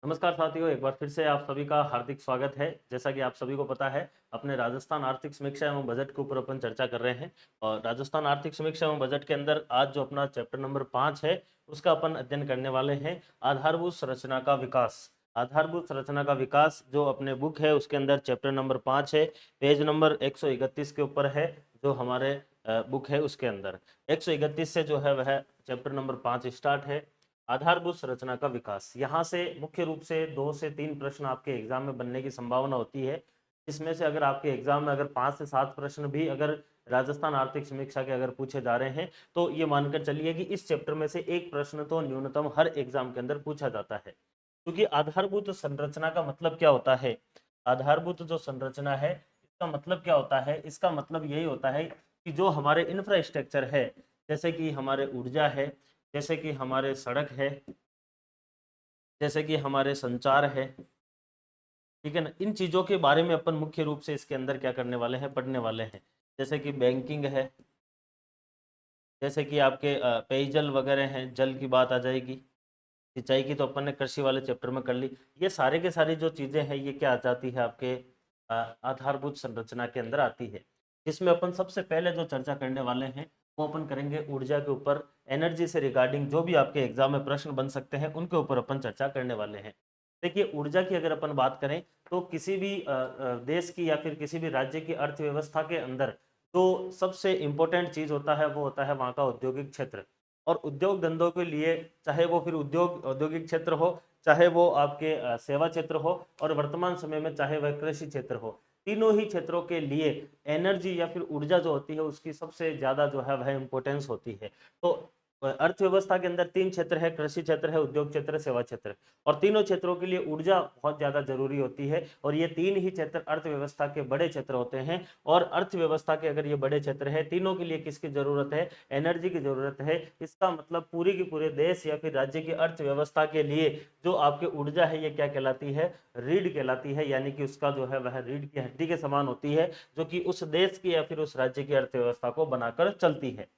नमस्कार साथियों, एक बार फिर से आप सभी का हार्दिक स्वागत है। जैसा कि आप सभी को पता है, अपने राजस्थान आर्थिक समीक्षा एवं बजट के ऊपर अपन चर्चा कर रहे हैं। और राजस्थान आर्थिक समीक्षा एवं बजट के अंदर आज जो अपना चैप्टर नंबर 5 है, उसका अपन अध्ययन करने वाले हैं। आधारभूत संरचना का विकास। आधारभूत संरचना का विकास जो अपने बुक है उसके अंदर चैप्टर नंबर 5 है। पेज नंबर 131 के ऊपर है, जो हमारे बुक है उसके अंदर 131 से जो है वह चैप्टर नंबर 5 स्टार्ट है। आधारभूत संरचना का विकास। यहाँ से मुख्य रूप से 2 से 3 प्रश्न आपके एग्जाम में बनने की संभावना होती है। इसमें से अगर आपके एग्जाम में अगर 5 से 7 प्रश्न भी अगर राजस्थान आर्थिक समीक्षा के अगर पूछे जा रहे हैं, तो ये मानकर चलिए कि इस चैप्टर में से एक प्रश्न तो न्यूनतम हर एग्जाम के अंदर पूछा जाता है। क्योंकि आधारभूत संरचना का मतलब क्या होता है? आधारभूत जो संरचना है, इसका मतलब क्या होता है? इसका मतलब यही होता है कि जो हमारे इंफ्रास्ट्रक्चर है, जैसे कि हमारे ऊर्जा है, जैसे कि हमारे सड़क है, जैसे कि हमारे संचार है, ठीक है ना, इन चीजों के बारे में अपन मुख्य रूप से इसके अंदर क्या करने वाले हैं, पढ़ने वाले हैं। जैसे कि बैंकिंग है, जैसे कि आपके पेयजल वगैरह हैं, जल की बात आ जाएगी। सिंचाई की तो अपन ने कृषि वाले चैप्टर में कर ली। ये सारे के सारी जो चीजें हैं, ये क्या आ जाती है आपके आधारभूत संरचना के अंदर आती है। जिसमें अपन सबसे पहले जो चर्चा करने वाले हैं, वो अपन करेंगे ऊर्जा के ऊपर। एनर्जी से रिगार्डिंग जो भी आपके एग्जाम में प्रश्न बन सकते हैं, उनके ऊपर अपन चर्चा करने वाले हैं। देखिए, ऊर्जा की अगर अपन बात करें, तो किसी भी देश की या फिर किसी भी राज्य की अर्थव्यवस्था के अंदर जो सबसे इम्पोर्टेंट चीज होता है, वो होता है वहाँ का औद्योगिक क्षेत्र। और उद्योग धंधों के लिए, चाहे वो फिर औद्योगिक क्षेत्र हो, चाहे वो आपके सेवा क्षेत्र हो, और वर्तमान समय में चाहे वह कृषि क्षेत्र हो, तीनों ही क्षेत्रों के लिए एनर्जी या फिर ऊर्जा जो होती है, उसकी सबसे ज्यादा जो है वह इंपॉर्टेंस होती है। तो अर्थव्यवस्था के अंदर 3 क्षेत्र है, कृषि क्षेत्र है, उद्योग क्षेत्र है, सेवा क्षेत्र। और तीनों क्षेत्रों के लिए ऊर्जा बहुत ज्यादा जरूरी होती है। और ये 3 ही क्षेत्र अर्थव्यवस्था के बड़े क्षेत्र होते हैं। और अर्थव्यवस्था के अगर ये बड़े क्षेत्र है, तीनों के लिए किसकी जरूरत है? एनर्जी की जरूरत है। इसका मतलब पूरी की पूरे देश या फिर राज्य की अर्थव्यवस्था के लिए जो आपकी ऊर्जा है, ये क्या कहलाती है? रीढ़ कहलाती है। यानी कि उसका जो है वह रीढ़ की हड्डी के समान होती है, जो कि उस देश की या फिर उस राज्य की अर्थव्यवस्था को बनाकर चलती है।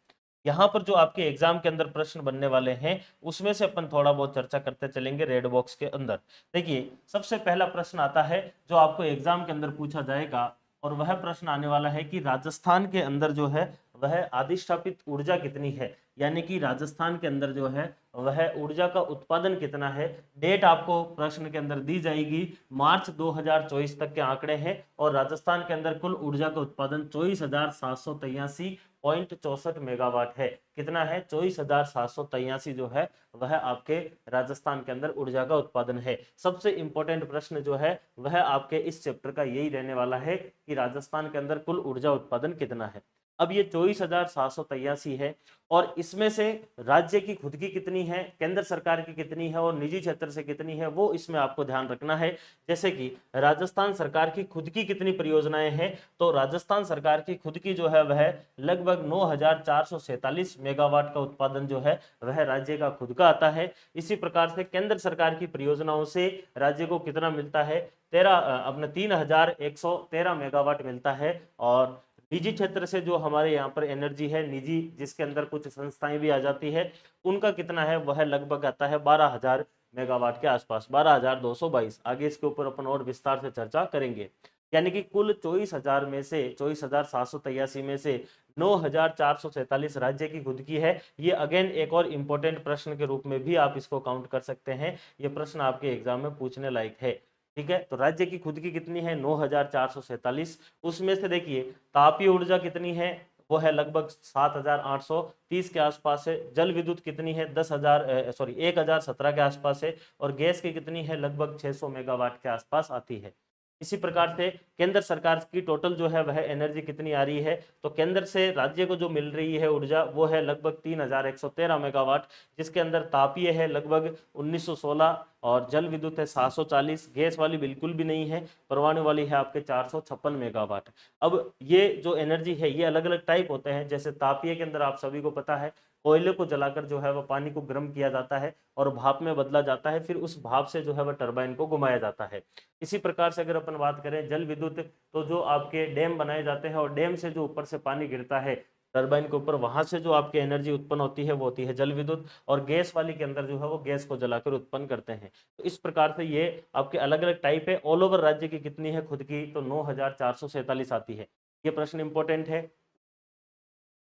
यहाँ पर जो आपके एग्जाम के अंदर प्रश्न बनने वाले हैं, उसमें से अपन थोड़ा बहुत चर्चा करते चलेंगे रेड बॉक्स के अंदर। देखिए, सबसे पहला प्रश्न आता है जो आपको एग्जाम के अंदर पूछा जाएगा, और वह प्रश्न आने वाला है कि राजस्थान के अंदर जो है वह अधिष्ठापित ऊर्जा कितनी है। यानी कि राजस्थान के अंदर जो है वह ऊर्जा का उत्पादन कितना है। डेट आपको प्रश्न के अंदर दी जाएगी, मार्च 2024 तक के आंकड़े हैं। और राजस्थान के अंदर कुल ऊर्जा का उत्पादन 24,783.64 मेगावाट है। कितना है? 24,783 जो है वह आपके राजस्थान के अंदर ऊर्जा का उत्पादन है। सबसे इंपॉर्टेंट प्रश्न जो है वह आपके इस चैप्टर का यही रहने वाला है कि राजस्थान के अंदर कुल ऊर्जा उत्पादन कितना है। अब ये 24,783 है, और इसमें से राज्य की खुद की कितनी है, केंद्र सरकार की कितनी है, और निजी क्षेत्र से कितनी है, वो इसमें आपको ध्यान रखना है। जैसे कि राजस्थान सरकार की खुद की कितनी परियोजनाएं हैं, तो राजस्थान सरकार की खुद की जो है वह लगभग 9,447 मेगावाट का उत्पादन जो है वह राज्य का खुद का आता है। इसी प्रकार से केंद्र सरकार की परियोजनाओं से राज्य को कितना मिलता है? 3,113 मेगावाट मिलता है। और निजी क्षेत्र से जो हमारे यहाँ पर एनर्जी है, निजी जिसके अंदर कुछ संस्थाएं भी आ जाती है, उनका कितना है? वह लगभग आता है 12,000 मेगावाट के आसपास, 12,222। आगे इसके ऊपर अपन और विस्तार से चर्चा करेंगे। यानी कि कुल 24,000 में से, 24,783 में से 9,447 राज्य की खुद की है। ये अगेन एक और इंपॉर्टेंट प्रश्न के रूप में भी आप इसको काउंट कर सकते हैं। ये प्रश्न आपके एग्जाम में पूछने लायक है। ठीक है, तो राज्य की खुद की कितनी है? 9,447। उसमें से देखिए, तापीय ऊर्जा कितनी है? वो है लगभग 7,830 के आसपास है। जल विद्युत कितनी है? 1,017 के आसपास है। और गैस की कितनी है? लगभग 600 मेगावाट के आसपास आती है। इसी प्रकार से केंद्र सरकार की टोटल जो है वह एनर्जी कितनी आ रही है, तो केंद्र से राज्य को जो मिल रही है ऊर्जा, वो है लगभग 3,113 मेगावाट, जिसके अंदर तापीय है लगभग 1,916, और जल विद्युत है 740, गैस वाली बिल्कुल भी नहीं है, परमाणु वाली है आपके 456 मेगावाट। अब ये जो एनर्जी है, ये अलग अलग टाइप होते हैं। जैसे तापीय के अंदर आप सभी को पता है, कोयले को जलाकर जो है वह पानी को गर्म किया जाता है और भाप में बदला जाता है, फिर उस भाप से जो है वह टरबाइन को घुमाया जाता है। इसी प्रकार से अगर अपन बात करें जल विद्युत, तो जो आपके डैम बनाए जाते हैं और डैम से जो ऊपर से पानी गिरता है, टरबाइन के ऊपर, वहां से जो आपकी एनर्जी उत्पन्न होती है वो होती है जल विद्युत, और गैस वाली के अंदर जो है वो गैस को जलाकर उत्पन्न करते हैं। तो इस प्रकार से ये आपके अलग अलग टाइप है। ऑल ओवर राज्य की कितनी है खुद की, तो 9447 आती है। ये प्रश्न इंपॉर्टेंट है।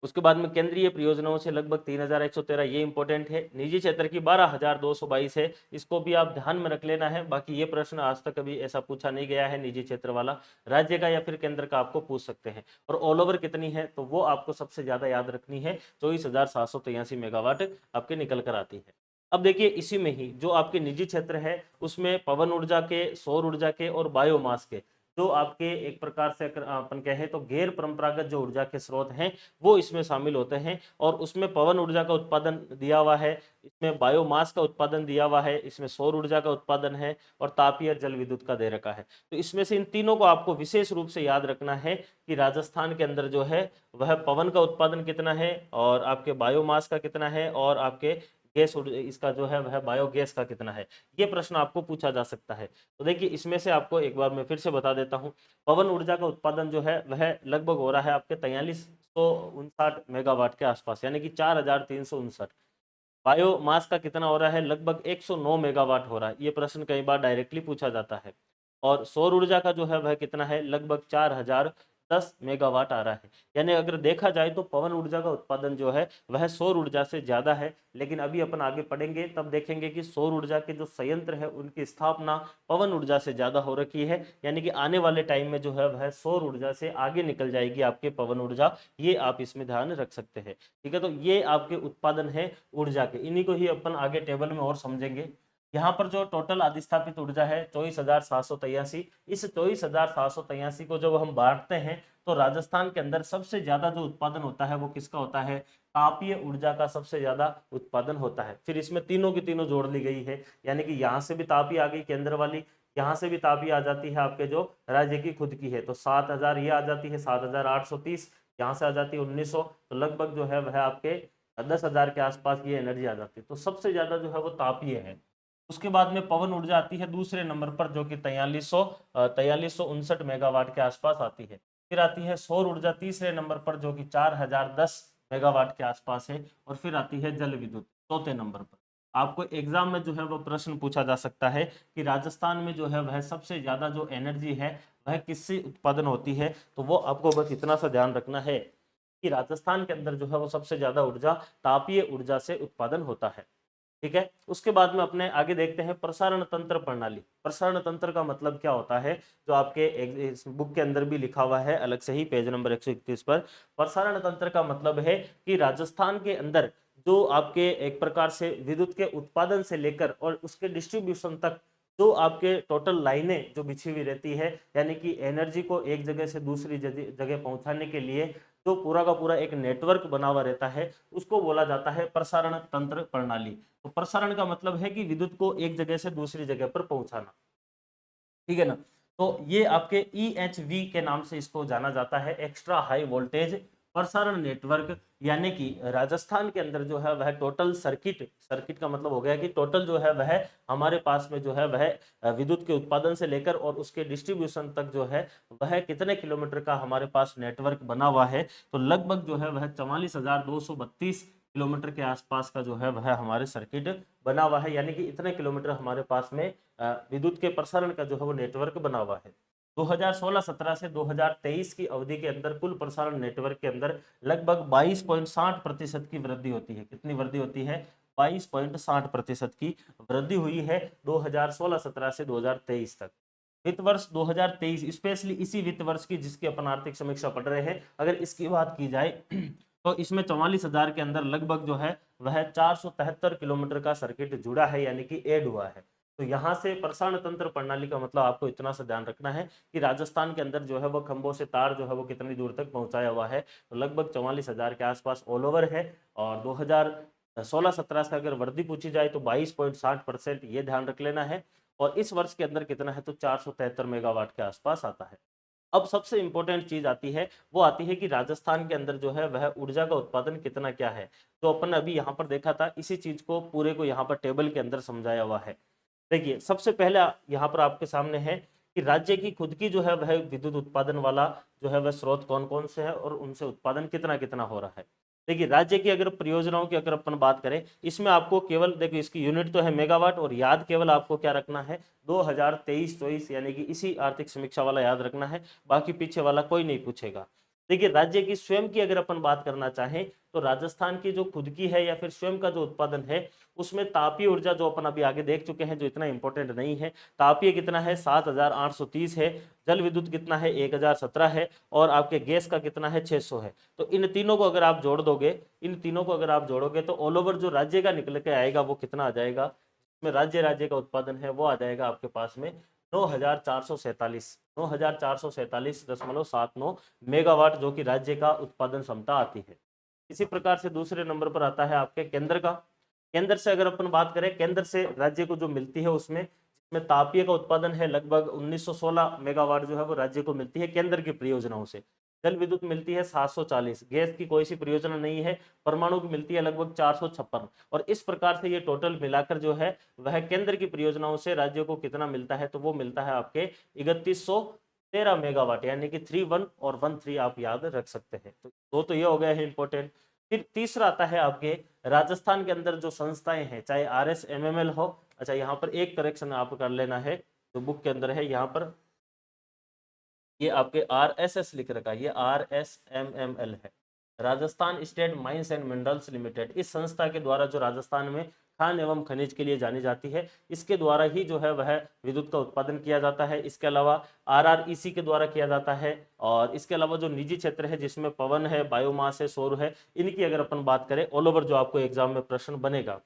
उसके बाद में केंद्रीय परियोजनाओं से लगभग 3113, ये इंपॉर्टेंट है। निजी क्षेत्र की 12222 है, इसको भी आप ध्यान में रख लेना है। बाकी ये प्रश्न आज तक कभी ऐसा पूछा नहीं गया है, निजी क्षेत्र वाला राज्य का या फिर केंद्र का आपको पूछ सकते हैं। और ऑल ओवर कितनी है, तो वो आपको सबसे ज्यादा याद रखनी है, 24,783 मेगावाट आपके निकल कर आती है। अब देखिए इसी में ही जो आपके निजी क्षेत्र है उसमें पवन ऊर्जा के, सौर ऊर्जा के और बायोमास के जो आपके एक प्रकार से अपन कहें तो गैर परंपरागत जो ऊर्जा के स्रोत हैं वो इसमें शामिल होते हैं। और उसमें पवन ऊर्जा का उत्पादन दिया हुआ है, इसमें बायोमास का उत्पादन दिया हुआ है, इसमें सौर ऊर्जा का उत्पादन है और तापीय जल विद्युत का दे रखा है। तो इसमें से इन तीनों को आपको विशेष रूप से याद रखना है कि राजस्थान के अंदर जो है वह पवन का उत्पादन कितना है और आपके बायोमास का कितना है और आपके गैस इसका जो है वह बायोगैस का कितना है। ये प्रश्न आपको पूछा जा सकता है। तो देखिए इसमें से आपको एक बार मैं फिर से बता देता हूँ, पवन ऊर्जा का उत्पादन जो है वह लगभग हो रहा है आपके 4359 मेगावाट के आसपास, यानी कि 4359। बायोमास का कितना हो रहा है, लगभग 109 मेगावाट हो रहा है। ये प्रश्न कई बार डायरेक्टली पूछा जाता है। और सौर ऊर्जा का जो है वह कितना है, लगभग 4010 मेगावाट आ रहा है। यानी अगर देखा जाए तो पवन ऊर्जा का उत्पादन जो है वह सौर ऊर्जा से ज्यादा है। लेकिन अभी अपन आगे पढ़ेंगे तब देखेंगे कि सौर ऊर्जा के जो संयंत्र है उनकी स्थापना पवन ऊर्जा से ज्यादा हो रखी है। यानी कि आने वाले टाइम में जो है वह सौर ऊर्जा से आगे निकल जाएगी आपके पवन ऊर्जा, ये आप इसमें ध्यान रख सकते हैं। ठीक है, तो ये आपके उत्पादन है ऊर्जा के, इन्हीं को ही अपन आगे टेबल में और समझेंगे। यहाँ पर जो टोटल अधिस्थापित ऊर्जा है 24,783, इस 24,783 को जब हम बांटते हैं तो राजस्थान के अंदर सबसे ज्यादा जो उत्पादन होता है वो किसका होता है, तापीय ऊर्जा का सबसे ज्यादा उत्पादन होता है। फिर इसमें तीनों की तीनों जोड़ ली गई है, यानी कि यहाँ से भी तापीय आ गई केंद्र वाली, यहाँ से भी तापीय आ जाती है आपके जो राज्य की खुद की है, तो 7,000 ये आ जाती है, 7,830 यहाँ से आ जाती है 1,900, तो लगभग जो है वह आपके 10,000 के आसपास ये एनर्जी आ जाती है। तो सबसे ज्यादा जो है वो तापीय है। उसके बाद में पवन ऊर्जा आती है दूसरे नंबर पर जो कि 4359 मेगावाट के आसपास आती है। फिर आती है सौर ऊर्जा तीसरे नंबर पर जो कि 4010 मेगावाट के आसपास है। और फिर आती है जल विद्युत चौथे नंबर पर। आपको एग्जाम में जो है वो प्रश्न पूछा जा सकता है कि राजस्थान में जो है वह सबसे ज्यादा जो एनर्जी है वह किससे उत्पादन होती है, तो वो आपको बस इतना सा ध्यान रखना है कि राजस्थान के अंदर जो है वो सबसे ज्यादा ऊर्जा तापीय ऊर्जा से उत्पादन होता है। ठीक है, उसके बाद में अपने आगे देखते हैं प्रसारण तंत्र प्रणाली। प्रसारण तंत्र का मतलब क्या होता है, जो आपके इस बुक के अंदर भी लिखा हुआ है अलग से ही पेज नंबर 131 पर। प्रसारण तंत्र का मतलब है कि राजस्थान के अंदर जो आपके एक प्रकार से विद्युत के उत्पादन से लेकर और उसके डिस्ट्रीब्यूशन तक जो आपके टोटल लाइनें जो बिछी हुई रहती है, यानी कि एनर्जी को एक जगह से दूसरी जगह पहुंचाने के लिए जो पूरा का पूरा एक नेटवर्क बना हुआ रहता है, उसको बोला जाता है प्रसारण तंत्र प्रणाली। तो प्रसारण का मतलब है कि विद्युत को एक जगह से दूसरी जगह पर पहुंचाना। ठीक है ना, तो ये आपके EHV के नाम से इसको जाना जाता है, एक्स्ट्रा हाई वोल्टेज प्रसारण नेटवर्क। यानी कि राजस्थान के अंदर जो है वह टोटल सर्किट, सर्किट का मतलब हो गया कि टोटल जो है वह हमारे पास में जो है वह विद्युत के उत्पादन से लेकर और उसके डिस्ट्रीब्यूशन तक जो है वह कितने किलोमीटर का हमारे पास नेटवर्क बना हुआ है, तो लगभग जो है वह 44,232 किलोमीटर के आसपास का जो है वह हमारे सर्किट बना हुआ है। यानी कि इतने किलोमीटर हमारे पास में विद्युत के प्रसारण का जो है वो नेटवर्क बना हुआ है। 2016-17 से 2023 की अवधि के अंदर कुल प्रसारण नेटवर्क के अंदर लगभग 22.60% की वृद्धि होती है। कितनी वृद्धि होती है, 22.60% की वृद्धि हुई है 2016-17 से 2023 तक। वित्त वर्ष 2023, स्पेशली इसी वित्त वर्ष की जिसकी अपन आर्थिक समीक्षा पढ़ रहे हैं, अगर इसकी बात की जाए तो इसमें 44,000 के अंदर लगभग जो है वह 473 किलोमीटर का सर्किट जुड़ा है, यानी कि ऐड हुआ है। तो यहाँ से प्रसारण तंत्र प्रणाली का मतलब आपको इतना सा ध्यान रखना है कि राजस्थान के अंदर जो है वो खंभों से तार जो है वो कितनी दूर तक पहुंचाया हुआ है, तो लगभग 44,000 के आसपास ऑल ओवर है। और 2016-17 से अगर वृद्धि पूछी जाए तो 22.60%, ये ध्यान रख लेना है। और इस वर्ष के अंदर कितना है, तो 473 मेगावाट के आसपास आता है। अब सबसे इंपॉर्टेंट चीज आती है, वो आती है कि राजस्थान के अंदर जो है वह ऊर्जा का उत्पादन कितना क्या है। तो अपन अभी यहाँ पर देखा था, इसी चीज को पूरे को यहाँ पर टेबल के अंदर समझाया हुआ है। देखिए सबसे पहले यहाँ पर आपके सामने है कि राज्य की खुद की जो है वह विद्युत उत्पादन वाला जो है वह स्रोत कौन कौन से है और उनसे उत्पादन कितना कितना हो रहा है। देखिए राज्य की अगर परियोजनाओं की अगर अपन बात करें, इसमें आपको केवल देखिए इसकी यूनिट तो है मेगावाट, और याद केवल आपको क्या रखना है 2023-24 यानी कि इसी आर्थिक समीक्षा वाला याद रखना है, बाकी पीछे वाला कोई नहीं पूछेगा। देखिए राज्य की स्वयं की अगर अपन बात करना चाहें तो राजस्थान की जो खुद की है या फिर स्वयं का जो उत्पादन है उसमें तापीय ऊर्जा जो अपन अभी आगे देख चुके हैं जो इतना इंपॉर्टेंट नहीं है, तापीय कितना है 7830 है, जल विद्युत कितना है 1017 है, और आपके गैस का कितना है 600 है। तो इन तीनों को अगर आप जोड़ दोगे, इन तीनों को अगर आप जोड़ोगे तो ऑल ओवर जो राज्य का निकल के आएगा वो कितना आ जाएगा, इसमें राज्य का उत्पादन है वो आ जाएगा आपके पास में 9447 मेगावाट, जो कि राज्य का उत्पादन क्षमता आती है। इसी प्रकार से दूसरे नंबर पर आता है आपके केंद्र का। केंद्र से अगर अपन बात करें, केंद्र से राज्य को जो मिलती है उसमें जिसमें तापीय का उत्पादन है लगभग 1916 मेगावाट जो है वो राज्य को मिलती है केंद्र की परियोजनाओं से। जल विद्युत मिलती है 740, गैस की कोई सी परियोजना नहीं है, परमाणु की मिलती है लगभग 456, और इस प्रकार से ये टोटल मिलाकर जो है वह केंद्र की परियोजनाओं से राज्यों को कितना मिलता है, तो वो मिलता है आपके 3113 मेगावाट, यानी कि 31 और 13 आप याद रख सकते हैं। तो दो तो ये हो गया है इंपॉर्टेंट। फिर तीसरा आता है आपके राजस्थान के अंदर जो संस्थाएं हैं, चाहे RSMML हो, अच्छा यहाँ पर एक करेक्शन आप कर लेना है जो बुक के अंदर है, यहाँ पर ये आपके RSS लिख रखा है, ये RSMML है, Rajasthan state mines and minerals limited. इस संस्था के द्वारा जो राजस्थान में खान एवं खनिज के लिए जानी जाती है, इसके द्वारा ही जो है वह विद्युत का उत्पादन किया जाता है। इसके अलावा RREC के द्वारा किया जाता है, और इसके अलावा जो निजी क्षेत्र है जिसमें पवन है, बायोमास है, सौर है, इनकी अगर अपन बात करें ऑल ओवर जो आपको एग्जाम में प्रश्न बनेगा,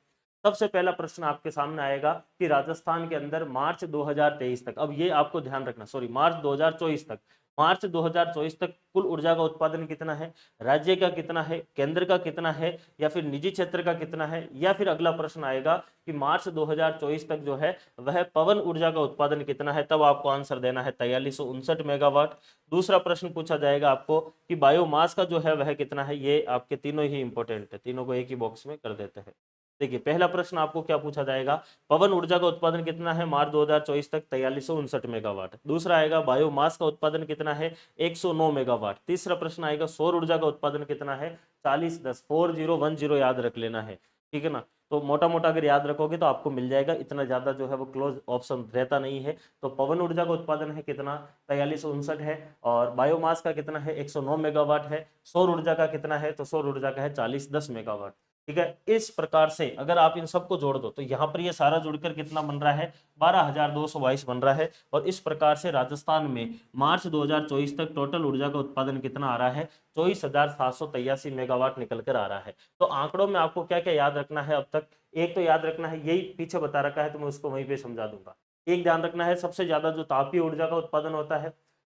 सबसे पहला प्रश्न आपके सामने आएगा कि राजस्थान के अंदर मार्च 2023 तक, अब ये आपको ध्यान रखना, सॉरी मार्च 2024 तक, मार्च 2024 तक कुल ऊर्जा का उत्पादन कितना है, राज्य का कितना है, केंद्र का कितना है, या फिर निजी क्षेत्र का कितना है, या फिर अगला प्रश्न आएगा कि मार्च 2024 तक जो है वह पवन ऊर्जा का उत्पादन कितना है, तब आपको आंसर देना है 4359 मेगावाट। दूसरा प्रश्न पूछा जाएगा आपको कि बायोमास का जो है वह कितना है, ये आपके तीनों ही इंपॉर्टेंट है, तीनों को एक ही बॉक्स में कर देते हैं। देखिए पहला प्रश्न आपको क्या पूछा जाएगा, पवन ऊर्जा का उत्पादन कितना है मार्च 2024 तक 4359 मेगावाट। दूसरा आएगा बायोमास का उत्पादन कितना है 109 मेगावाट। तीसरा प्रश्न आएगा सौर ऊर्जा का उत्पादन कितना है 4010, 4010 याद रख लेना है, ठीक है ना। तो मोटा मोटा अगर याद रखोगे तो आपको मिल जाएगा, इतना ज्यादा जो है वो क्लोज ऑप्शन रहता नहीं है। तो पवन ऊर्जा का उत्पादन है कितना 4359 है, और बायोमास का कितना है 109 मेगावाट है, सौर ऊर्जा का कितना है, तो सौर ऊर्जा का है 4010 मेगावाट, ठीक है। इस प्रकार से अगर आप इन सबको जोड़ दो तो यहाँ पर ये सारा जुड़कर कितना बन रहा है 12,222 बन रहा है, और इस प्रकार से राजस्थान में मार्च 2024 तक टोटल ऊर्जा का उत्पादन कितना आ रहा है 24,783 मेगावाट निकल कर आ रहा है। तो आंकड़ों में आपको क्या क्या याद रखना है अब तक, एक तो याद रखना है, यही पीछे बता रखा है तो मैं उसको वहीं पे समझा दूंगा। एक ध्यान रखना है, सबसे ज्यादा जो तापीय ऊर्जा का उत्पादन होता है,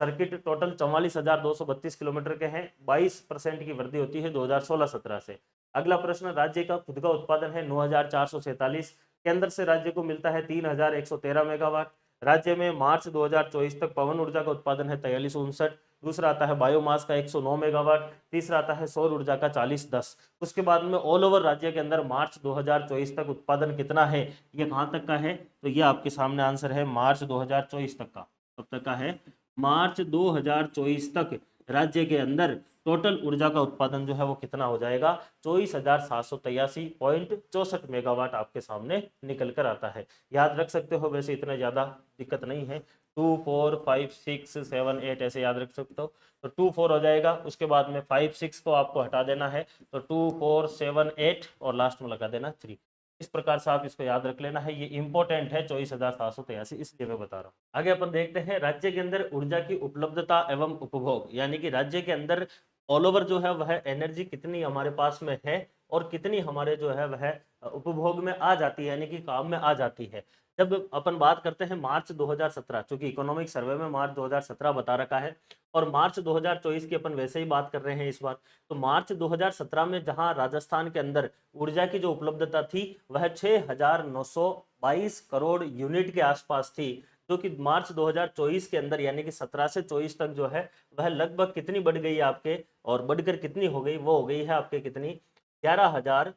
सर्किट टोटल 44,232 किलोमीटर के हैं, 22% की वृद्धि होती है 2016-17 से। अगला प्रश्न, राज्य का खुद का उत्पादन है 9,447, केंद्र से राज्य को मिलता है 3,113 मेगावाट। राज्य में मार्च 2024 तक पवन ऊर्जा का उत्पादन है 4359। दूसरा आता है बायोमास का 109 मेगावाट। तीसरा आता है सौर ऊर्जा का 4010। उसके बाद में ऑल ओवर राज्य के अंदर मार्च 2024 तक उत्पादन कितना है, ये कहां तक का है, तो ये आपके सामने आंसर है मार्च 2024 तक का। कब तक का है, मार्च 2024 तक राज्य के अंदर टोटल ऊर्जा का उत्पादन जो है वो कितना हो जाएगा 24,783.64 मेगावाट आपके सामने निकल कर आता है। याद रख सकते हो, वैसे इतना ज्यादा दिक्कत नहीं है, 2 4 5 6 7 8 ऐसे याद रख सकते हो। तो 2 4 हो जाएगा, उसके बाद में 5 6 को आपको हटा देना है, तो 2 4 7 8 और लास्ट में लगा देना 3। इस प्रकार से आप इसको याद रख लेना है, ये इंपॉर्टेंट है 24,783, इसलिए मैं बता रहा हूँ। आगे अपन देखते हैं राज्य के अंदर ऊर्जा की उपलब्धता एवं उपभोग, यानी कि राज्य के अंदर ऑल ओवर जो है वह एनर्जी कितनी हमारे पास में है और कितनी हमारे जो है वह उपभोग में आ जाती है, यानी कि काम में आ जाती है। जब अपन बात करते हैं मार्च 2017, चूंकि इकोनॉमिक सर्वे में मार्च 2017 बता रखा है और मार्च 2024 की अपन वैसे ही बात कर रहे हैं इस बार, तो मार्च 2017 में जहां राजस्थान के अंदर ऊर्जा की जो उपलब्धता थी वह 6,922 करोड़ यूनिट के आसपास थी, जो कि मार्च 2024 के अंदर यानी कि 17 से 24 तक जो है वह लगभग कितनी बढ़ गई है आपके, और बढ़कर कितनी हो गई, वो हो गई है आपके कितनी 11,000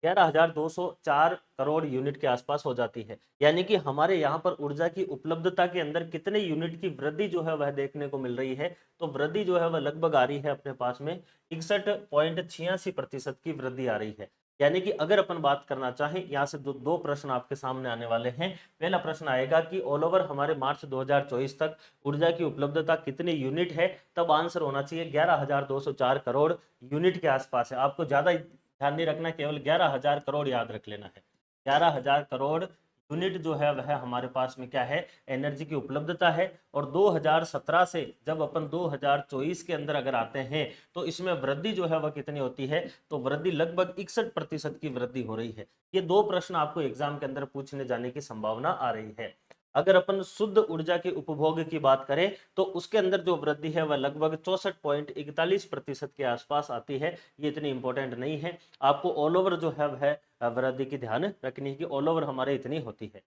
11,204 करोड़ यूनिट के आसपास हो जाती है। यानी कि हमारे यहाँ पर ऊर्जा की उपलब्धता के अंदर कितने यूनिट की वृद्धि जो है वह देखने को मिल रही है, तो वृद्धि जो है वह लगभग आ रही है अपने पास में 61.86% की वृद्धि आ रही है। यानी कि अगर अपन बात करना चाहें, यहाँ से जो दो प्रश्न आपके सामने आने वाले हैं। पहला प्रश्न आएगा कि ऑल ओवर हमारे मार्च 2024 तक ऊर्जा की उपलब्धता कितनी यूनिट है, तब आंसर होना चाहिए 11,204 करोड़ यूनिट के आसपास है। आपको ज्यादा ध्यान नहीं रखना, केवल 11,000 करोड़ याद रख लेना है। 11,000 करोड़ यूनिट जो है वह हमारे पास में क्या है, एनर्जी की उपलब्धता है। और 2017 से जब अपन 2024 के अंदर अगर आते हैं तो इसमें वृद्धि जो है वह कितनी होती है, तो वृद्धि लगभग 61% की वृद्धि हो रही है। ये दो प्रश्न आपको एग्जाम के अंदर पूछने जाने की संभावना आ रही है। अगर अपन शुद्ध ऊर्जा के उपभोग की बात करें तो उसके अंदर जो वृद्धि है वह लगभग 64.41% के आसपास आती है। ये इतनी इंपॉर्टेंट नहीं है, आपको ऑल ओवर जो है वह वृद्धि की ध्यान रखनी है कि ऑल ओवर हमारे इतनी होती है।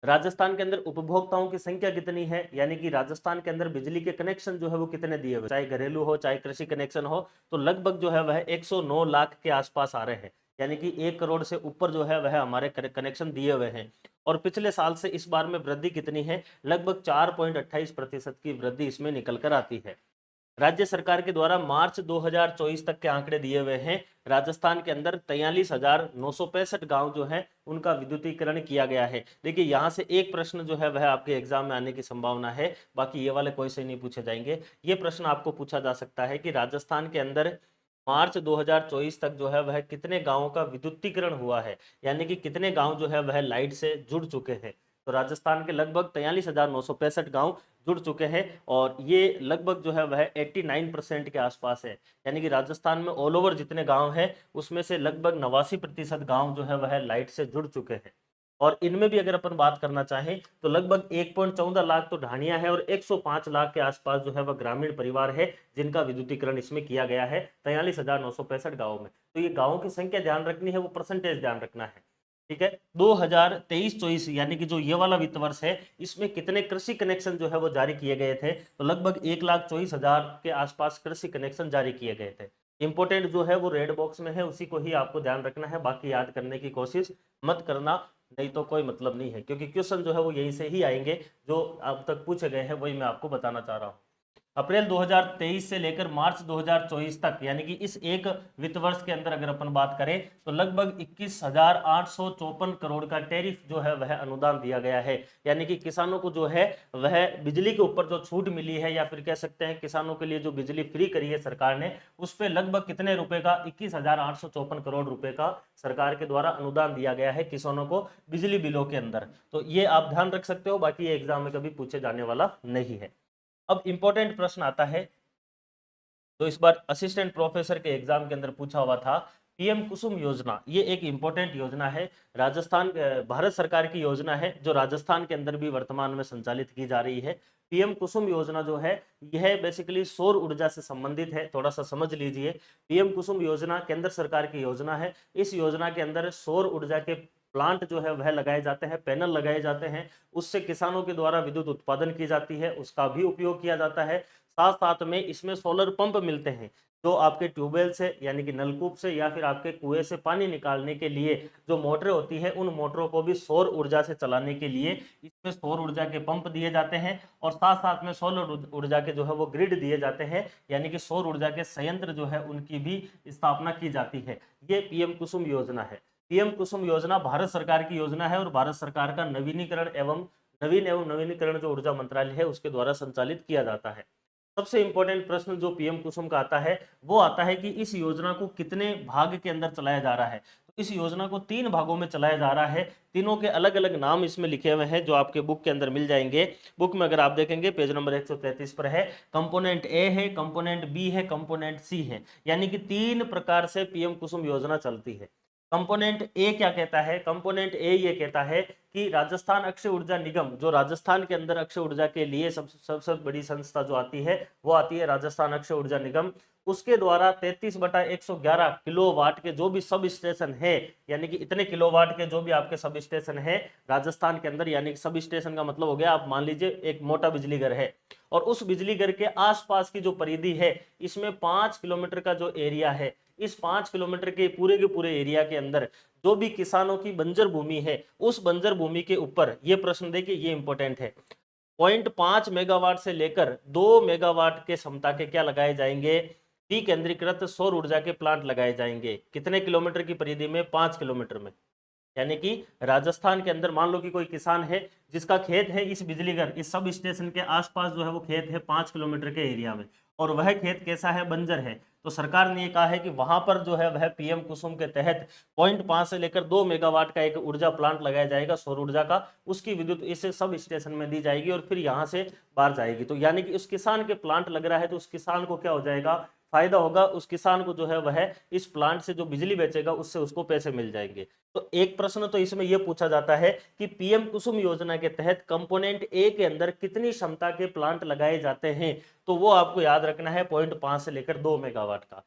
राजस्थान के अंदर उपभोक्ताओं की संख्या कितनी है, यानी कि राजस्थान के अंदर बिजली के कनेक्शन जो है वो कितने दिए हुए, चाहे घरेलू हो चाहे कृषि कनेक्शन हो, तो लगभग जो है वह 109 लाख के आसपास आ रहे हैं। यानी कि 1 करोड़ से ऊपर जो है वह हमारे कनेक्शन दिए हुए हैं। और पिछले साल से इस बार में वृद्धि कितनी है, लगभग 4.28% की वृद्धि इसमें निकल कर आती है। राज्य सरकार के द्वारा मार्च 2024 तक के आंकड़े दिए हुए हैं। राजस्थान के अंदर 43,965 गांव जो है उनका विद्युतीकरण किया गया है। देखिए यहाँ से एक प्रश्न जो है वह आपके एग्जाम में आने की संभावना है, बाकी ये वाले कोई से नहीं पूछे जाएंगे। ये प्रश्न आपको पूछा जा सकता है कि राजस्थान के अंदर मार्च 2024 तक जो है वह कितने गांवों का विद्युतीकरण हुआ है, यानी कि कितने गांव जो है वह लाइट से जुड़ चुके हैं। तो राजस्थान के लगभग 43,965 गांव जुड़ चुके हैं और ये लगभग जो है वह 89% के आसपास है। यानी कि राजस्थान में ऑल ओवर जितने गांव हैं उसमें से लगभग 89% गांव जो है वह लाइट से जुड़ चुके हैं। और इनमें भी अगर अपन बात करना चाहें तो लगभग 1.14 लाख तो ढाणिया है और 105 लाख के आसपास जो है वह ग्रामीण परिवार है जिनका विद्युतीकरण इसमें किया गया है 43,965 गाँव में। तो ये गाँवों की संख्या ध्यान रखनी है, वो परसेंटेज ध्यान रखना है। ठीक है, 2023-24 यानी कि जो ये वाला वित्त वर्ष है इसमें कितने कृषि कनेक्शन जो है वो जारी किए गए थे, तो लगभग 1,24,000 के आसपास कृषि कनेक्शन जारी किए गए थे। इंपोर्टेंट जो है वो रेड बॉक्स में है, उसी को ही आपको ध्यान रखना है, बाकी याद करने की कोशिश मत करना, नहीं तो कोई मतलब नहीं है, क्योंकि क्वेश्चन जो है वो यहीं से ही आएंगे जो अब तक पूछे गए हैं, वही मैं आपको बताना चाह रहा हूँ। अप्रैल 2023 से लेकर मार्च 2024 तक यानी कि इस एक वित्त वर्ष के अंदर अगर अपन बात करें तो लगभग 21,854 करोड़ का टैरिफ जो है वह अनुदान दिया गया है। यानी कि किसानों को जो है वह बिजली के ऊपर जो छूट मिली है, या फिर कह सकते हैं किसानों के लिए जो बिजली फ्री करी है सरकार ने, उस पर लगभग कितने रुपए का, 21,854 करोड़ रुपए का सरकार के द्वारा अनुदान दिया गया है किसानों को बिजली बिलों के अंदर। तो ये आप ध्यान रख सकते हो, बाकी ये एग्जाम में कभी पूछे जाने वाला नहीं है। अब इंपॉर्टेंट प्रश्न आता है तो इस बार असिस्टेंट प्रोफेसर के एग्जाम के अंदर पूछा हुआ था, पीएम कुसुम योजना, ये एक इंपॉर्टेंट योजना है, राजस्थान भारत सरकार की योजना है जो राजस्थान के अंदर भी वर्तमान में संचालित की जा रही है। पीएम कुसुम योजना जो है यह बेसिकली सौर ऊर्जा से संबंधित है, थोड़ा सा समझ लीजिए। पीएम कुसुम योजना केंद्र सरकार की योजना है। इस योजना के अंदर सौर ऊर्जा के प्लांट जो है वह लगाए जाते हैं, पैनल लगाए जाते हैं, उससे किसानों के द्वारा विद्युत उत्पादन की जाती है, उसका भी उपयोग किया जाता है। साथ साथ में इसमें सोलर पंप मिलते हैं जो आपके ट्यूबवेल से यानी कि नलकूप से या फिर आपके कुएं से पानी निकालने के लिए जो मोटरें होती है, उन मोटरों को भी सौर ऊर्जा से चलाने के लिए इसमें सौर ऊर्जा के पंप दिए जाते हैं। और साथ साथ में सौर ऊर्जा के जो है वो ग्रिड दिए जाते हैं, यानी कि सौर ऊर्जा के संयंत्र जो है उनकी भी स्थापना की जाती है। ये पीएम कुसुम योजना है। पीएम कुसुम योजना भारत सरकार की योजना है और भारत सरकार का नवीन एवं नवीनीकरण जो ऊर्जा मंत्रालय है उसके द्वारा संचालित किया जाता है। सबसे इंपॉर्टेंट प्रश्न जो पीएम कुसुम का आता है वो आता है कि इस योजना को कितने भाग के अंदर चलाया जा रहा है। तो इस योजना को 3 भागों में चलाया जा रहा है। तीनों के अलग अलग नाम इसमें लिखे हुए हैं जो आपके बुक के अंदर मिल जाएंगे। बुक में अगर आप देखेंगे पेज नंबर 133 पर है, कंपोनेंट ए है, कंपोनेंट बी है, कंपोनेंट सी है, यानी कि 3 प्रकार से पीएम कुसुम योजना चलती है। कंपोनेंट ए क्या कहता है, कंपोनेंट ए ये कहता है कि राजस्थान अक्षय ऊर्जा निगम, जो राजस्थान के अंदर अक्षय ऊर्जा के लिए सबसे बड़ी संस्था जो आती है वो आती है राजस्थान अक्षय ऊर्जा निगम। उसके द्वारा 33/111 किलोवाट के जो भी सब स्टेशन है, यानी कि इतने किलोवाट के जो भी आपके सब स्टेशन है राजस्थान के अंदर, यानी कि सब स्टेशन का मतलब हो गया, आप मान लीजिए एक मोटा बिजली घर है और उस बिजली घर के आसपास की जो परिधि है इसमें 5 किलोमीटर का जो एरिया है, इस 5 किलोमीटर के पूरे एरिया के अंदर जो भी किसानों की बंजर भूमि है, उस बंजर भूमि के ऊपर, ये प्रश्न देखिए ये इंपॉर्टेंट है, 0.5 मेगावाट से लेकर 2 मेगावाट के क्षमता के क्या लगाए जाएंगे, विकेंद्रीकृत सौर ऊर्जा के प्लांट लगाए जाएंगे। कितने किलोमीटर की परिधि में? 5 किलोमीटर में। यानी कि राजस्थान के अंदर मान लो कि कोई किसान है जिसका खेत है इस बिजली घर, इस सब स्टेशन के आसपास जो है वो खेत है 5 किलोमीटर के एरिया में, और वह खेत कैसा है? बंजर है। तो सरकार ने ये कहा है कि वहां पर जो है वह पीएम कुसुम के तहत 0.5 से लेकर 2 मेगावाट का एक ऊर्जा प्लांट लगाया जाएगा सौर ऊर्जा का, उसकी विद्युत इस सब स्टेशन में दी जाएगी और फिर यहाँ से बाहर जाएगी। तो यानी कि उस किसान के प्लांट लग रहा है तो उस किसान को क्या हो जाएगा? फायदा होगा। उस किसान को जो है वह इस प्लांट से जो बिजली बेचेगा उससे उसको पैसे मिल जाएंगे। तो एक प्रश्न तो इसमें यह पूछा जाता है कि पीएम कुसुम योजना के तहत कंपोनेंट ए के अंदर कितनी क्षमता के प्लांट लगाए जाते हैं, तो वो आपको याद रखना है 0.5 से लेकर 2 मेगावाट का।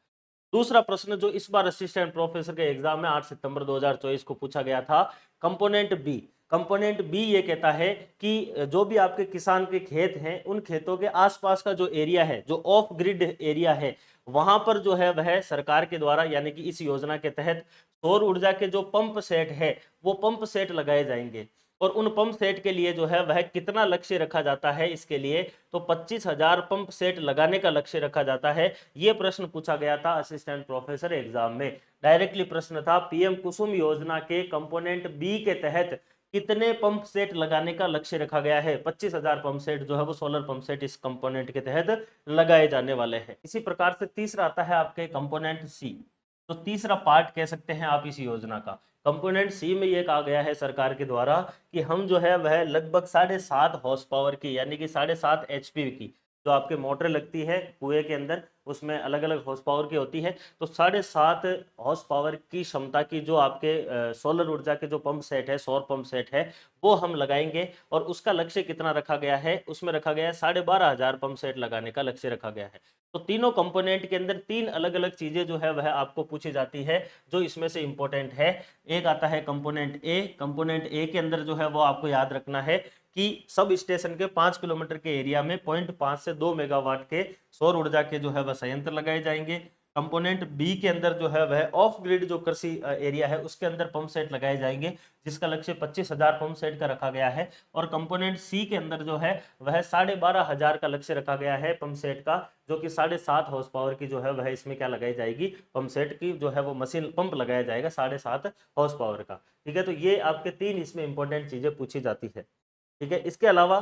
दूसरा प्रश्न जो इस बार असिस्टेंट प्रोफेसर के एग्जाम में 8 सितंबर 2024 को पूछा गया था, कंपोनेंट बी। कंपोनेंट बी ये कहता है कि जो भी आपके किसान के खेत हैं उन खेतों के आसपास का जो एरिया है, जो ऑफ ग्रिड एरिया है, वहां पर जो है वह सरकार के द्वारा यानी कि इस योजना के तहत सौर ऊर्जा के जो पंप सेट है वो पंप सेट लगाए जाएंगे। और उन पंप सेट के लिए जो है वह कितना लक्ष्य रखा जाता है इसके लिए, तो 25,000 पंप सेट लगाने का लक्ष्य रखा जाता है। यह प्रश्न पूछा गया था असिस्टेंट प्रोफेसर एग्जाम में। डायरेक्टली प्रश्न था पीएम कुसुम योजना के कंपोनेंट बी के तहत कितने पंप सेट लगाने का लक्ष्य रखा गया है? 25,000 पंप सेट जो है वो सोलर पंप सेट इस कंपोनेंट के तहत लगाए जाने वाले हैं। इसी प्रकार से तीसरा आता है आपके कंपोनेंट सी। तो तीसरा पार्ट कह सकते हैं आप इस योजना का। कंपोनेंट सी में यह कहा गया है सरकार के द्वारा कि हम जो है वह लगभग 7.5 हॉर्स पावर की यानी कि 7.5 HP की जो आपके मोटर लगती है कुएं के अंदर, उसमें अलग अलग हॉर्स पावर की होती है, तो 7.5 हॉर्स पावर की क्षमता की जो आपके सोलर ऊर्जा के जो पंप सेट है, सौर पंप सेट है, वो हम लगाएंगे। और उसका लक्ष्य कितना रखा गया है? उसमें रखा गया है 12,500 पंप सेट लगाने का लक्ष्य रखा गया है। तो तीनों कंपोनेंट के अंदर 3 अलग अलग चीजें जो है वह आपको पूछी जाती है जो इसमें से इंपॉर्टेंट है। एक आता है कंपोनेंट ए। कंपोनेंट ए के अंदर जो है वो आपको याद रखना है कि सब स्टेशन के 5 किलोमीटर के एरिया में 0.5 से 2 मेगावाट के सौर ऊर्जा के जो है वह संयंत्र लगाए जाएंगे। कंपोनेंट बी के अंदर जो है वह ऑफ ग्रिड जो कृषि एरिया है उसके अंदर पंप सेट लगाए जाएंगे जिसका लक्ष्य 25,000 पंप सेट का रखा गया है। और कंपोनेंट सी के अंदर जो है वह 12,500 का लक्ष्य रखा गया है पंप सेट का, जो कि 7.5 हॉर्स पावर की जो है वह इसमें क्या लगाई जाएगी? पंप सेट की जो है वो मशीन पंप लगाया जाएगा 7.5 हॉर्स पावर का। ठीक है, तो ये आपके 3 इसमें इंपॉर्टेंट चीजें पूछी जाती है। ठीक है, इसके अलावा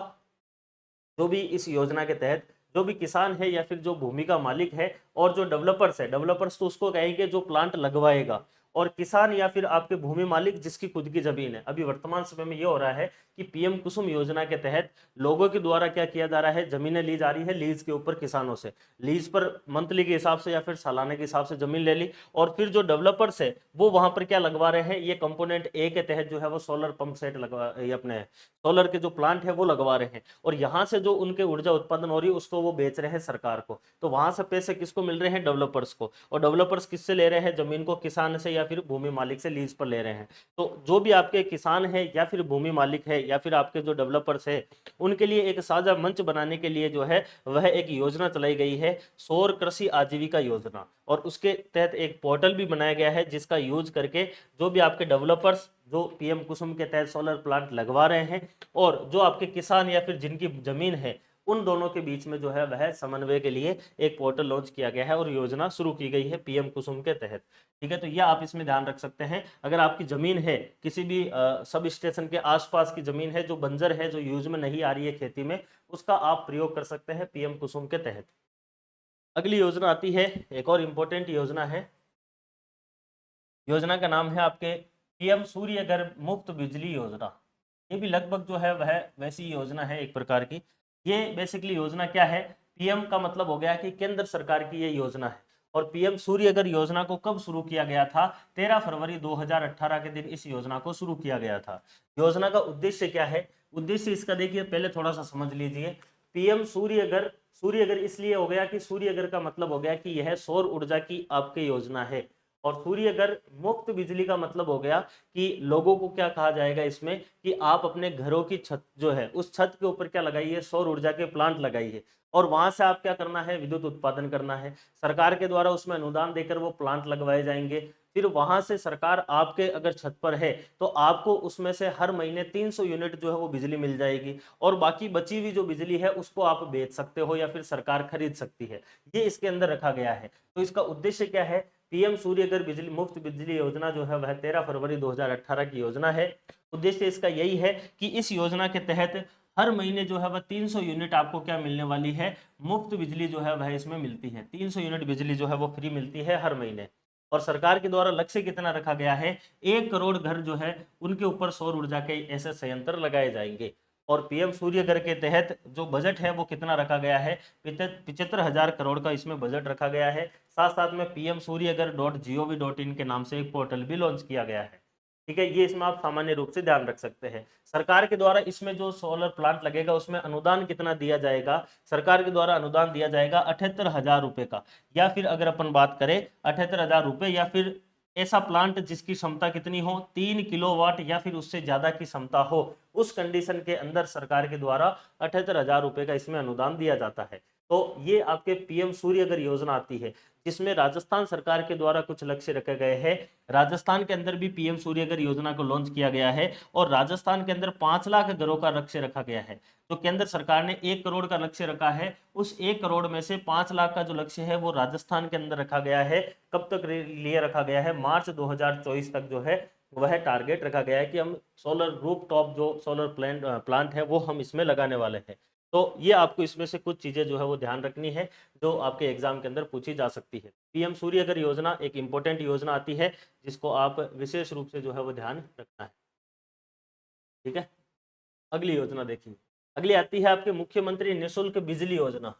जो भी इस योजना के तहत जो भी किसान है या फिर जो भूमि का मालिक है और जो डेवलपर्स है, डेवलपर्स तो उसको कहेंगे जो प्लांट लगवाएगा, और किसान या फिर आपके भूमि मालिक जिसकी खुद की जमीन है। अभी वर्तमान समय में ये हो रहा है कि पीएम कुसुम योजना के तहत लोगों के द्वारा क्या किया जा रहा है, जमीनें ली जा रही है लीज के ऊपर किसानों से, लीज पर मंथली के हिसाब से या फिर सालाने के हिसाब से जमीन ले ली, और फिर जो डेवलपर्स है वो वहां पर क्या लगवा रहे हैं, ये कंपोनेंट ए के तहत जो है वो सोलर पंप सेट लगवा, ये अपने सोलर के जो प्लांट है वो लगवा रहे हैं, और यहाँ से जो उनके ऊर्जा उत्पादन हो रही है उसको वो बेच रहे हैं सरकार को। तो वहां से पैसे किसको मिल रहे हैं? डेवलपर्स को। और डेवलपर्स किससे ले रहे हैं? जमीन को किसान से या फिर भूमि मालिक से लीज पर ले रहे हैं। तो जो भी आपके किसान है या फिर भूमि मालिक है या फिर आपके जो डेवलपर्स है, उनके लिए एक साझा मंच बनाने के लिए जो है वह एक योजना चलाई गई है, सौर कृषि आजीविका योजना। और उसके तहत एक पोर्टल भी बनाया गया है जिसका यूज करके जो भी आपके डेवलपर्स जो पीएम कुसुम के तहत सोलर प्लांट लगवा रहे हैं और जो आपके किसान या फिर जिनकी जमीन है, उन दोनों के बीच में जो है वह समन्वय के लिए एक पोर्टल लॉन्च किया गया है और योजना शुरू की गई है पीएम कुसुम के तहत। ठीक है, तो यह आप इसमें ध्यान रख सकते हैं। अगर आपकी जमीन है किसी भी सब स्टेशन के आसपास की जमीन है जो बंजर है, जो यूज में नहीं आ रही है खेती में, उसका आप प्रयोग कर सकते हैं पीएम कुसुम के तहत। अगली योजना आती है, एक और इंपॉर्टेंट योजना है। योजना का नाम है आपके पीएम सूर्य घर मुफ्त बिजली योजना। ये भी लगभग जो है वह वैसी योजना है एक प्रकार की। ये बेसिकली योजना क्या है? पीएम का मतलब हो गया कि केंद्र सरकार की ये योजना है। और पीएम सूर्य घर योजना को कब शुरू किया गया था? 13 फरवरी 2018 के दिन इस योजना को शुरू किया गया था। योजना का उद्देश्य क्या है? उद्देश्य इसका देखिए पहले थोड़ा सा समझ लीजिए। पीएम सूर्य घर, सूर्य घर इसलिए हो गया कि सूर्य घर का मतलब हो गया कि यह सौर ऊर्जा की आपकी योजना है। और सूर्य घर मुफ्त बिजली का मतलब हो गया कि लोगों को क्या कहा जाएगा इसमें कि आप अपने घरों की छत जो है उस छत के ऊपर क्या लगाइए, सौर ऊर्जा के प्लांट लगाइए और वहां से आप क्या करना है, विद्युत उत्पादन करना है। सरकार के द्वारा उसमें अनुदान देकर वो प्लांट लगवाए जाएंगे। फिर वहां से सरकार आपके अगर छत पर है तो आपको उसमें से हर महीने 300 यूनिट जो है वो बिजली मिल जाएगी और बाकी बची हुई जो बिजली है उसको आप बेच सकते हो या फिर सरकार खरीद सकती है। ये इसके अंदर रखा गया है। तो इसका उद्देश्य क्या है, पीएम सूर्य घर बिजली मुफ्त बिजली योजना जो है वह 13 फरवरी 2018 की योजना है। उद्देश्य इसका यही है कि इस योजना के तहत हर महीने जो है वह 300 यूनिट आपको क्या मिलने वाली है, मुफ्त बिजली जो है वह इसमें मिलती है। 300 यूनिट बिजली जो है वो फ्री मिलती है हर महीने। और सरकार के द्वारा लक्ष्य कितना रखा गया है, 1 करोड़ घर जो है उनके ऊपर सौर ऊर्जा के ऐसे संयंत्र लगाए जाएंगे। और पीएम सूर्य घर के तहत जो बजट है वो कितना रखा गया है, 75,000 करोड़ का इसमें बजट रखा गया है। साथ साथ में पीएम सूर्य घर .gov.in के नाम से एक पोर्टल भी लॉन्च किया गया है। ठीक है, ये इसमें आप सामान्य रूप से ध्यान रख सकते हैं। सरकार के द्वारा इसमें जो सोलर प्लांट लगेगा उसमें अनुदान कितना दिया जाएगा, सरकार के द्वारा अनुदान दिया जाएगा 78,000 रुपए का। या फिर अगर अपन बात करें 78,000 रुपए, या फिर ऐसा प्लांट जिसकी क्षमता कितनी हो, 3 किलोवाट या फिर उससे ज्यादा की क्षमता हो, उस कंडीशन के अंदर सरकार के द्वारा 78,000 रुपए का इसमें अनुदान दिया जाता है। तो ये आपके पीएम सूर्य घर योजना आती है जिसमें राजस्थान सरकार के द्वारा कुछ लक्ष्य रखे गए हैं। राजस्थान के अंदर भी पीएम सूर्य घर योजना को लॉन्च किया गया है और राजस्थान के अंदर 5 लाख घरों का लक्ष्य रखा गया है। तो केंद्र सरकार ने 1 करोड़ का लक्ष्य रखा है, उस 1 करोड़ में से 5 लाख का जो लक्ष्य है वो राजस्थान के अंदर रखा गया है। कब तक लिए रखा गया है, मार्च 2024 तक जो है वह टारगेट रखा गया है कि हम सोलर रूफटॉप जो सोलर प्लांट है वो हम इसमें लगाने वाले हैं। तो ये आपको इसमें से कुछ चीजें जो है वो ध्यान रखनी है जो आपके एग्जाम के अंदर पूछी जा सकती है। पीएम सूर्य घर योजना एक इंपॉर्टेंट योजना आती है जिसको आप विशेष रूप से जो है वो ध्यान रखना है। ठीक है, अगली योजना देखिए। अगली आती है आपके मुख्यमंत्री निशुल्क बिजली योजना।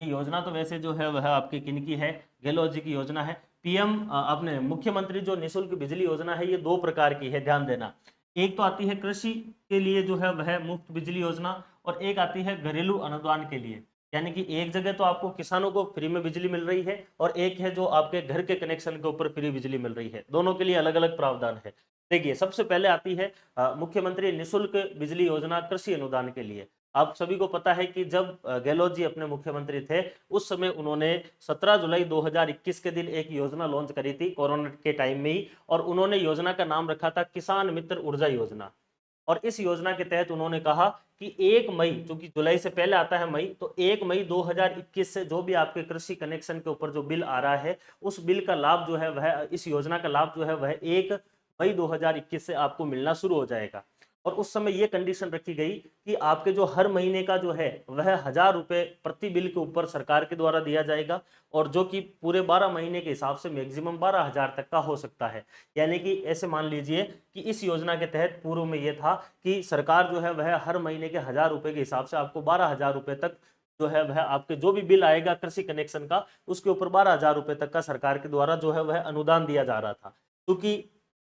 ये योजना तो वैसे जो है वह आपकी किनकी है, गहलोत जी की योजना है। पीएम अपने मुख्यमंत्री जो निशुल्क बिजली योजना है ये 2 प्रकार की है, ध्यान देना। एक तो आती है कृषि के लिए जो है वह मुफ्त बिजली योजना, और एक आती है घरेलू अनुदान के लिए। यानी कि एक जगह तो आपको किसानों को फ्री में बिजली मिल रही है और एक है जो आपके घर के कनेक्शन के ऊपर फ्री बिजली मिल रही है। दोनों के लिए अलग अलग प्रावधान है। देखिए, सबसे पहले आती है मुख्यमंत्री निशुल्क बिजली योजना कृषि अनुदान के लिए। आप सभी को पता है कि जब गहलोत जी अपने मुख्यमंत्री थे उस समय उन्होंने 17 जुलाई 2021 के दिन एक योजना लॉन्च करी थी कोरोना के टाइम में ही, और उन्होंने योजना का नाम रखा था किसान मित्र ऊर्जा योजना। और इस योजना के तहत उन्होंने कहा कि 1 मई, क्योंकि जुलाई से पहले आता है मई, तो 1 मई 2021 से जो भी आपके कृषि कनेक्शन के ऊपर जो बिल आ रहा है उस बिल का लाभ जो है वह, इस योजना का लाभ जो है वह 1 मई 2021 से आपको मिलना शुरू हो जाएगा। और उस समय यह कंडीशन रखी गई कि आपके जो हर महीने का जो है वह 1,000 रुपए प्रति बिल के ऊपर सरकार के द्वारा दिया जाएगा, और जो कि पूरे 12 महीने के हिसाब से मैक्सिमम 12,000 तक का हो सकता है। यानी कि ऐसे मान लीजिए कि इस योजना के तहत पूर्व में यह था कि सरकार जो है वह हर महीने के 1,000 रुपए के हिसाब से आपको 12,000 रुपए तक जो है वह आपके जो भी बिल आएगा कृषि कनेक्शन का उसके ऊपर 12,000 रुपए तक का सरकार के द्वारा जो है वह अनुदान दिया जा रहा था। क्योंकि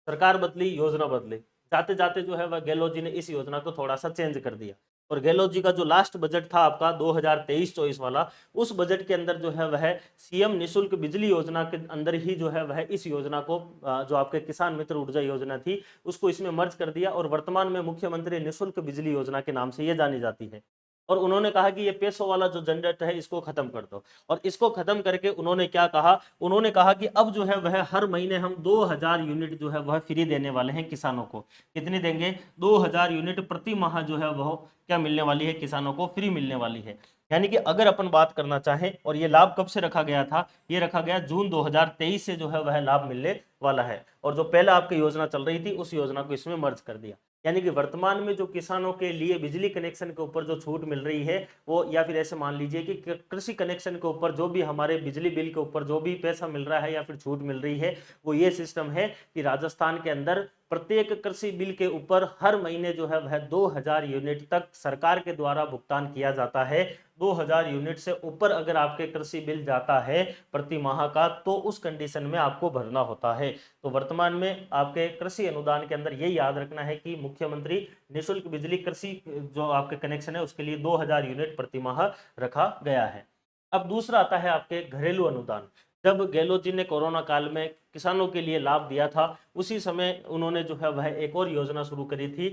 सरकार बदली, योजना बदली, जाते जाते जो है वह गहलोत जी ने इस योजना को थोड़ा सा चेंज कर दिया। और गहलोत जी का जो लास्ट बजट था आपका 2023-24 वाला, उस बजट के अंदर जो है वह सीएम निशुल्क बिजली योजना के अंदर ही जो है वह इस योजना को जो आपके किसान मित्र ऊर्जा योजना थी उसको इसमें मर्ज कर दिया, और वर्तमान में मुख्यमंत्री निशुल्क बिजली योजना के नाम से ये जानी जाती है। और उन्होंने कहा कि ये पैसों वाला जो झंझट है इसको खत्म कर दो। और इसको खत्म करके उन्होंने क्या कहा, उन्होंने कहा कि अब जो है वह हर महीने हम 2,000 यूनिट जो है वह फ्री देने वाले हैं किसानों को। कितनी देंगे, 2,000 यूनिट प्रति माह जो है वह क्या मिलने वाली है, किसानों को फ्री मिलने वाली है। यानी कि अगर अपन बात करना चाहें, और ये लाभ कब से रखा गया था, ये रखा गया जून 2023 से जो है वह लाभ मिलने वाला है। और जो पहले आपकी योजना चल रही थी उस योजना को इसमें मर्ज कर दिया। यानी कि वर्तमान में जो किसानों के लिए बिजली कनेक्शन के ऊपर जो छूट मिल रही है वो, या फिर ऐसे मान लीजिए कि कृषि कनेक्शन के ऊपर जो भी हमारे बिजली बिल के ऊपर जो भी पैसा मिल रहा है या फिर छूट मिल रही है, वो ये सिस्टम है कि राजस्थान के अंदर प्रत्येक कृषि बिल के ऊपर हर महीने जो है वह 2,000 यूनिट तक सरकार के द्वारा भुगतान किया जाता है। 2,000 यूनिट से ऊपर अगर आपके कृषि बिल जाता है प्रति माह का, तो उस कंडीशन में आपको भरना होता है। तो वर्तमान में आपके कृषि अनुदान के अंदर यही याद रखना है कि मुख्यमंत्री निःशुल्क बिजली कृषि जो आपके कनेक्शन है उसके लिए 2,000 यूनिट प्रति माह रखा गया है। अब दूसरा आता है आपके घरेलू अनुदान। जब गहलोत जी ने कोरोना काल में किसानों के लिए लाभ दिया था, उसी समय उन्होंने जो है वह एक और योजना शुरू करी थी,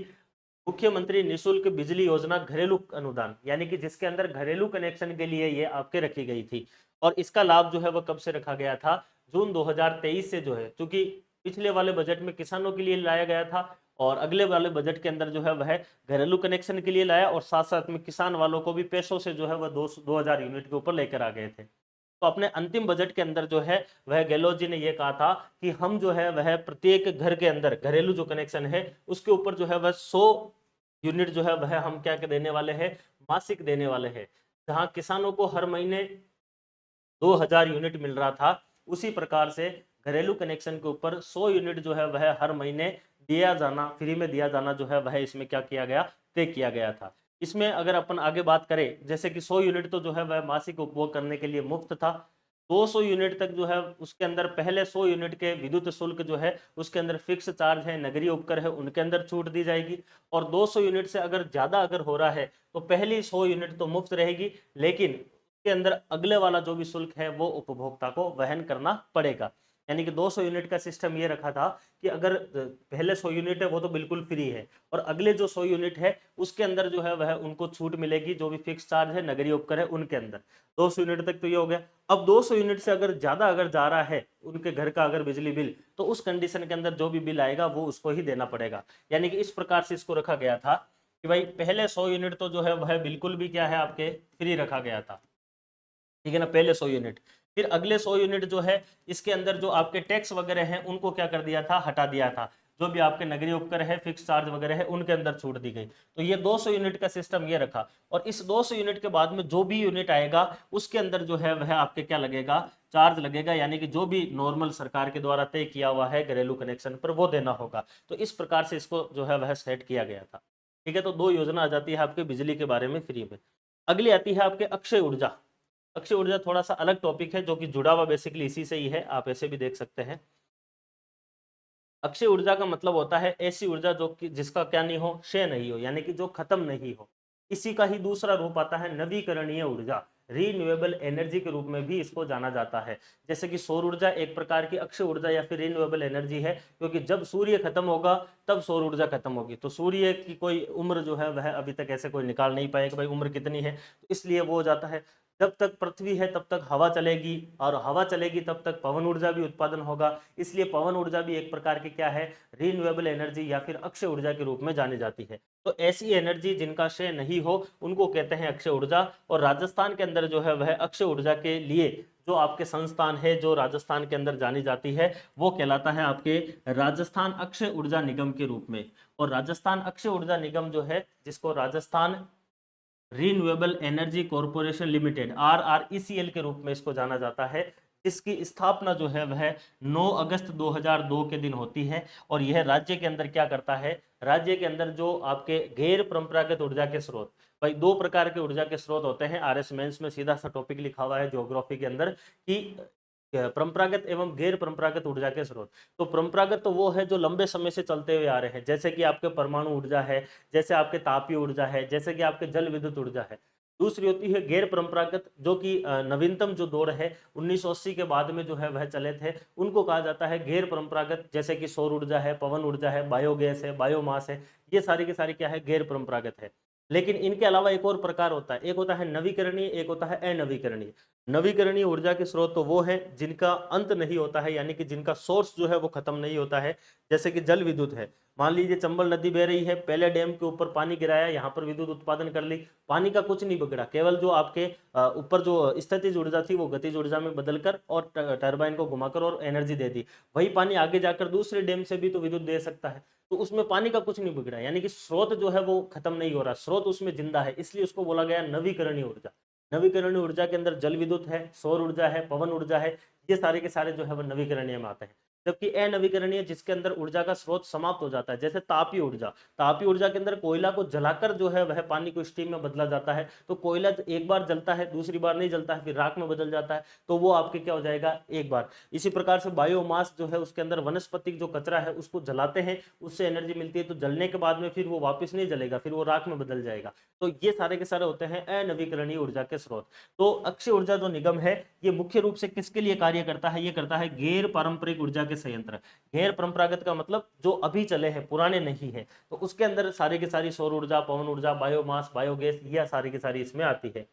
मुख्यमंत्री निशुल्क बिजली योजना घरेलू अनुदान, यानी कि जिसके अंदर घरेलू कनेक्शन के लिए ये आपके रखी गई थी। और इसका लाभ जो है वह कब से रखा गया था, जून 2023 से जो है, क्योंकि पिछले वाले बजट में किसानों के लिए लाया गया था और अगले वाले बजट के अंदर जो है वह घरेलू कनेक्शन के लिए लाया, और साथ साथ में किसान वालों को भी पैसों से जो है वह 2000 यूनिट के ऊपर लेकर आ गए थे। तो अपने अंतिम बजट के अंदर जो है वह गहलोत जी ने यह कहा था कि हम जो है वह प्रत्येक घर के अंदर घरेलू जो कनेक्शन है उसके ऊपर जो है वह 100 यूनिट जो है वह हम क्या देने वाले हैं, मासिक देने वाले हैं। जहां किसानों को हर महीने 2000 यूनिट मिल रहा था, उसी प्रकार से घरेलू कनेक्शन के ऊपर 100 यूनिट जो है वह हर महीने दिया जाना, फ्री में दिया जाना जो है वह इसमें क्या किया गया, तय किया गया था। इसमें अगर अपन आगे बात करें, जैसे कि 100 यूनिट तो जो है वह मासिक उपभोग करने के लिए मुफ्त था, 200 यूनिट तक जो है उसके अंदर पहले 100 यूनिट के विद्युत शुल्क जो है उसके अंदर फिक्स चार्ज है, नगरीय उपकर है, उनके अंदर छूट दी जाएगी। और 200 यूनिट से अगर ज्यादा अगर हो रहा है तो पहली 100 यूनिट तो मुफ्त रहेगी, लेकिन के अंदर अगले वाला जो भी शुल्क है वो उपभोक्ता को वहन करना पड़ेगा। यानी कि 200 यूनिट का सिस्टम ये रखा था कि अगर पहले 100 यूनिट है वो तो बिल्कुल फ्री है, और अगले जो 100 यूनिट है उसके अंदर जो है वह उनको छूट मिलेगी, जो भी फिक्स चार्ज है, नगरीय उपकर है, उनके अंदर। 200 यूनिट तक तो ये हो गया। अब 200 यूनिट से अगर ज्यादा अगर जा रहा है उनके घर का अगर बिजली बिल, तो उस कंडीशन के अंदर जो भी बिल आएगा वो उसको ही देना पड़ेगा। यानी कि इस प्रकार से इसको रखा गया था कि भाई पहले 100 यूनिट तो जो है वह बिल्कुल भी क्या है, आपके फ्री रखा गया था, ठीक है ना, पहले 100 यूनिट। फिर अगले 100 यूनिट जो है इसके अंदर जो आपके टैक्स वगैरह हैं उनको क्या कर दिया था, हटा दिया था। जो भी आपके नगरीय उपकर है, फिक्स चार्ज वगैरह है, उनके अंदर छूट दी गई। तो ये 200 यूनिट का सिस्टम ये रखा, और इस 200 यूनिट के बाद में जो भी यूनिट आएगा उसके अंदर जो है वह आपके क्या लगेगा, चार्ज लगेगा, यानी कि जो भी नॉर्मल सरकार के द्वारा तय किया हुआ है घरेलू कनेक्शन पर वो देना होगा। तो इस प्रकार से इसको जो है वह सेट किया गया था। ठीक है, तो दो योजना आ जाती है आपके बिजली के बारे में फ्री में। अगली आती है आपके अक्षय ऊर्जा। अक्षय ऊर्जा थोड़ा सा अलग टॉपिक है जो कि जुड़ा हुआ बेसिकली इसी से ही है, आप ऐसे भी देख सकते हैं। अक्षय ऊर्जा का मतलब होता है ऐसी ऊर्जा जो कि जिसका क्या नहीं हो, क्षय नहीं हो, यानी कि जो खत्म नहीं हो। इसी का ही दूसरा रूप आता है नवीकरणीय ऊर्जा, रीन्यूएबल एनर्जी के रूप में भी इसको जाना जाता है। जैसे कि सौर ऊर्जा एक प्रकार की अक्षय ऊर्जा या फिर रीन्यूएबल एनर्जी है, क्योंकि जब सूर्य खत्म होगा तब सौर ऊर्जा खत्म होगी। तो सूर्य की कोई उम्र जो है वह अभी तक ऐसे कोई निकाल नहीं पाए कि भाई उम्र कितनी है, तो इसलिए वो हो जाता है। जब तक पृथ्वी है तब तक हवा चलेगी, और हवा चलेगी तब तक पवन ऊर्जा भी उत्पादन होगा, इसलिए पवन ऊर्जा भी एक प्रकार की क्या है, रीन्यूएबल एनर्जी या फिर अक्षय ऊर्जा के रूप में जानी जाती है। तो ऐसी एनर्जी जिनका क्षय नहीं हो उनको कहते हैं अक्षय ऊर्जा। और राजस्थान के अंदर जो है वह अक्षय ऊर्जा के लिए जो आपके संस्थान है जो राजस्थान के अंदर जानी जाती है वो कहलाता है आपके राजस्थान अक्षय ऊर्जा निगम के रूप में। और राजस्थान अक्षय ऊर्जा निगम जो है, जिसको Rajasthan renewable energy corporation limited RRECL के रूप में इसको जाना जाता है, इसकी स्थापना जो है वह 9 अगस्त 2002 के दिन होती है। और यह राज्य के अंदर क्या करता है, राज्य के अंदर जो आपके गैर परंपरागत ऊर्जा के स्रोत, भाई दो प्रकार के ऊर्जा के स्रोत होते हैं, RS मेंस में सीधा सा टॉपिक लिखा हुआ है ज्योग्राफी के अंदर कि परंपरागत एवं गैर परंपरागत ऊर्जा के स्रोत। तो परंपरागत तो वो है जो लंबे समय से चलते हुए आ रहे हैं, जैसे कि आपके परमाणु ऊर्जा है, जैसे आपके तापीय ऊर्जा है, जैसे कि आपके जल विद्युत ऊर्जा है। दूसरी होती है गैर परंपरागत, जो कि नवीनतम जो दौर है 1980 के बाद में जो है वह चले थे, उनको कहा जाता है गैर परंपरागत। जैसे कि सौर ऊर्जा है, पवन ऊर्जा है, बायोगैस है, बायोमास है, ये सारी की सारी क्या है, गैर परंपरागत है। लेकिन इनके अलावा एक और प्रकार होता है, एक होता है नवीकरणीय, एक होता है अनवीकरणीय। नवीकरणीय ऊर्जा के स्रोत तो वो है जिनका अंत नहीं होता है, यानी कि जिनका सोर्स जो है वो खत्म नहीं होता है। जैसे कि जल विद्युत है, मान लीजिए चंबल नदी बह रही है, पहले डैम के ऊपर पानी गिराया, यहाँ पर विद्युत उत्पादन कर ली, पानी का कुछ नहीं बिगड़ा, केवल जो आपके ऊपर जो स्थितिज ऊर्जा थी वो गतिज ऊर्जा में बदलकर और टरबाइन को घुमाकर और एनर्जी दे दी। वही पानी आगे जाकर दूसरे डैम से भी तो विद्युत दे सकता है, तो उसमें पानी का कुछ नहीं बिगड़ा, यानी कि स्रोत जो है वो खत्म नहीं हो रहा, स्रोत उसमें जिंदा है, इसलिए उसको बोला गया नवीकरणीय ऊर्जा। नवीकरणीय ऊर्जा के अंदर जल विद्युत है, सौर ऊर्जा है, पवन ऊर्जा है, ये सारे के सारे जो है वो नवीकरणीय में आते हैं। जबकि अनवीकरणीय जिसके अंदर ऊर्जा का स्रोत समाप्त हो जाता है, जैसे तापीय ऊर्जा, तापीय ऊर्जा के अंदर कोयला को जलाकर जो है वह पानी को स्टीम में बदला जाता है। तो कोयला एक बार जलता है, दूसरी बार नहीं जलता है, फिर राख में बदल जाता है, तो वो आपके क्या हो जाएगा, एक बार। इसी प्रकार से बायोमास जो है उसके अंदर वनस्पतिक जो कचरा है उसको जलाते हैं, उससे एनर्जी मिलती है, तो जलने के बाद में फिर वो वापस नहीं जलेगा, फिर वो राख में बदल जाएगा। तो ये सारे के सारे होते हैं अनवीकरणीय ऊर्जा के स्रोत। तो अक्षय ऊर्जा जो निगम है ये मुख्य रूप से किसके लिए कार्य करता है, ये करता है गैर पारंपरिक ऊर्जा के संयंत्र। गैर परंपरागत का मतलब जो अभी चले हैं, पुराने नहीं है, तो उसके अंदर सारी की सारी सौर ऊर्जा, पवन ऊर्जा, बायोमास, बायोगैस, यह सारी की सारी इसमें आती है।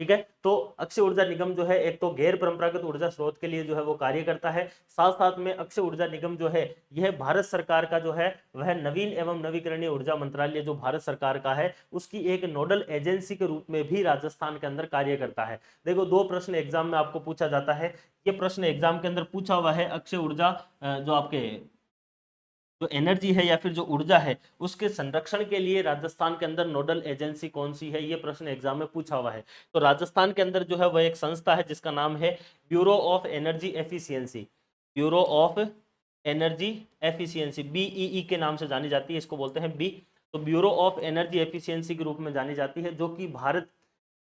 ठीक है, तो अक्षय ऊर्जा निगम जो है एक तो गैर परंपरागत ऊर्जा स्रोत के लिए जो है वो कार्य करता है, साथ साथ में अक्षय ऊर्जा निगम जो है यह भारत सरकार का जो है वह नवीन एवं नवीकरणीय ऊर्जा मंत्रालय जो भारत सरकार का है उसकी एक नोडल एजेंसी के रूप में भी राजस्थान के अंदर कार्य करता है। देखो, दो प्रश्न एग्जाम में आपको पूछा जाता है, ये प्रश्न एग्जाम के अंदर पूछा हुआ है, अक्षय ऊर्जा जो आपके जो एनर्जी है या फिर जो ऊर्जा है उसके संरक्षण के लिए राजस्थान के अंदर नोडल एजेंसी कौन सी है, ये प्रश्न एग्जाम में पूछा हुआ है। तो राजस्थान के अंदर जो है वह एक संस्था है जिसका नाम है bureau of energy efficiency, bureau of energy efficiency, BEE के नाम से जानी जाती है, इसको बोलते हैं बी। तो ब्यूरो ऑफ एनर्जी एफिशिएंसी के रूप में जानी जाती है, जो कि भारत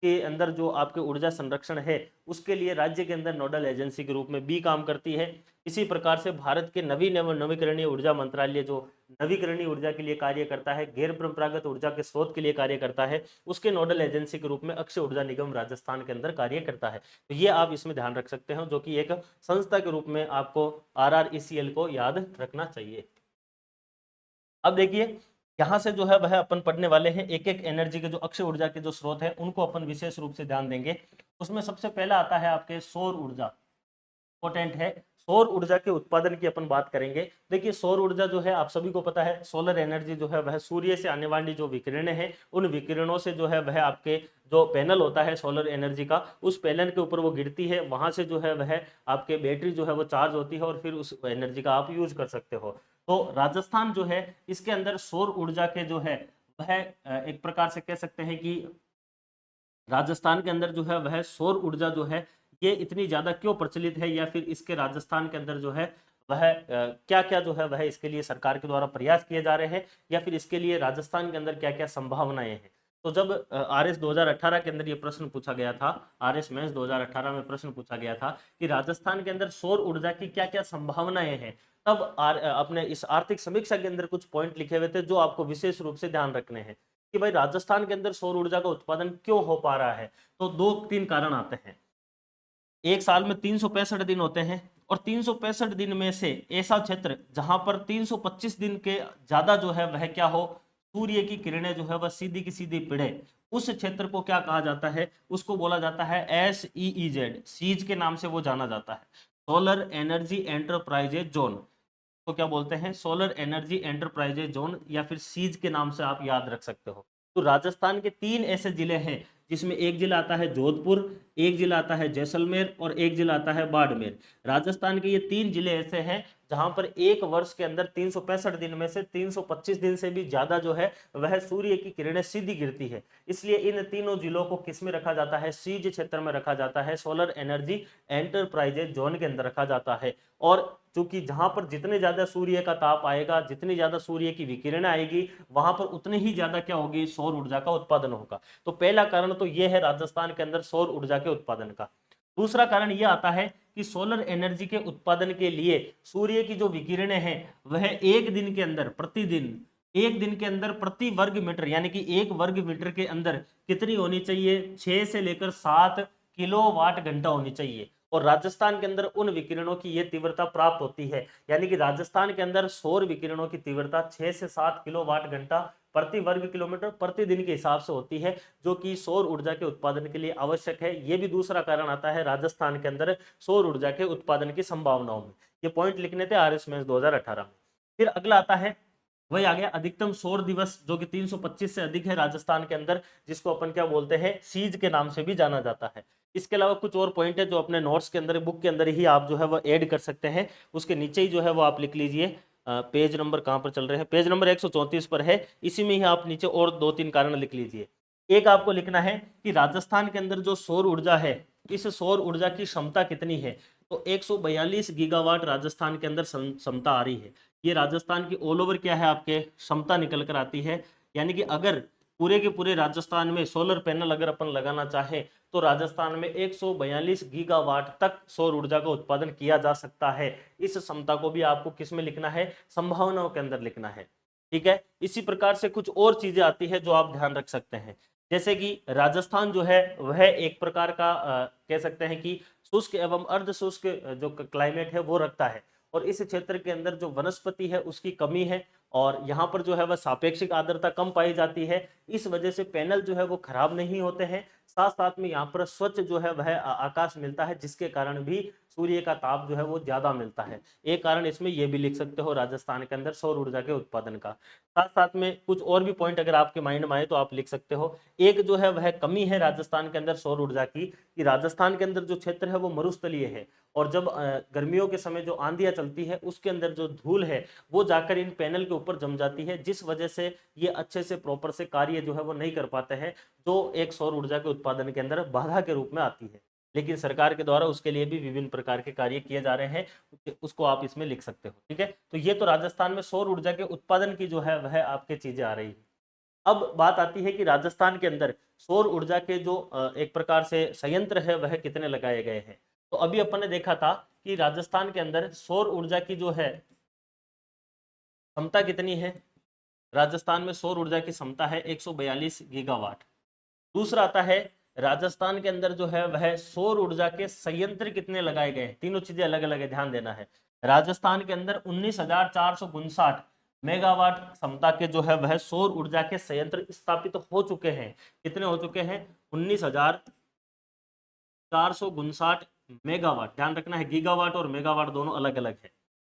के अंदर जो आपके ऊर्जा संरक्षण है उसके लिए राज्य के अंदर नोडल एजेंसी के रूप में भी काम करती है। इसी प्रकार से भारत के नवीन एवं नवीकरणीय ऊर्जा मंत्रालय जो नवीकरणीय ऊर्जा के लिए कार्य करता है, गैर परंपरागत ऊर्जा के स्रोत के लिए कार्य करता है, उसके नोडल एजेंसी के रूप में अक्षय ऊर्जा निगम राजस्थान के अंदर कार्य करता है। तो ये आप इसमें ध्यान रख सकते हो, जो कि एक संस्था के रूप में आपको RRECL को याद रखना चाहिए। अब देखिए, यहाँ से जो है वह अपन पढ़ने वाले हैं एक एक एनर्जी के जो अक्षय ऊर्जा के जो स्रोत है उनको अपन विशेष रूप से ध्यान देंगे। उसमें सबसे पहला आता है आपके सौर ऊर्जा, इंपॉर्टेंट है। सौर ऊर्जा के उत्पादन की अपन बात करेंगे। देखिए, सौर ऊर्जा जो है आप सभी को पता है, सोलर एनर्जी जो है वह सूर्य से आने वाली जो विकिरणें हैं उन विकिरणों से जो है वह आपके जो पैनल होता है सोलर एनर्जी का, उस पैनल के ऊपर वो गिरती है, वहां से जो है वह आपके बैटरी जो है वो चार्ज होती है और फिर उस एनर्जी का आप यूज कर सकते हो। तो राजस्थान जो है इसके अंदर सौर ऊर्जा के जो है वह एक प्रकार से कह सकते हैं कि राजस्थान के अंदर जो है वह सौर ऊर्जा जो है ये इतनी ज्यादा क्यों प्रचलित है, या फिर इसके राजस्थान के अंदर जो है वह क्या क्या जो है वह इसके लिए सरकार के द्वारा प्रयास किए जा रहे हैं, या फिर इसके लिए राजस्थान के अंदर क्या क्या संभावनाएं हैं। तो जब RS 2018 के अंदर ये प्रश्न पूछा गया था, RS मेंस 2018 में प्रश्न पूछा गया था कि राजस्थान के अंदर सौर ऊर्जा की क्या क्या संभावनाएं हैं, तब अपने इस आर्थिक समीक्षा के अंदर कुछ पॉइंट लिखे हुए थे जो आपको विशेष रूप से ध्यान रखने हैं कि भाई राजस्थान के अंदर सौर ऊर्जा का उत्पादन क्यों हो पा रहा है। तो दो तीन कारण आते हैं। एक साल में 365 दिन होते हैं और 365 दिन में से ऐसा क्षेत्र जहां पर 325 दिन के ज्यादा जो है वह क्या हो, सूर्य की किरणें जो है वह सीधी की सीधी पिड़े, उस क्षेत्र को क्या कहा जाता है, उसको बोला जाता है SEEZ, सीज के नाम से वो जाना जाता है, सोलर एनर्जी एंटरप्राइजेज जोन। तो क्या बोलते हैं, सोलर एनर्जी एंटरप्राइजेज जोन, या फिर सीज के नाम से आप याद रख सकते हो। तो राजस्थान के 3 ऐसे जिले हैं जिसमें एक जिला आता है जोधपुर, एक जिला आता है जैसलमेर और एक जिला आता है बाड़मेर। राजस्थान के ये 3 जिले ऐसे हैं जहां पर एक वर्ष के अंदर 365 दिन में से 325 दिन से भी ज्यादा जो है वह सूर्य की किरणें सीधी गिरती है। इसलिए इन तीनों जिलों को किस में रखा जाता है, सीज क्षेत्र में रखा जाता है, सोलर एनर्जी एंटरप्राइजेज जोन के अंदर रखा जाता है। और चूंकि जहां पर जितने ज्यादा सूर्य का ताप आएगा, जितनी ज्यादा सूर्य की विकिरण आएगी, वहां पर उतनी ही ज्यादा क्या होगी, सौर ऊर्जा का उत्पादन होगा। तो पहला कारण तो यह है राजस्थान के अंदर सौर ऊर्जा के उत्पादन का। दूसरा कारण यह आता है कि सोलर एनर्जी के उत्पादन के लिए सूर्य की जो विकिरणें हैं वह एक दिन के अंदर, प्रतिदिन एक दिन के अंदर प्रति वर्ग मीटर, यानी कि एक वर्ग मीटर के अंदर कितनी होनी चाहिए, 6 से लेकर 7 किलोवाट घंटा होनी चाहिए। और राजस्थान के अंदर उन विकिरणों की यह तीव्रता प्राप्त होती है, यानी कि राजस्थान के अंदर सौर विकिरणों की तीव्रता 6 से 7 किलोवाट घंटा प्रति वर्ग किलोमीटर प्रतिदिन के हिसाब से होती है, जो कि सौर ऊर्जा के उत्पादन के लिए आवश्यक है। यह भी दूसरा कारण आता है राजस्थान के अंदर सौर ऊर्जा के उत्पादन की संभावनाओं में। ये पॉइंट लिखने थे RS मेंस 2018 में। फिर अगला आता है, वही आ गया अधिकतम सौर दिवस, जो कि 325 से अधिक है राजस्थान के अंदर, जिसको अपन क्या बोलते हैं, सीज के नाम से भी जाना जाता है। इसके अलावा कुछ और पॉइंट है जो अपने नोट्स के अंदर, बुक के अंदर ही आप जो है वो ऐड कर सकते हैं। उसके नीचे ही जो है वो आप लिख लीजिए, पेज नंबर कहाँ पर चल रहे हैं, पेज नंबर 134 पर है, इसी में ही आप नीचे और 2-3 कारण लिख लीजिए। एक आपको लिखना है कि राजस्थान के अंदर जो सौर ऊर्जा है, इस सौर ऊर्जा की क्षमता कितनी है। तो 142 गीगावाट राजस्थान के अंदर क्षमता आ रही है। ये राजस्थान की ऑल ओवर क्या है आपके क्षमता निकल कर आती है। यानी कि अगर पूरे के पूरे राजस्थान में सोलर पैनल अगर अपन लगाना चाहे तो राजस्थान में 142 गीगावाट तक सौर ऊर्जा का उत्पादन किया जा सकता है। इस क्षमता को भी आपको किस में लिखना है, संभावनाओं के अंदर लिखना है। ठीक है, इसी प्रकार से कुछ और चीजें आती है जो आप ध्यान रख सकते हैं। जैसे कि राजस्थान जो है वह एक प्रकार का कह सकते हैं कि शुष्क एवं अर्ध शुष्क जो क्लाइमेट है वो रखता है, और इस क्षेत्र के अंदर जो वनस्पति है उसकी कमी है, और यहाँ पर जो है वह सापेक्षिक आर्द्रता कम पाई जाती है। इस वजह से पैनल जो है वो खराब नहीं होते हैं। साथ साथ में यहाँ पर स्वच्छ जो है वह आकाश मिलता है, जिसके कारण भी सूर्य का ताप जो है वो ज्यादा मिलता है। एक कारण इसमें ये भी लिख सकते हो राजस्थान के अंदर सौर ऊर्जा के उत्पादन का। साथ साथ में कुछ और भी पॉइंट अगर आपके माइंड में आए तो आप लिख सकते हो। एक जो है वह कमी है राजस्थान के अंदर सौर ऊर्जा की, कि राजस्थान के अंदर जो क्षेत्र है वो मरुस्थलीय है, और जब गर्मियों के समय जो आंधियां चलती है उसके अंदर जो धूल है वो जाकर इन पैनल के ऊपर जम जाती है, जिस वजह से ये अच्छे से प्रॉपर से कार्य जो है वो नहीं कर पाते हैं, जो एक सौर ऊर्जा के उत्पादन के अंदर बाधा के रूप में आती है। लेकिन सरकार के द्वारा उसके लिए भी विभिन्न प्रकार के कार्य किए जा रहे हैं, उसको आप इसमें लिख सकते हो। ठीक है, तो ये तो राजस्थान में सौर ऊर्जा के उत्पादन की जो है वह आपके चीजें आ रही है। अब बात आती है कि राजस्थान के अंदर सौर ऊर्जा के जो एक प्रकार से संयंत्र है वह कितने लगाए गए हैं। तो अभी अपन ने देखा था कि राजस्थान के अंदर सौर ऊर्जा की जो है क्षमता कितनी है। राजस्थान में सौर ऊर्जा की क्षमता है 142 गीगावाट। दूसरा आता है राजस्थान के अंदर जो है वह सौर ऊर्जा के संयंत्र कितने लगाए गए हैं। तीनों चीजें अलग अलग है, ध्यान देना है। राजस्थान के अंदर 19,459 मेगावाट क्षमता के जो है वह सौर ऊर्जा के संयंत्र स्थापित हो चुके हैं। कितने हो चुके हैं, 19,459 मेगावाट। ध्यान रखना है, गीगावाट और मेगावाट दोनों अलग अलग है।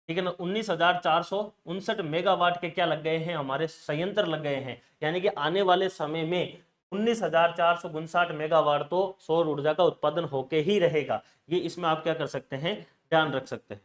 ठीक है ना, 19,459 मेगावाट के क्या लग गए हैं, हमारे संयंत्र लग गए हैं। यानी कि आने वाले समय में 19,459 मेगावाट तो सौर ऊर्जा का उत्पादन होके ही रहेगा। ये इसमें आप क्या कर सकते हैं, ध्यान रख सकते हैं।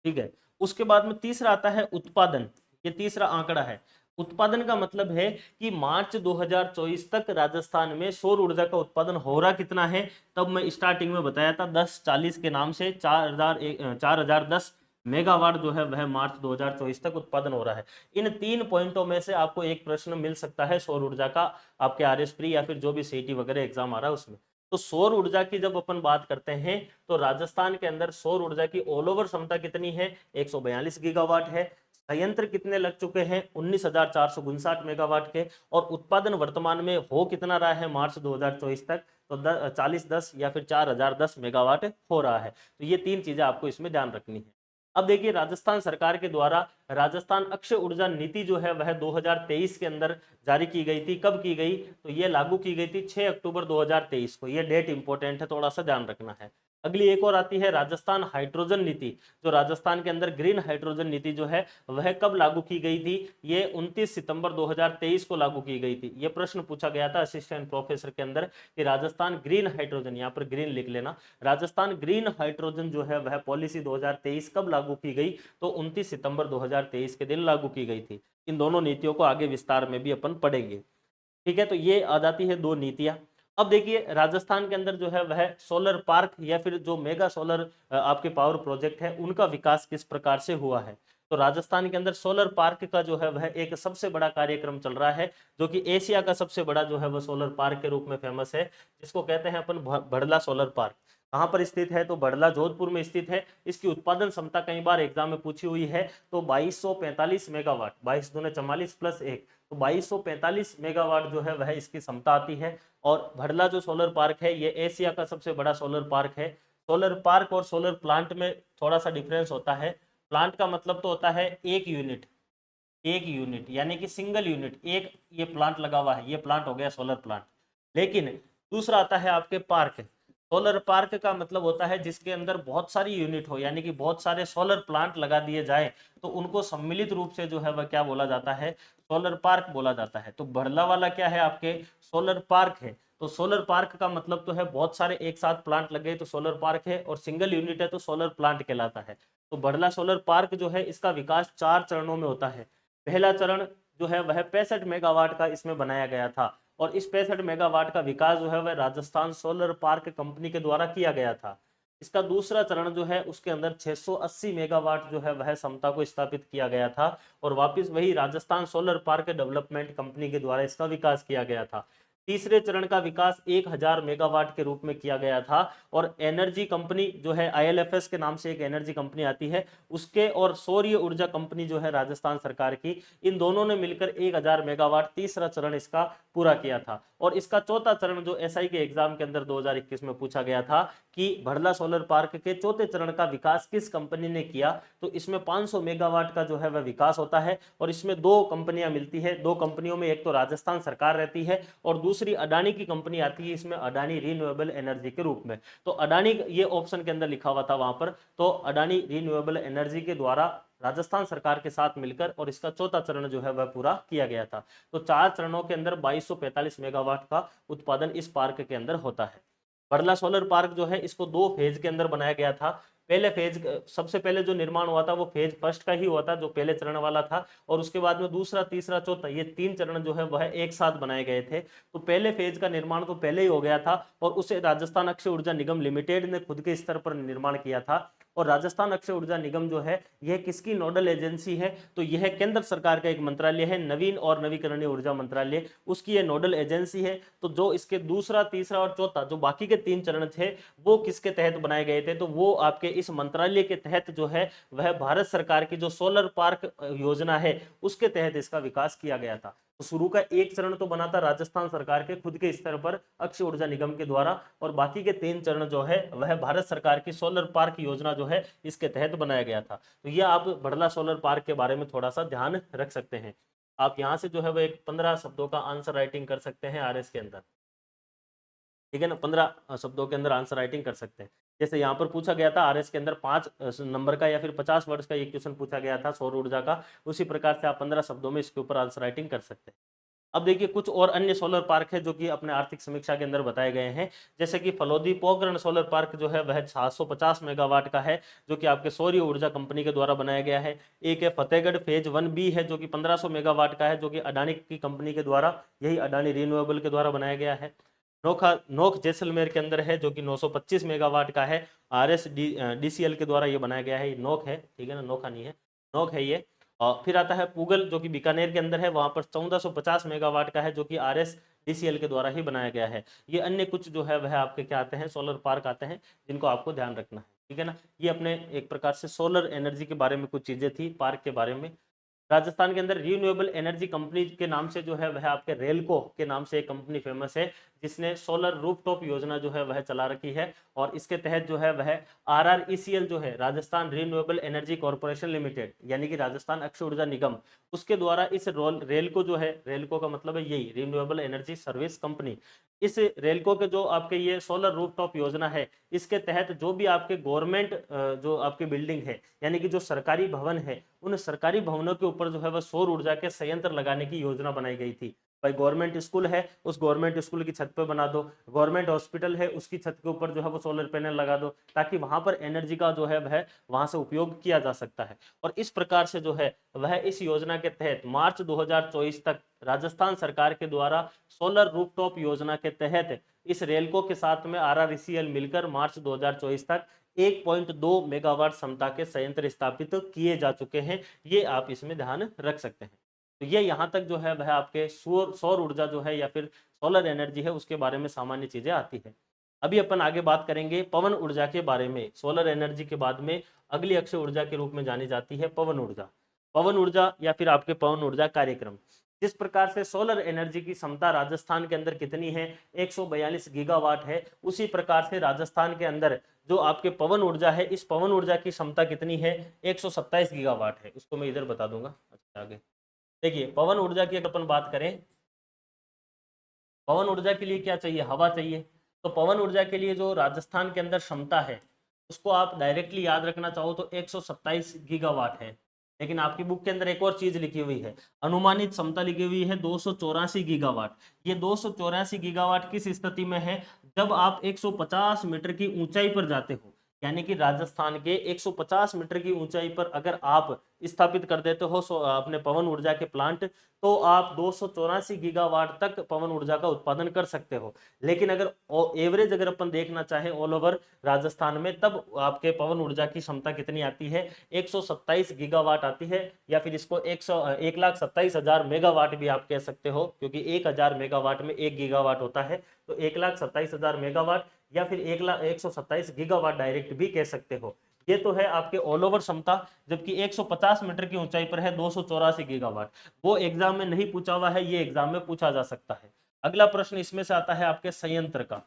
ठीक है, उसके बाद में तीसरा आता है उत्पादन। ये तीसरा आंकड़ा है। उत्पादन का मतलब है कि मार्च 2024 तक राजस्थान में सौर ऊर्जा का उत्पादन हो रहा कितना है। तब मैं स्टार्टिंग में बताया था 1040 के नाम से 4010 मेगावाट जो है वह मार्च 2024 तक उत्पादन हो रहा है। इन तीन पॉइंटों में से आपको एक प्रश्न मिल सकता है सौर ऊर्जा का, आपके आरएस प्री या फिर जो भी सीईटी वगैरह एग्जाम आ रहा है उसमें। तो सौर ऊर्जा की जब अपन बात करते हैं तो राजस्थान के अंदर सौर ऊर्जा की ऑल ओवर क्षमता कितनी है, 142 गीगावाट है। संयंत्र कितने लग चुके हैं, 19,459 मेगावाट के। और उत्पादन वर्तमान में हो कितना रहा है मार्च 2024 तक, तो 4010 या फिर 4010 मेगावाट हो रहा है। तो ये तीन चीजें आपको इसमें ध्यान रखनी है। अब देखिए, राजस्थान सरकार के द्वारा राजस्थान अक्षय ऊर्जा नीति जो है वह 2023 के अंदर जारी की गई थी। कब की गई, तो ये लागू की गई थी 6 अक्टूबर 2023 को। ये डेट इंपॉर्टेंट है, थोड़ा सा ध्यान रखना है। अगली एक और आती है राजस्थान हाइड्रोजन नीति। जो राजस्थान के अंदर ग्रीन हाइड्रोजन नीति जो है वह कब लागू की गई थी, ये 29 सितंबर 2023 को लागू की गई थी। ये प्रश्न पूछा गया था असिस्टेंट प्रोफेसर के अंदर कि राजस्थान ग्रीन हाइड्रोजन, यहाँ पर ग्रीन लिख लेना, राजस्थान ग्रीन हाइड्रोजन जो है वह पॉलिसी 2023 कब लागू की गई, तो 29 सितंबर 2023 के दिन लागू की गई थी। इन दोनों नीतियों को आगे विस्तार में भी अपन पढ़ेंगे। ठीक है, तो ये आ जाती है दो नीतियां। अब देखिए, राजस्थान के अंदर जो है वह सोलर पार्क या फिर जो मेगा सोलर आपके पावर प्रोजेक्ट है उनका विकास किस प्रकार से हुआ है। तो राजस्थान के अंदर सोलर पार्क का जो है वह एक सबसे बड़ा कार्यक्रम चल रहा है, जो कि एशिया का सबसे बड़ा जो है वह सोलर पार्क के रूप में फेमस है, जिसको कहते हैं अपन भड़ला सोलर पार्क। कहाँ पर स्थित है, तो भड़ला जोधपुर में स्थित है। इसकी उत्पादन क्षमता कई बार एग्जाम में पूछी हुई है, तो 2245 मेगावाट, 22 दूने 44 प्लस 1, तो 2245 मेगावाट जो है वह इसकी क्षमता आती है। और भड़ला जो सोलर पार्क है ये एशिया का सबसे बड़ा सोलर पार्क है। सोलर पार्क और सोलर प्लांट में थोड़ा सा डिफरेंस होता है। प्लांट का मतलब तो होता है एक यूनिट, एक यूनिट यानी कि सिंगल यूनिट, एक ये प्लांट लगा हुआ है, ये प्लांट हो गया सोलर प्लांट। लेकिन दूसरा आता है आपके पार्क। सोलर पार्क का मतलब होता है जिसके अंदर बहुत सारी यूनिट हो, यानी कि बहुत सारे सोलर प्लांट लगा दिए जाए तो उनको सम्मिलित रूप से जो है वह क्या बोला जाता है, सोलर पार्क बोला जाता है। तो भड़ला वाला क्या है, आपके सोलर पार्क है। तो सोलर पार्क का मतलब तो है बहुत सारे एक साथ प्लांट लगे तो सोलर पार्क है, और सिंगल यूनिट है तो सोलर प्लांट कहलाता है। तो भड़ला सोलर पार्क जो है इसका विकास 4 चरणों में होता है। पहला चरण जो है वह 65 मेगावाट का इसमें बनाया गया था, और इस 65 मेगावाट का विकास जो है वह राजस्थान सोलर पार्क कंपनी के द्वारा किया गया था। इसका दूसरा चरण जो है उसके अंदर 680 मेगावाट जो है वह क्षमता को स्थापित किया गया था और वापस वही Rajasthan solar park development company के द्वारा इसका विकास किया गया था। तीसरे चरण का विकास 1000 मेगावाट के रूप में किया गया था और एनर्जी कंपनी जो है ILFS के नाम से एक एनर्जी कंपनी आती है उसके और सौर्य ऊर्जा कंपनी जो है राजस्थान सरकार की, इन दोनों ने मिलकर 1000 मेगावाट तीसरा चरण इसका पूरा किया था। और इसका चौथा चरण जो SI के एग्जाम के अंदर 2021 में पूछा गया था कि भड़ला सोलर पार्क के चौथे चरण का विकास किस कंपनी ने किया, तो इसमें 500 मेगावाट का जो है वह विकास होता है और इसमें दो कंपनियां मिलती है। दो कंपनियों में एक तो राजस्थान सरकार रहती है और दूसरी अडानी की कंपनी आती है, इसमें अडानी रिन्यूएबल एनर्जी के रूप में। तो अडानी ये ऑप्शन के अंदर लिखा हुआ था वहां पर, तो अडानी रिन्यूएबल एनर्जी के द्वारा राजस्थान सरकार के साथ मिलकर और इसका चौथा चरण जो है वह पूरा किया गया था। तो 4 चरणों के अंदर 2245 मेगावाट का उत्पादन इस पार्क के अंदर होता है। बड़ला सोलर पार्क जो है इसको 2 फेज के अंदर बनाया गया था। पहले फेज, सबसे पहले जो निर्माण हुआ था वो फेज फर्स्ट का ही हुआ था जो पहले चरण वाला था, और उसके बाद में दूसरा, तीसरा, चौथा, ये 3 चरण जो है वह एक साथ बनाए गए थे। तो पहले फेज का निर्माण तो पहले ही हो गया था और उसे राजस्थान अक्षय ऊर्जा निगम लिमिटेड ने खुद के स्तर पर निर्माण किया था। और राजस्थान अक्षय ऊर्जा निगम जो है यह किसकी नोडल एजेंसी है, तो यह केंद्र सरकार का एक मंत्रालय है, नवीन और नवीकरणीय ऊर्जा मंत्रालय, उसकी यह नोडल एजेंसी है। तो जो इसके दूसरा, तीसरा और चौथा जो बाकी के 3 चरण थे वो किसके तहत बनाए गए थे, तो वो आपके इस मंत्रालय के तहत जो है वह भारत सरकार की जो सोलर पार्क योजना है उसके तहत इसका विकास किया गया था। तो शुरू का एक चरण तो बना था राजस्थान सरकार के खुद के स्तर पर अक्षय ऊर्जा निगम के द्वारा, और बाकी के 3 चरण जो है वह भारत सरकार की सोलर पार्क योजना जो है इसके तहत बनाया गया था। तो ये आप बड़ला सोलर पार्क के बारे में थोड़ा सा ध्यान रख सकते हैं। आप यहाँ से जो है वो एक 15 शब्दों का आंसर राइटिंग कर सकते हैं RS के अंदर, ठीक है ना। 15 शब्दों के अंदर आंसर राइटिंग कर सकते हैं। जैसे यहाँ पर पूछा गया था RS के अंदर 5 नंबर का या फिर 50 वर्ड्स का एक क्वेश्चन पूछा गया था सौर ऊर्जा का, उसी प्रकार से आप 15 शब्दों में इसके ऊपर आंसर राइटिंग कर सकते हैं। अब देखिए कुछ और अन्य सोलर पार्क है जो कि अपने आर्थिक समीक्षा के अंदर बताए गए हैं। जैसे कि फलोदी पोखरण सोलर पार्क जो है वह 750 मेगावाट का है जो कि आपके सौर्य ऊर्जा कंपनी के द्वारा बनाया गया है। एक है फतेहगढ़ फेज 1B है जो कि 1500 मेगावाट का है जो कि अडानी की कंपनी के द्वारा, यही अडानी रिन्यूएबल के द्वारा बनाया गया है। नोक जैसलमेर के अंदर है जो कि 925 मेगावाट का है, DCL के द्वारा ये बनाया गया है। नोक है, ठीक है ना, नोखा नहीं है, नोक है ये। और फिर आता है पूगल जो कि बीकानेर के अंदर है, वहां पर 1450 मेगावाट का है जो कि DCL के द्वारा ही बनाया गया है। ये अन्य कुछ जो है वह आपके क्या आते हैं, सोलर पार्क आते हैं जिनको आपको ध्यान रखना है, ठीक है ना। ये अपने एक प्रकार से सोलर एनर्जी के बारे में कुछ चीजें थी पार्क के बारे में। राजस्थान के अंदर रिन्यूएबल एनर्जी कंपनी के नाम से जो है वह आपके रेलको के नाम से एक कंपनी फेमस है जिसने सोलर रूफटॉप योजना जो है वह चला रखी है, और इसके तहत जो है वह RRECL जो है Rajasthan renewable energy corporation limited यानी कि राजस्थान अक्षय ऊर्जा निगम, उसके द्वारा इस रेलको जो है, रेलको का मतलब है यही रिन्यूएबल एनर्जी सर्विस कंपनी, इस रेलको के जो आपके ये सोलर रूफटॉप योजना है इसके तहत जो भी आपके गवर्नमेंट जो आपकी बिल्डिंग है यानी कि जो सरकारी भवन है, उन सरकारी भवनों के ऊपर जो है वह सौर ऊर्जा के संयंत्र लगाने की योजना बनाई गई थी। भाई गवर्नमेंट स्कूल है, उस गवर्नमेंट स्कूल की छत पे बना दो, गवर्नमेंट हॉस्पिटल है उसकी छत के ऊपर जो है वो सोलर पैनल लगा दो, ताकि वहां पर एनर्जी का जो है वह वहां से उपयोग किया जा सकता है। और इस प्रकार से जो है वह इस योजना के तहत मार्च 2024 तक राजस्थान सरकार के द्वारा सोलर रूफटॉप योजना के तहत इस रेलको के साथ में RRECL मिलकर मार्च 2024 तक 1.2 मेगावाट क्षमता के संयंत्र स्थापित किए जा चुके हैं। ये आप इसमें ध्यान रख सकते हैं। तो ये यहाँ तक जो है वह आपके सौर ऊर्जा जो है या फिर सोलर एनर्जी है उसके बारे में सामान्य चीजें आती है। अभी अपन आगे बात करेंगे पवन ऊर्जा के बारे में। सोलर एनर्जी के बाद में अगली अक्षय ऊर्जा के रूप में जानी जाती है पवन ऊर्जा। पवन ऊर्जा या फिर आपके पवन ऊर्जा कार्यक्रम। जिस प्रकार से सोलर एनर्जी की क्षमता राजस्थान के अंदर कितनी है, 142 गीगावाट है, उसी प्रकार से राजस्थान के अंदर जो आपके पवन ऊर्जा है, इस पवन ऊर्जा की क्षमता कितनी है, 127 गीगावाट है। उसको मैं इधर बता दूंगा। अच्छा आगे देखिए, पवन ऊर्जा की अगर अपन बात करें, पवन ऊर्जा के लिए क्या चाहिए, हवा चाहिए। तो पवन ऊर्जा के लिए जो राजस्थान के अंदर क्षमता है उसको आप डायरेक्टली याद रखना चाहो तो 127 गीगावाट है। लेकिन आपकी बुक के अंदर एक और चीज लिखी हुई है, अनुमानित क्षमता लिखी हुई है 284 गीगावाट। ये 284 गीगावाट किस स्थिति में है, जब आप 150 मीटर की ऊंचाई पर जाते हो, यानी कि राजस्थान के 150 मीटर की ऊंचाई पर अगर आप स्थापित कर देते हो अपने पवन ऊर्जा के प्लांट, तो आप 284 गीगावाट तक पवन ऊर्जा का उत्पादन कर सकते हो। लेकिन अगर एवरेज अगर अपन देखना चाहें ऑल ओवर राजस्थान में, तब आपके पवन ऊर्जा की क्षमता कितनी आती है, 127 गीगावाट आती है, या फिर इसको 1,27,000 मेगावाट भी आप कह सकते हो, क्योंकि 1,000 मेगावाट में 1 गीगावाट होता है, तो 1,27,000 मेगावाट या फिर 1,127 गीगावाट डायरेक्ट भी कह सकते हो। ये तो है आपके ऑल ओवर क्षमता, जबकि 150 मीटर की ऊंचाई पर है 284 गीगावाट। वो एग्जाम में नहीं पूछा हुआ है, ये एग्जाम में पूछा जा सकता है। अगला प्रश्न इसमें से आता है आपके संयंत्र का।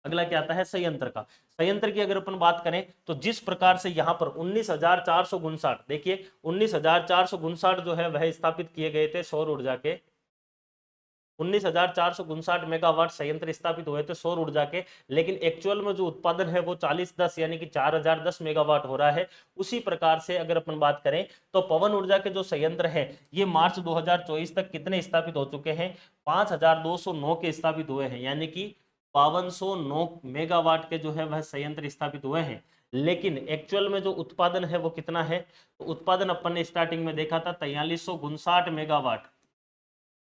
अगला क्या आता है, संयंत्र का। संयंत्र की अगर अपन बात करें तो जिस प्रकार से यहाँ पर 19,459, देखिए 19,459 जो है वह स्थापित किए गए थे सौर ऊर्जा के, 19,459 मेगावाट संयंत्र स्थापित हुए थे सौर ऊर्जा के, लेकिन एक्चुअल में जो उत्पादन है वो 4010 यानी कि 4,010 मेगावाट हो रहा है। उसी प्रकार से अगर अपन बात करें तो पवन ऊर्जा के जो संयंत्र है ये मार्च 2024 तक कितने स्थापित हो चुके हैं, 5,209 के स्थापित हुए हैं, यानी कि 5,209 मेगावाट के जो है वह संयंत्र स्थापित हुए हैं। लेकिन एक्चुअल में जो उत्पादन है वो कितना है, तो उत्पादन अपन ने स्टार्टिंग में देखा था 4359 मेगावाट,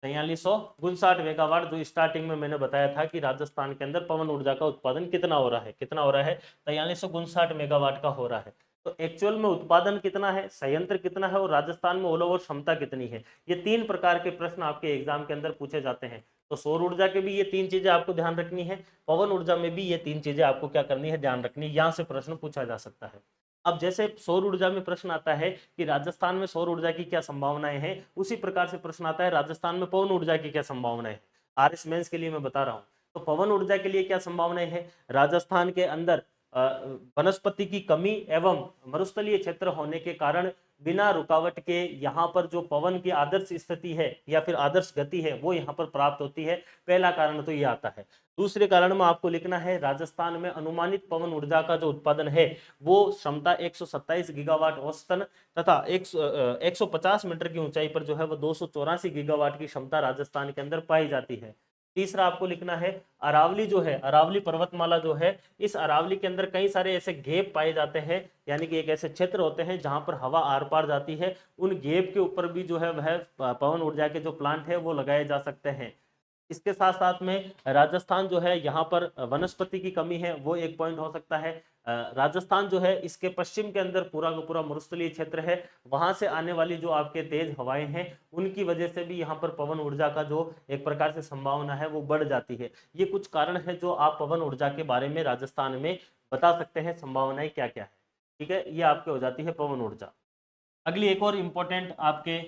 4359 मेगावाट, जो स्टार्टिंग में मैंने बताया था कि राजस्थान के अंदर पवन ऊर्जा का उत्पादन कितना हो रहा है, कितना हो रहा है, 4359 मेगावाट का हो रहा है। तो एक्चुअल में उत्पादन कितना है, संयंत्र कितना है, और राजस्थान में ऑल ओवर क्षमता कितनी है, ये 3 प्रकार के प्रश्न आपके एग्जाम के अंदर पूछे जाते हैं। तो सौर ऊर्जा के भी ये 3 चीजें आपको ध्यान रखनी है, पवन ऊर्जा में भी ये 3 चीजें आपको क्या करनी है, ध्यान रखनी है, यहाँ से प्रश्न पूछा जा सकता है। अब जैसे सौर ऊर्जा में प्रश्न आता है कि राजस्थान में सौर ऊर्जा की क्या संभावनाएं हैं, उसी प्रकार से प्रश्न आता है राजस्थान में पवन ऊर्जा की क्या संभावनाएं हैं। आरएस मेंस के लिए मैं बता रहा हूं, तो पवन ऊर्जा के लिए क्या संभावनाएं हैं, राजस्थान के अंदर वनस्पति की कमी एवं मरुस्थलीय क्षेत्र होने के कारण बिना रुकावट के यहाँ पर जो पवन की आदर्श स्थिति है या फिर आदर्श गति है वो यहाँ पर प्राप्त होती है। पहला कारण तो ये आता है। दूसरे कारण में आपको लिखना है राजस्थान में अनुमानित पवन ऊर्जा का जो उत्पादन है वो क्षमता 127 गीगावाट औसतन तथा 150 मीटर की ऊंचाई पर जो है वो 284 गीगावाट की क्षमता राजस्थान के अंदर पाई जाती है। तीसरा आपको लिखना है अरावली जो है, अरावली पर्वतमाला जो है, इस अरावली के अंदर कई सारे ऐसे घेप पाए जाते हैं, यानी कि एक ऐसे क्षेत्र होते हैं जहां पर हवा आर पार जाती है, उन घेप के ऊपर भी जो है वह पवन ऊर्जा के जो प्लांट है वो लगाए जा सकते हैं। इसके साथ साथ में राजस्थान जो है यहाँ पर वनस्पति की कमी है, वो एक पॉइंट हो सकता है। राजस्थान जो है इसके पश्चिम के अंदर पूरा का पूरा मरुस्थलीय क्षेत्र है, वहां से आने वाली जो आपके तेज हवाएं हैं उनकी वजह से भी यहाँ पर पवन ऊर्जा का जो एक प्रकार से संभावना है वो बढ़ जाती है। ये कुछ कारण है जो आप पवन ऊर्जा के बारे में राजस्थान में बता सकते हैं, संभावनाएं क्या क्या है। ठीक है, ये आपके हो जाती है पवन ऊर्जा। अगली एक और इंपॉर्टेंट आपके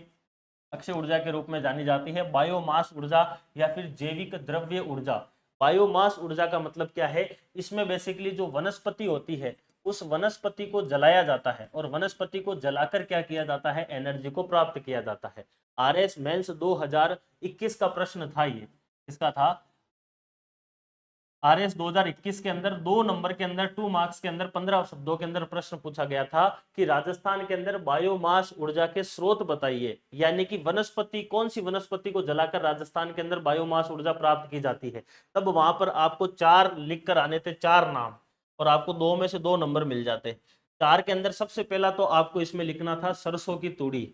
अक्षय ऊर्जा के रूप में जानी जाती है बायोमास ऊर्जा या फिर जैविक द्रव्य ऊर्जा। बायोमास ऊर्जा का मतलब क्या है, इसमें बेसिकली जो वनस्पति होती है उस वनस्पति को जलाया जाता है और वनस्पति को जलाकर क्या किया जाता है, एनर्जी को प्राप्त किया जाता है। आरएस मेंस 2021 का प्रश्न था ये, इसका था आरएस 2021 के अंदर 2 नंबर के अंदर 2 मार्क्स के अंदर 15 शब्दों के अंदर प्रश्न पूछा गया था कि राजस्थान के अंदर बायोमास ऊर्जा के स्रोत बताइए, यानी कि वनस्पति, कौन सी वनस्पति को जलाकर राजस्थान के अंदर बायोमास ऊर्जा प्राप्त की जाती है। तब वहां पर आपको 4 लिख कर आने थे, 4 नाम, और आपको 2 में से 2 नंबर मिल जाते। 4 के अंदर सबसे पहला तो आपको इसमें लिखना था सरसों की तूड़ी,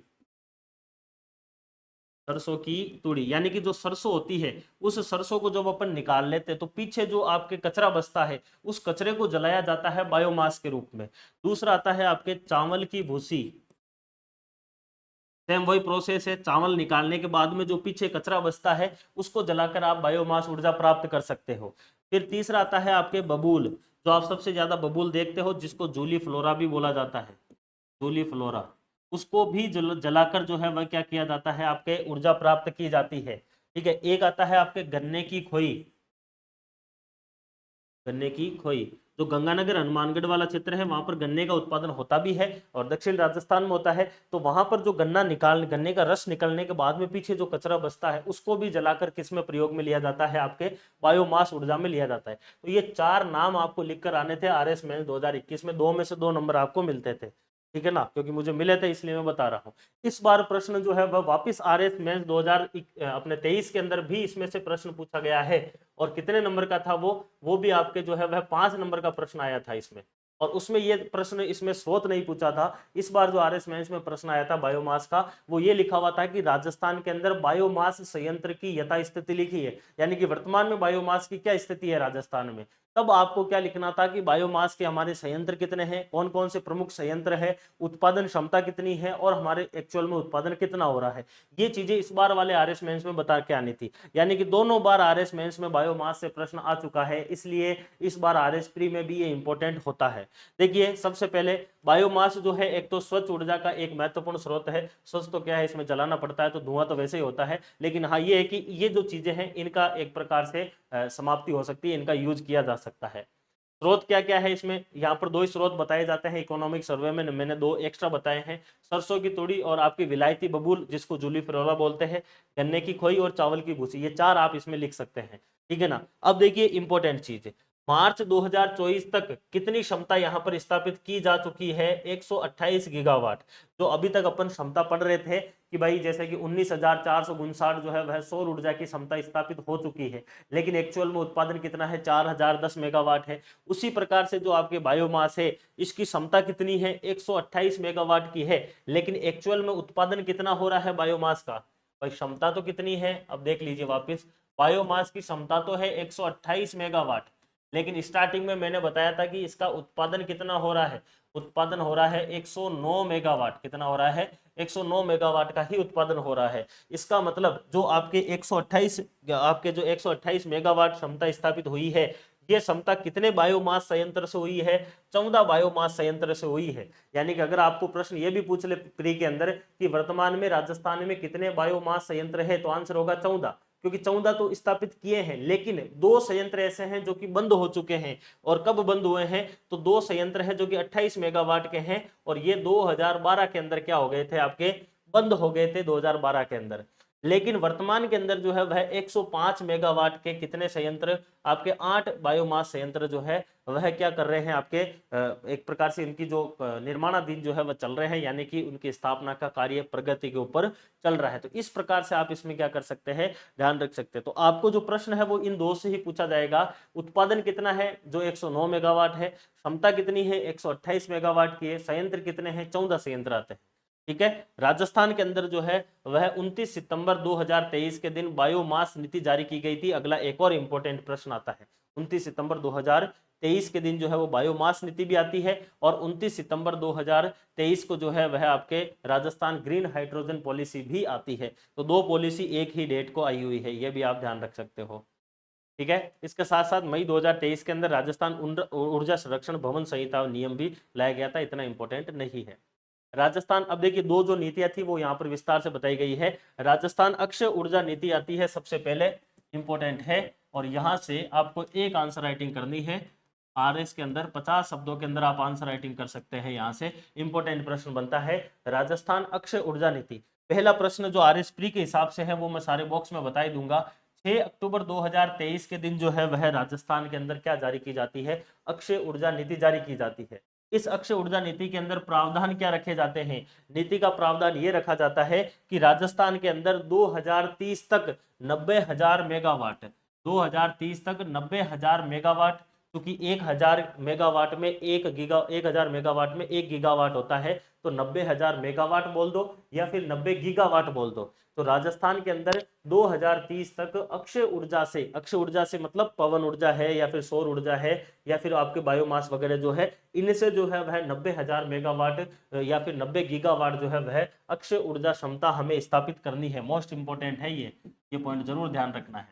सरसों की तूड़ी, यानी कि जो सरसों होती है उस सरसों को जब अपन निकाल लेते हैं तो पीछे जो आपके कचरा बचता है उस कचरे को जलाया जाता है बायोमास के रूप में। दूसरा आता है आपके चावल की भूसी, सेम वही प्रोसेस है, चावल निकालने के बाद में जो पीछे कचरा बचता है उसको जलाकर आप बायोमास ऊर्जा प्राप्त कर सकते हो। फिर तीसरा आता है आपके बबूल, जो आप सबसे ज्यादा बबूल देखते हो जिसको जूली फ्लोरा भी बोला जाता है, जूली फ्लोरा, उसको भी जलाकर जो है वह क्या किया जाता है, आपके ऊर्जा प्राप्त की जाती है। ठीक है, एक आता है आपके गन्ने की खोई, गन्ने की खोई, जो गंगानगर हनुमानगढ़ वाला क्षेत्र है वहां पर गन्ने का उत्पादन होता भी है और दक्षिण राजस्थान में होता है। तो वहां पर जो गन्ने का रस निकलने के बाद में पीछे जो कचरा बचता है उसको भी जलाकर किस में प्रयोग में लिया जाता है, आपके बायोमास ऊर्जा में लिया जाता है। तो ये 4 नाम आपको लिखकर आने थे आरएस मेंस 2021 में, 2 में से 2 नंबर आपको मिलते थे। ठीक है ना, क्योंकि मुझे मिले थे इसलिए मैं बता रहा हूँ। इस बार प्रश्न जो है वह वापिस आरएस मेंस 2023 के अंदर भी इसमें से प्रश्न पूछा गया है, और कितने नंबर का था वो भी आपके जो है वह 5 नंबर का प्रश्न आया था इसमें। और उसमें ये प्रश्न इसमें स्रोत नहीं पूछा था। इस बार जो आरएस मेंस में प्रश्न आया था बायोमास का, वो ये लिखा हुआ था कि राजस्थान के अंदर बायोमास संयंत्र की यथास्थिति लिखी है, यानी कि वर्तमान में बायोमास की क्या स्थिति है राजस्थान में। तब आपको क्या लिखना था कि बायोमास के हमारे संयंत्र कितने हैं, कौन कौन से प्रमुख संयंत्र है, उत्पादन क्षमता कितनी है और हमारे एक्चुअल में उत्पादन कितना हो रहा है। ये चीजें इस बार वाले आरएस मेंस में बता के आनी थी, यानी कि दोनों बार आरएस मेंस में बायोमास से प्रश्न आ चुका है, इसलिए इस बार आरएस प्री में भी ये इंपॉर्टेंट होता है। देखिए सबसे पहले बायोमास जो है एक तो स्वच्छ ऊर्जा का एक महत्वपूर्ण स्रोत है। स्वच्छ तो क्या है, इसमें जलाना पड़ता है तो धुआं तो वैसे ही होता है, लेकिन हाँ ये है कि ये जो चीजें हैं इनका एक प्रकार से समाप्ति हो सकती है, इनका यूज किया जा सकता है। स्रोत क्या क्या है इसमें, यहाँ पर दो ही स्रोत बताए जाते हैं इकोनॉमिक सर्वे में, मैंने दो एक्स्ट्रा बताए हैं, सरसों की तूड़ी और आपकी विलायती बबूल जिसको जूली फिरोला बोलते हैं, गन्ने की खोई और चावल की भूसी, ये चार आप इसमें लिख सकते हैं, ठीक है ना। अब देखिए इंपॉर्टेंट चीज, मार्च 2024 तक कितनी क्षमता यहाँ पर स्थापित की जा चुकी है, 128 गीगावाट। जो अभी तक अपन क्षमता पढ़ रहे थे कि भाई जैसे कि 19,459 जो है वह सौर ऊर्जा की क्षमता स्थापित हो चुकी है, लेकिन एक्चुअल में उत्पादन कितना है, 4,010 मेगावाट है। उसी प्रकार से जो आपके बायोमास है इसकी क्षमता कितनी है, 128 मेगावाट की है, लेकिन एक्चुअल में उत्पादन कितना हो रहा है बायोमास का, भाई क्षमता तो कितनी है, अब देख लीजिए वापस, बायोमास की क्षमता तो है 128 मेगावाट, लेकिन स्टार्टिंग में मैंने बताया था कि इसका उत्पादन कितना हो रहा है, उत्पादन हो रहा है 109 मेगावाट। कितना हो रहा है, 109 मेगावाट का ही उत्पादन हो रहा है। इसका मतलब जो आपके 128 आपके जो 128 मेगावाट क्षमता स्थापित हुई है, ये क्षमता कितने बायोमास संयंत्र से हुई है, 14 बायोमास संयंत्र से हुई है। यानी कि अगर आपको प्रश्न ये भी पूछ ले प्री के अंदर कि वर्तमान में राजस्थान में कितने बायोमास संयंत्र है, तो आंसर होगा 14, क्योंकि 14 तो स्थापित किए हैं, लेकिन दो संयंत्र ऐसे हैं जो कि बंद हो चुके हैं। और कब बंद हुए हैं, तो दो संयंत्र हैं जो कि 28 मेगावाट के हैं, और ये 2012 के अंदर क्या हो गए थे, आपके बंद हो गए थे 2012 के अंदर। लेकिन वर्तमान के अंदर जो है वह 105 मेगावाट के कितने संयंत्र, आपके 8 बायोमास संयंत्र जो है वह क्या कर रहे हैं, आपके एक प्रकार से इनकी जो निर्माणाधीन जो है वह चल रहे हैं, यानी कि उनकी स्थापना का कार्य प्रगति के ऊपर चल रहा है। तो इस प्रकार से आप इसमें क्या कर सकते हैं, ध्यान रख सकते हैं। तो आपको जो प्रश्न है वो इन दो से ही पूछा जाएगा, उत्पादन कितना है जो 109 मेगावाट है, क्षमता कितनी है 128 मेगावाट की है, संयंत्र कितने हैं, 14 संयंत्र आते हैं, ठीक है। राजस्थान के अंदर जो है वह 29 सितंबर 2023 के दिन बायोमास नीति जारी की गई थी। अगला एक और इंपॉर्टेंट प्रश्न आता है, 29 सितंबर 2023 के दिन जो है वो बायोमास नीति भी आती है, और 29 सितंबर 2023 को जो है वह आपके राजस्थान ग्रीन हाइड्रोजन पॉलिसी भी आती है। तो दो पॉलिसी एक ही डेट को आई हुई है, यह भी आप ध्यान रख सकते हो, ठीक है। इसके साथ साथ मई 2023 के अंदर राजस्थान ऊर्जा संरक्षण भवन संहिता नियम भी लाया गया था, इतना इंपॉर्टेंट नहीं है। राजस्थान, अब देखिए दो जो नीतियां थी वो यहाँ पर विस्तार से बताई गई है। राजस्थान अक्षय ऊर्जा नीति आती है सबसे पहले, इंपॉर्टेंट है, और यहां से आपको एक आंसर राइटिंग करनी है। आरएस के अंदर 50 शब्दों के अंदर आप आंसर राइटिंग कर सकते हैं। यहाँ से इंपॉर्टेंट प्रश्न बनता है राजस्थान अक्षय ऊर्जा नीति। पहला प्रश्न जो आरएस प्री के हिसाब से है वो मैं सारे बॉक्स में बता ही दूंगा। 6 अक्टूबर 2023 के दिन जो है वह राजस्थान के अंदर क्या जारी की जाती है, अक्षय ऊर्जा नीति जारी की जाती है। इस अक्षय ऊर्जा नीति के अंदर प्रावधान क्या रखे जाते हैं, नीति का प्रावधान ये रखा जाता है कि राजस्थान के अंदर 2030 तक 90,000 मेगावाट, 2030 तक 90,000 मेगावाट, क्योंकि 1,000 मेगावाट में 1,000 मेगावाट में 1 गीगावाट होता है, तो 90,000 मेगावाट बोल दो या फिर 90 गीगावाट बोल दो। तो राजस्थान के अंदर 2030 तक अक्षय ऊर्जा से मतलब पवन ऊर्जा है या फिर सौर ऊर्जा है या फिर आपके बायोमास वगैरह जो है, इनसे जो है वह 90,000 मेगावाट या फिर 90 गीगावाट जो है वह अक्षय ऊर्जा क्षमता हमें स्थापित करनी है। मोस्ट इंपॉर्टेंट है ये पॉइंट जरूर ध्यान रखना है,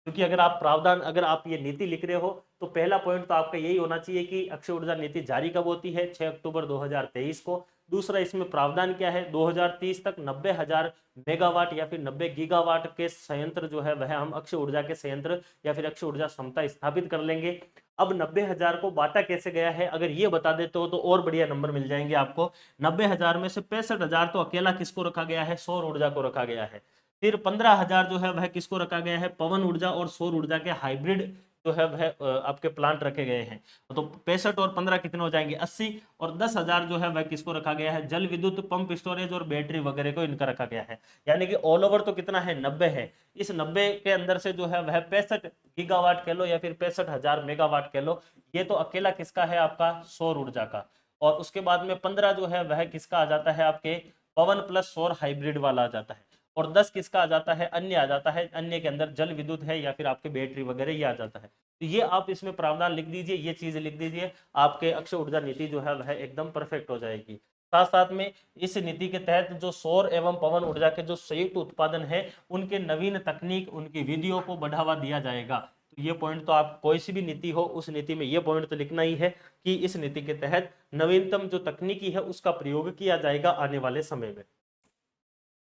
क्योंकि अगर आप प्रावधान, अगर आप ये नीति लिख रहे हो तो पहला पॉइंट तो आपका यही होना चाहिए कि अक्षय ऊर्जा नीति जारी कब होती है, 6 अक्टूबर 2023 को। दूसरा, इसमें प्रावधान क्या है, 2030 तक 90,000 मेगावाट या फिर 90 गीगावाट के संयंत्र जो है वह हम अक्षय ऊर्जा के संयंत्र या फिर अक्षय ऊर्जा क्षमता स्थापित कर लेंगे। अब 90,000 को बांटा कैसे गया है, अगर ये बता देते हो तो और बढ़िया नंबर मिल जाएंगे आपको। 90,000 में से 65,000 तो अकेला किसको रखा गया है, सौर ऊर्जा को रखा गया है। फिर 15,000 जो है वह किसको रखा गया है, पवन ऊर्जा और सौर ऊर्जा के हाइब्रिड जो है वह आपके प्लांट रखे गए हैं। तो 65 और 15 कितने हो जाएंगे, 80, और 10,000 जो है वह किसको रखा गया है, जल विद्युत पंप स्टोरेज और बैटरी वगैरह को इनका रखा गया है। यानी कि ऑल ओवर तो कितना है, 90 है। इस 90 के अंदर से जो है वह 65 गीगावाट कह लो या फिर 65,000 मेगावाट कह लो, ये तो अकेला किसका है, आपका सौर ऊर्जा का। और उसके बाद में 15 जो है वह किसका आ जाता है, आपके पवन प्लस सौर हाइब्रिड वाला आ जाता है। और 10 किसका आ जाता है, अन्य आ जाता है। अन्य के अंदर जल विद्युत है या फिर आपके बैटरी वगैरह ये आ जाता है। तो ये आप इसमें प्रावधान लिख दीजिए, ये चीज लिख दीजिए, आपके अक्षय ऊर्जा नीति जो है वह एकदम परफेक्ट हो जाएगी। साथ साथ में इस नीति के तहत जो सौर एवं पवन ऊर्जा के जो संयुक्त उत्पादन है, उनके नवीन तकनीक, उनकी विधियों को बढ़ावा दिया जाएगा। तो ये पॉइंट तो आप कोई सी भी नीति हो उस नीति में ये पॉइंट तो लिखना ही है कि इस नीति के तहत नवीनतम जो तकनीकी है उसका प्रयोग किया जाएगा आने वाले समय में।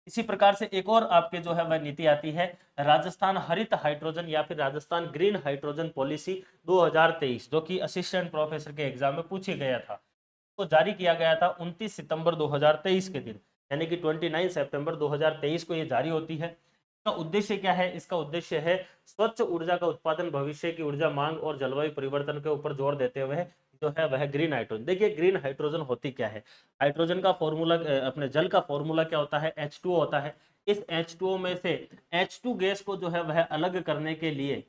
इसी प्रकार से एक और आपके जो है वह नीति आती है, राजस्थान हरित हाइड्रोजन या फिर राजस्थान ग्रीन हाइड्रोजन पॉलिसी 2023, जो कि असिस्टेंट प्रोफेसर के एग्जाम में पूछे गया था। तो जारी किया गया था 29 सितंबर 2023 के दिन, यानी कि 29 सितंबर 2023 को ये जारी होती है। इसका उद्देश्य क्या है, इसका उद्देश्य है स्वच्छ ऊर्जा का उत्पादन, भविष्य की ऊर्जा मांग और जलवायु परिवर्तन के ऊपर जोर देते हुए जो है वह ग्रीन हाइड्रोजन। देखिए ग्रीन हाइड्रोजन होती क्या है, हाइड्रोजन का फॉर्मूला, अपने जल का फॉर्मूला क्या होता है, H2O होता है। इस H2O में से H2 गैस को जो है वह अलग करने के लिए,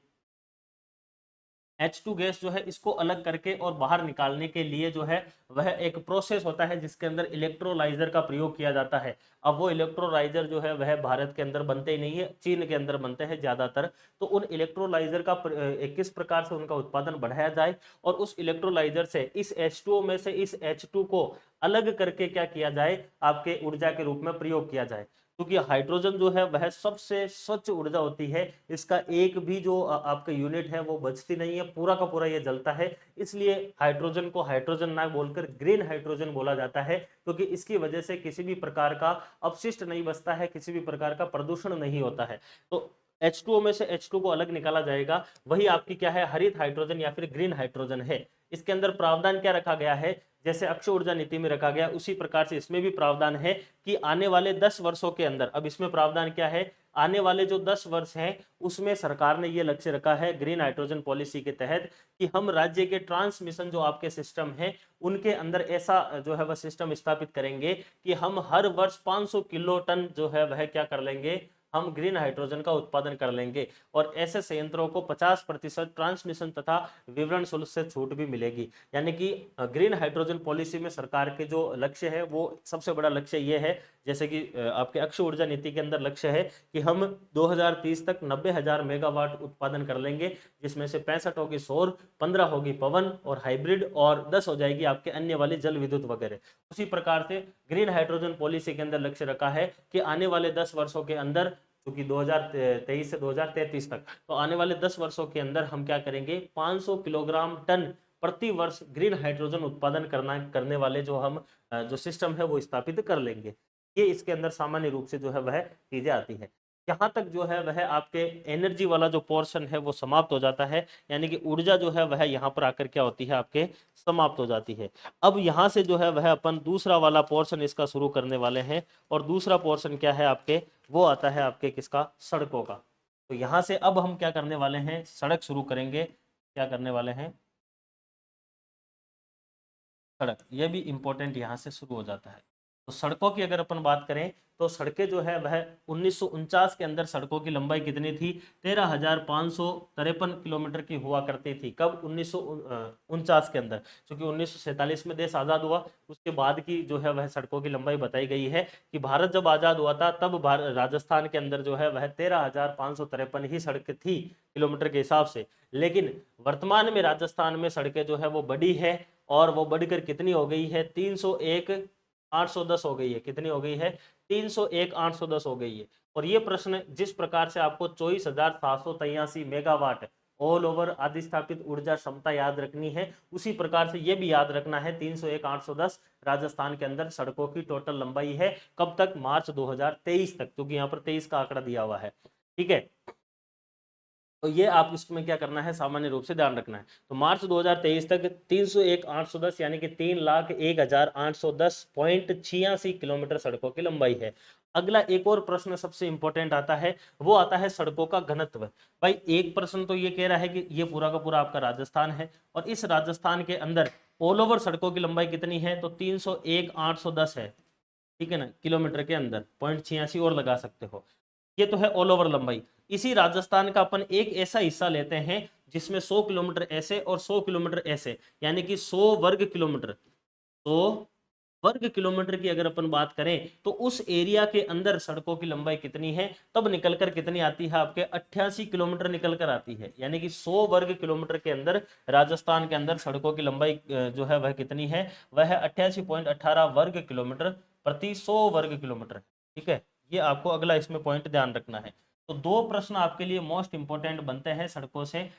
H2 गैस जो है इसको अलग करके और बाहर निकालने के लिए जो है वह एक प्रोसेस होता है जिसके अंदर इलेक्ट्रोलाइजर का प्रयोग किया जाता है। अब वो इलेक्ट्रोलाइजर जो है वह भारत के अंदर बनते ही नहीं है, चीन के अंदर बनते हैं ज्यादातर। तो उन इलेक्ट्रोलाइजर का किस प्रकार से उनका उत्पादन बढ़ाया जाए और उस इलेक्ट्रोलाइजर से इस H2O में से इस H2 को अलग करके क्या किया जाए, आपके ऊर्जा के रूप में प्रयोग किया जाए। क्योंकि हाइड्रोजन जो है वह सबसे स्वच्छ ऊर्जा होती है, इसका एक भी जो आपका यूनिट है वो बचती नहीं है, पूरा का पूरा ये जलता है। इसलिए हाइड्रोजन को हाइड्रोजन ना बोलकर ग्रीन हाइड्रोजन बोला जाता है, क्योंकि इसकी वजह से किसी भी प्रकार का अपशिष्ट नहीं बचता है, किसी भी प्रकार का प्रदूषण नहीं होता है। तो H2O में से H2 को अलग निकाला जाएगा, वही आपकी क्या है, हरित हाइड्रोजन या फिर ग्रीन हाइड्रोजन है। इसके अंदर प्रावधान क्या रखा गया है, जैसे अक्षय ऊर्जा नीति में रखा गया उसी प्रकार से इसमें भी प्रावधान है कि आने वाले 10 वर्षों के अंदर, अब इसमें प्रावधान क्या है, आने वाले जो 10 वर्ष हैं उसमें सरकार ने ये लक्ष्य रखा है ग्रीन हाइड्रोजन पॉलिसी के तहत कि हम राज्य के ट्रांसमिशन जो आपके सिस्टम है उनके अंदर ऐसा जो है वह सिस्टम स्थापित करेंगे कि हम हर वर्ष 500 किलो टन जो है वह क्या कर लेंगे, हम ग्रीन हाइड्रोजन का उत्पादन कर लेंगे। और ऐसे संयंत्रों को 50% ट्रांसमिशन तथा विवरण शुल्क से छूट भी मिलेगी। यानी कि ग्रीन हाइड्रोजन पॉलिसी में सरकार के जो लक्ष्य है वो सबसे बड़ा लक्ष्य ये है, जैसे कि आपके अक्षय ऊर्जा नीति के अंदर लक्ष्य है कि हम 2030 तक 90,000 मेगावाट उत्पादन कर लेंगे, जिसमें से 65 होगी सौर, 15 होगी पवन और हाइब्रिड, और 10 हो जाएगी आपके अन्य वाली जल विद्युत वगैरह। उसी प्रकार से ग्रीन हाइड्रोजन पॉलिसी के अंदर लक्ष्य रखा है कि आने वाले 10 वर्षों के अंदर, क्योंकि 2023 से 2033 तक, तो आने वाले 10 वर्षों के अंदर हम क्या करेंगे, 500 किलोग्राम टन प्रति वर्ष ग्रीन हाइड्रोजन उत्पादन करने वाले जो हम जो सिस्टम है वो स्थापित कर लेंगे। ये इसके अंदर सामान्य रूप से जो है वह चीजें आती है। यहाँ तक जो है वह आपके एनर्जी वाला जो पोर्शन है वो समाप्त हो जाता है, यानी कि ऊर्जा जो है वह यहाँ पर आकर क्या होती है, आपके समाप्त हो जाती है। अब यहाँ से जो है वह अपन दूसरा वाला पोर्शन इसका शुरू करने वाले हैं, और दूसरा पोर्शन क्या है आपके, वो आता है आपके किसका, सड़कों का। तो यहाँ से अब हम क्या करने वाले हैं, सड़क शुरू करेंगे। क्या करने वाले हैं, सड़क, ये भी इंपॉर्टेंट यहाँ से शुरू हो जाता है। तो सड़कों की अगर अपन बात करें तो सड़कें जो है वह 1949 के अंदर सड़कों की लंबाई कितनी थी, 13,553 किलोमीटर की हुआ करती थी। कब, 1949 के अंदर, क्योंकि 1947 में देश आज़ाद हुआ, उसके बाद की जो है वह सड़कों की लंबाई बताई गई है कि भारत जब आज़ाद हुआ था तब राजस्थान के अंदर जो है वह 13,553 ही सड़क थी किलोमीटर के हिसाब से। लेकिन वर्तमान में राजस्थान में सड़कें जो है वो बड़ी है, और वो बढ़कर कितनी हो गई है, 301,810 हो गई है। कितनी हो गई है, 301,810 हो गई है। और ये प्रश्न जिस प्रकार से आपको 24,783 मेगावाट ऑल ओवर अधिस्थापित ऊर्जा क्षमता याद रखनी है, उसी प्रकार से ये भी याद रखना है 301,810 राजस्थान के अंदर सड़कों की टोटल लंबाई है। कब तक, मार्च 2023 तक, क्योंकि यहाँ पर 23 का आंकड़ा दिया हुआ है। ठीक है, तो ये आप इसमें क्या करना है, सामान्य रूप से ध्यान रखना है। तो मार्च 2023 तक 301,810 यानी कि 3,01,810.86 किलोमीटर सड़कों की लंबाई है। अगला एक और प्रश्न सबसे इंपॉर्टेंट आता है, वो आता है सड़कों का घनत्व। भाई एक प्रश्न तो ये कह रहा है कि ये पूरा का पूरा आपका राजस्थान है, और इस राजस्थान के अंदर ऑल ओवर सड़कों की लंबाई कितनी है, तो 301,810 है। ठीक है ना, किलोमीटर के अंदर 0.86 और लगा सकते हो। ये तो है ऑल ओवर लंबाई। इसी राजस्थान का अपन एक ऐसा हिस्सा लेते हैं जिसमें 100 किलोमीटर ऐसे और 100 किलोमीटर ऐसे, यानी कि 100 वर्ग किलोमीटर, 100 वर्ग किलोमीटर की अगर अपन बात करें तो उस एरिया के अंदर सड़कों की लंबाई कितनी है, तब निकलकर कितनी आती है आपके 88 किलोमीटर निकल कर आती है। यानी कि 100 वर्ग किलोमीटर के अंदर राजस्थान के अंदर सड़कों की लंबाई जो है वह कितनी है, वह है 88.18 वर्ग किलोमीटर प्रति 100 वर्ग किलोमीटर। ठीक है, ये आपको अगला इसमें पॉइंट ध्यान रखना है। तो दो प्रश्न आपके लिए मोस्ट इंपोर्टेंट बनते हैं सड़कों से,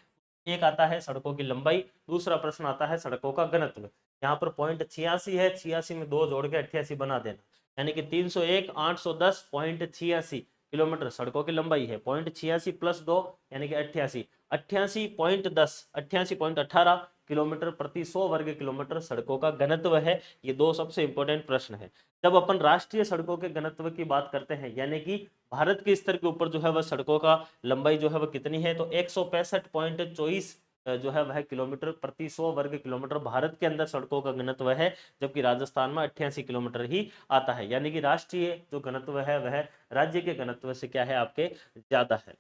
एक आता है सड़कों की लंबाई, दूसरा प्रश्न आता है सड़कों का घनत्व। यहाँ पर पॉइंट 86 है, 86 में 2 जोड़ के 88 बना देना, यानी कि 301 810.86 किलोमीटर सड़कों की लंबाई है। पॉइंट 86 प्लस 2 यानी कि 88, 88.10 88.18 किलोमीटर प्रति 100 वर्ग किलोमीटर सड़कों का घनत्व है। ये दो सबसे इंपॉर्टेंट प्रश्न है। जब अपन राष्ट्रीय सड़कों के घनत्व की बात करते हैं, यानी कि भारत के स्तर के ऊपर जो है वह सड़कों का लंबाई जो है वह कितनी है, तो 165.24 जो है वह किलोमीटर प्रति 100 वर्ग किलोमीटर भारत के अंदर सड़कों का घनत्व है, जबकि राजस्थान में 88 किलोमीटर ही आता है। यानी कि राष्ट्रीय जो घनत्व है वह राज्य के घनत्व से क्या है, आपके ज्यादा है।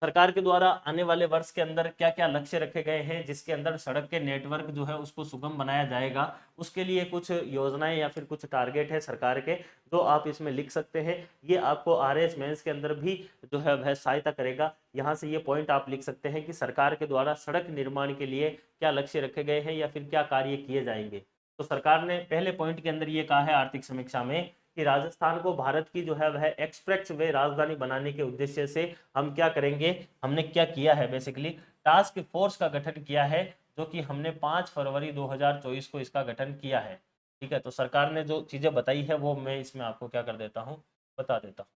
सरकार के द्वारा आने वाले वर्ष के अंदर क्या क्या लक्ष्य रखे गए हैं जिसके अंदर सड़क के नेटवर्क जो है उसको सुगम बनाया जाएगा, उसके लिए कुछ योजनाएं या फिर कुछ टारगेट है सरकार के, जो आप इसमें लिख सकते हैं। ये आपको आरएएस मेंस के अंदर भी जो है वह सहायता करेगा। यहाँ से ये पॉइंट आप लिख सकते हैं कि सरकार के द्वारा सड़क निर्माण के लिए क्या लक्ष्य रखे गए हैं या फिर क्या कार्य किए जाएंगे। तो सरकार ने पहले पॉइंट के अंदर ये कहा है आर्थिक समीक्षा में कि राजस्थान को भारत की जो है वह एक्सप्रेस वे राजधानी बनाने के उद्देश्य से हम क्या करेंगे, हमने क्या किया है, बेसिकली टास्क फोर्स का गठन किया है, जो कि हमने 5 फरवरी 2024 को इसका गठन किया है। ठीक है, तो सरकार ने जो चीजें बताई है वो मैं इसमें आपको क्या कर देता हूँ, बता देता हूँ।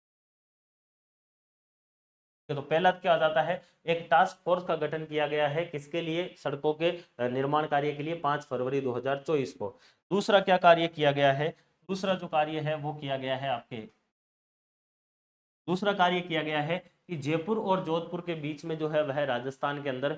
तो पहला क्या आ जाता है, एक टास्क फोर्स का गठन किया गया है, किसके लिए, सड़कों के निर्माण कार्य के लिए 5 फरवरी 2024 को। दूसरा क्या कार्य किया गया है, दूसरा जो कार्य है वो किया गया है आपके, दूसरा कार्य किया गया है कि जयपुर और जोधपुर के बीच में जो है वह राजस्थान के अंदर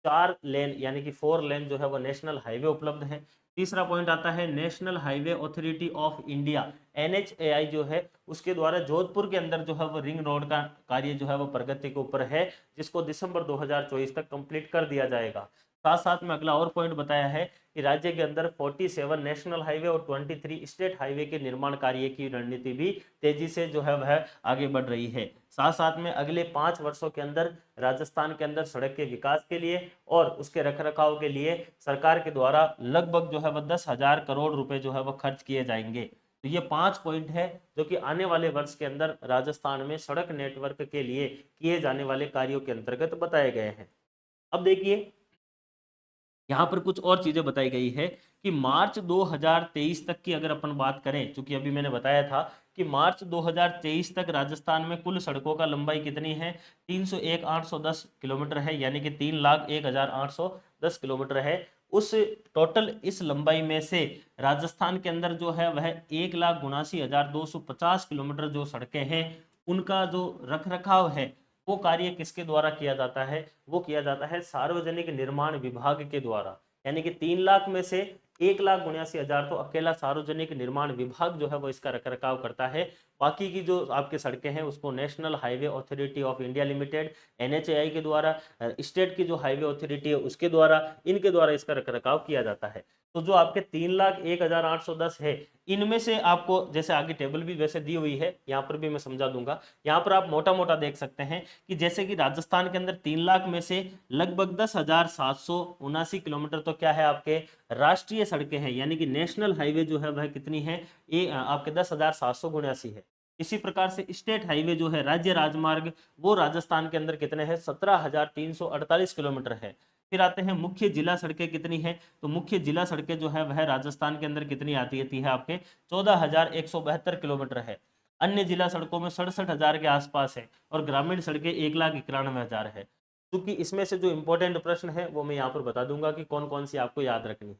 4 लेन यानी कि 4 लेन जो है वह नेशनल हाईवे उपलब्ध है। तीसरा पॉइंट आता है national highway authority of India NHAI जो है उसके द्वारा जोधपुर के अंदर जो है वो रिंग रोड का कार्य जो है वो प्रगति के ऊपर है, जिसको दिसंबर 2024 तक कंप्लीट कर दिया जाएगा। साथ साथ में अगला और पॉइंट बताया है कि राज्य के अंदर 47 नेशनल हाईवे और 23 स्टेट हाईवे के निर्माण कार्य की रणनीति भी तेजी से जो है वह आगे बढ़ रही है। साथ साथ में अगले 5 वर्षों के अंदर राजस्थान के अंदर सड़क के विकास के लिए और उसके रखरखाव के लिए सरकार के द्वारा लगभग जो है वह 10,000 करोड़ रुपए जो है वह खर्च किए जाएंगे। तो ये 5 पॉइंट है जो कि आने वाले वर्ष के अंदर राजस्थान में सड़क नेटवर्क के लिए किए जाने वाले कार्यों के अंतर्गत बताए गए हैं। अब देखिए यहाँ पर कुछ और चीजें बताई गई है कि मार्च 2023 तक की अगर अपन बात करें, चूंकि अभी मैंने बताया था कि मार्च 2023 तक राजस्थान में कुल सड़कों का लंबाई कितनी है, 301,810 किलोमीटर है, यानी कि 3,01,810 किलोमीटर है। उस टोटल इस लंबाई में से राजस्थान के अंदर जो है वह 1,79,250 किलोमीटर जो सड़कें हैं उनका जो रख रखाव है वो कार्य किसके द्वारा किया जाता है, वो किया जाता है सार्वजनिक निर्माण विभाग के द्वारा। यानी कि 3 लाख में से 1,79,000 तो अकेला सार्वजनिक निर्माण विभाग जो है वो इसका रखरखाव करता है। बाकी की जो आपके सड़कें हैं उसको national highway authority of India limited NHAI के द्वारा, स्टेट की जो हाईवे अथॉरिटी है उसके द्वारा, इनके द्वारा इसका रखरखाव किया जाता है। तो जो आपके 3,01,810 है, इनमें से आपको जैसे आगे टेबल भी वैसे दी हुई है, यहाँ पर भी मैं समझा दूंगा। यहाँ पर आप मोटा मोटा देख सकते हैं कि जैसे कि राजस्थान के अंदर 3 लाख में से लगभग 10,779 किलोमीटर तो क्या है आपके राष्ट्रीय सड़कें हैं, यानी कि नेशनल हाईवे जो है वह कितनी है, ये आपके 10,779 है। इसी प्रकार से स्टेट हाईवे जो है राज्य राजमार्ग वो राजस्थान के अंदर कितने हैं, 17,348 किलोमीटर है। फिर आते हैं मुख्य जिला सड़कें कितनी है, तो मुख्य जिला सड़कें जो है वह राजस्थान के अंदर कितनी आती है आपके 14,172 किलोमीटर है। अन्य जिला सड़कों में 67,000 के आसपास है और ग्रामीण सड़कें 1,91,000 है। क्योंकि इसमें से जो इंपॉर्टेंट प्रश्न है वो मैं यहाँ पर बता दूंगा कि कौन कौन सी आपको याद रखनी है।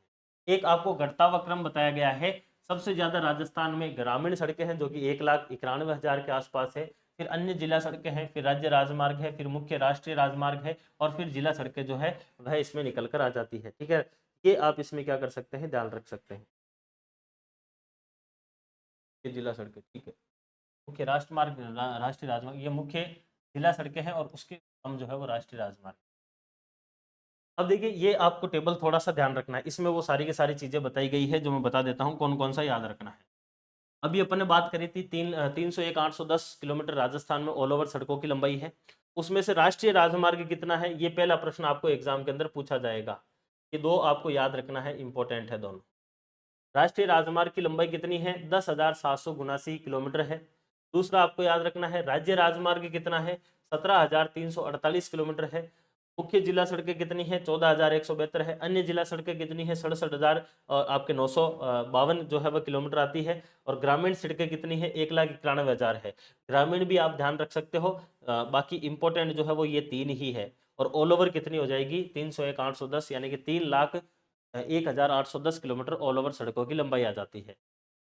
एक आपको घटता हुआ क्रम बताया गया है, सबसे ज्यादा राजस्थान में ग्रामीण सड़कें हैं जो कि 1,91,000 के आसपास है, फिर अन्य जिला सड़कें हैं, फिर राज्य राजमार्ग है, फिर मुख्य राष्ट्रीय राजमार्ग है और फिर जिला सड़कें जो है वह इसमें निकल कर आ जाती है। ठीक है, ये आप इसमें क्या कर सकते हैं, ध्यान रख सकते हैं, ये जिला सड़कें। ठीक है, मुख्य राष्ट्रमार्ग राष्ट्रीय राजमार्ग ये मुख्य जिला सड़कें हैं और उसके कम जो है वो राष्ट्रीय राजमार्ग। अब देखिए ये आपको टेबल थोड़ा सा ध्यान रखना है, इसमें वो सारी की सारी चीजें बताई गई है जो मैं बता देता हूँ कौन कौन सा याद रखना है। अभी अपन ने बात करी थी 301,810 किलोमीटर राजस्थान में ऑल ओवर सड़कों की लंबाई है। उसमें से राष्ट्रीय राजमार्ग कितना है, ये पहला प्रश्न आपको एग्जाम के अंदर पूछा जाएगा। ये दो आपको याद रखना है, इंपॉर्टेंट है दोनों। राष्ट्रीय राजमार्ग की लंबाई कितनी है, 10,779 किलोमीटर है। दूसरा आपको याद रखना है राज्य राजमार्ग कितना है, 17,348 किलोमीटर है। मुख्य जिला सड़कें कितनी है, 14,172 है। अन्य जिला सड़कें कितनी है, 67,000 और आपके 952 जो है वह किलोमीटर आती है। और ग्रामीण सड़कें कितनी है, 1,91,000 है। ग्रामीण भी आप ध्यान रख सकते हो। बाकी इंपॉर्टेंट जो है वो ये तीन ही है। और ऑल ओवर कितनी हो जाएगी, 301,810 यानी कि 3,01,810 किलोमीटर ऑल ओवर सड़कों की लंबाई आ जाती है।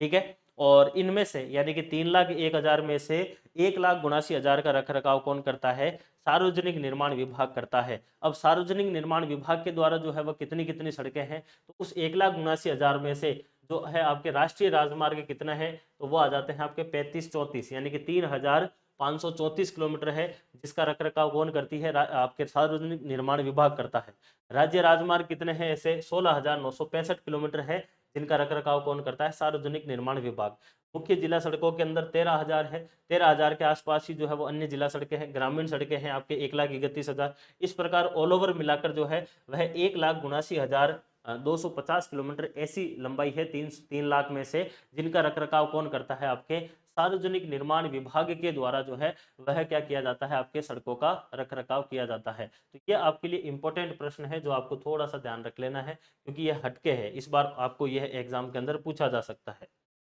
ठीक है। और इनमें से यानी कि 3,01,000 में से 1,72,000 का रख रखाव कौन करता है, सार्वजनिक निर्माण विभाग करता है। अब सार्वजनिक निर्माण विभाग के द्वारा जो है वह कितनी कितनी सड़कें हैं, तो उस 1,72,000 में से जो है आपके राष्ट्रीय राजमार्ग कितना है, तो वो आ जाते हैं आपके 3534 यानी कि 3,534 किलोमीटर है, जिसका रख रखाव कौन करती है, आपके सार्वजनिक निर्माण विभाग करता है। राज्य राजमार्ग कितने हैं, ऐसे 16,965 किलोमीटर है, जिनका रख रखाव कौन करता है, सार्वजनिक निर्माण विभाग। मुख्य जिला सड़कों के अंदर 13,000 है, 13,000 के आसपास ही जो है वो अन्य जिला सड़कें हैं। ग्रामीण सड़कें हैं आपके 1,31,000। इस प्रकार ऑल ओवर मिलाकर जो है वह 1,72,250 किलोमीटर ऐसी लंबाई है 3 लाख में से, जिनका रख रखाव कौन करता है, आपके सार्वजनिक निर्माण विभाग के द्वारा जो है वह क्या किया जाता है, आपके सड़कों का रख रखाव किया जाता है। तो ये आपके लिए इंपॉर्टेंट प्रश्न है जो आपको थोड़ा सा ध्यान रख लेना है, क्योंकि यह हटके है, इस बार आपको यह एग्जाम के अंदर पूछा जा सकता है।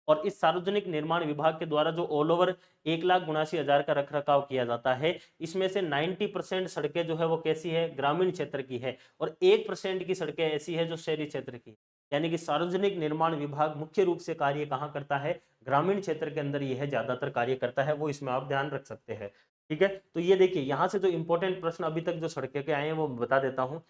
और इस सार्वजनिक निर्माण विभाग के द्वारा जो ऑल ओवर 1,72,000 का रख रखाव किया जाता है, इसमें से 90% सड़कें जो है वो कैसी है, ग्रामीण क्षेत्र की है। और 1% की सड़कें ऐसी है जो शहरी क्षेत्र की। यानी कि सार्वजनिक निर्माण विभाग मुख्य रूप से कार्य कहाँ करता है, ग्रामीण क्षेत्र के अंदर यह ज्यादातर कार्य करता है, वो इसमें आप ध्यान रख सकते हैं। ठीक है। तो ये देखिए यहाँ से जो इंपॉर्टेंट प्रश्न अभी तक जो सड़कें के आए हैं वो बता देता हूँ।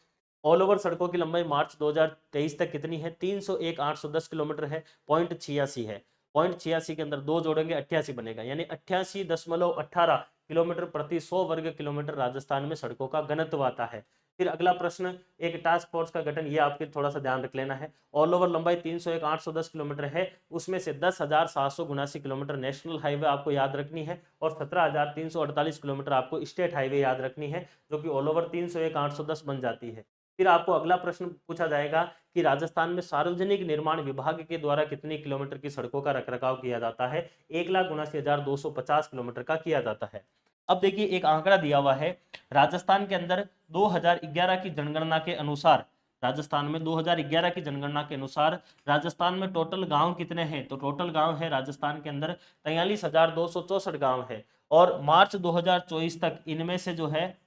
ऑल ओवर सड़कों की लंबाई मार्च 2023 तक कितनी है, 301,810 किलोमीटर है, 0.86 है। 0.86 के अंदर दो जोड़ेंगे 88 बनेगा, यानी 88.18 किलोमीटर प्रति 100 वर्ग किलोमीटर राजस्थान में सड़कों का घनत्व आता है। फिर अगला प्रश्न, एक टास्क फोर्स का गठन, ये आपके थोड़ा सा ध्यान रख लेना है। ऑल ओवर लंबाई 301,810 किलोमीटर है, उसमें से 10,779 किलोमीटर नेशनल हाईवे आपको याद रखनी है और 17,348 किलोमीटर आपको स्टेट हाईवे याद रखनी है, जो कि ऑल ओवर 301,810 बन जाती है। फिर आपको अगला प्रश्न पूछा जाएगा कि राजस्थान में सार्वजनिक निर्माण विभाग के द्वारा कितनी किलोमीटर की सड़कों का रखरखाव किया जाता है, 1,79,250 किलोमीटर का किया जाता है। अब देखिए एक आंकड़ा दिया हुआ है, राजस्थान के अंदर 2011 की जनगणना के अनुसार, राजस्थान में 2011 की जनगणना के अनुसार राजस्थान में टोटल गांव कितने हैं, तो टोटल गांव है राजस्थान के अंदर 43,264 गांव है। और मार्च 2024 तक इनमें से जो है,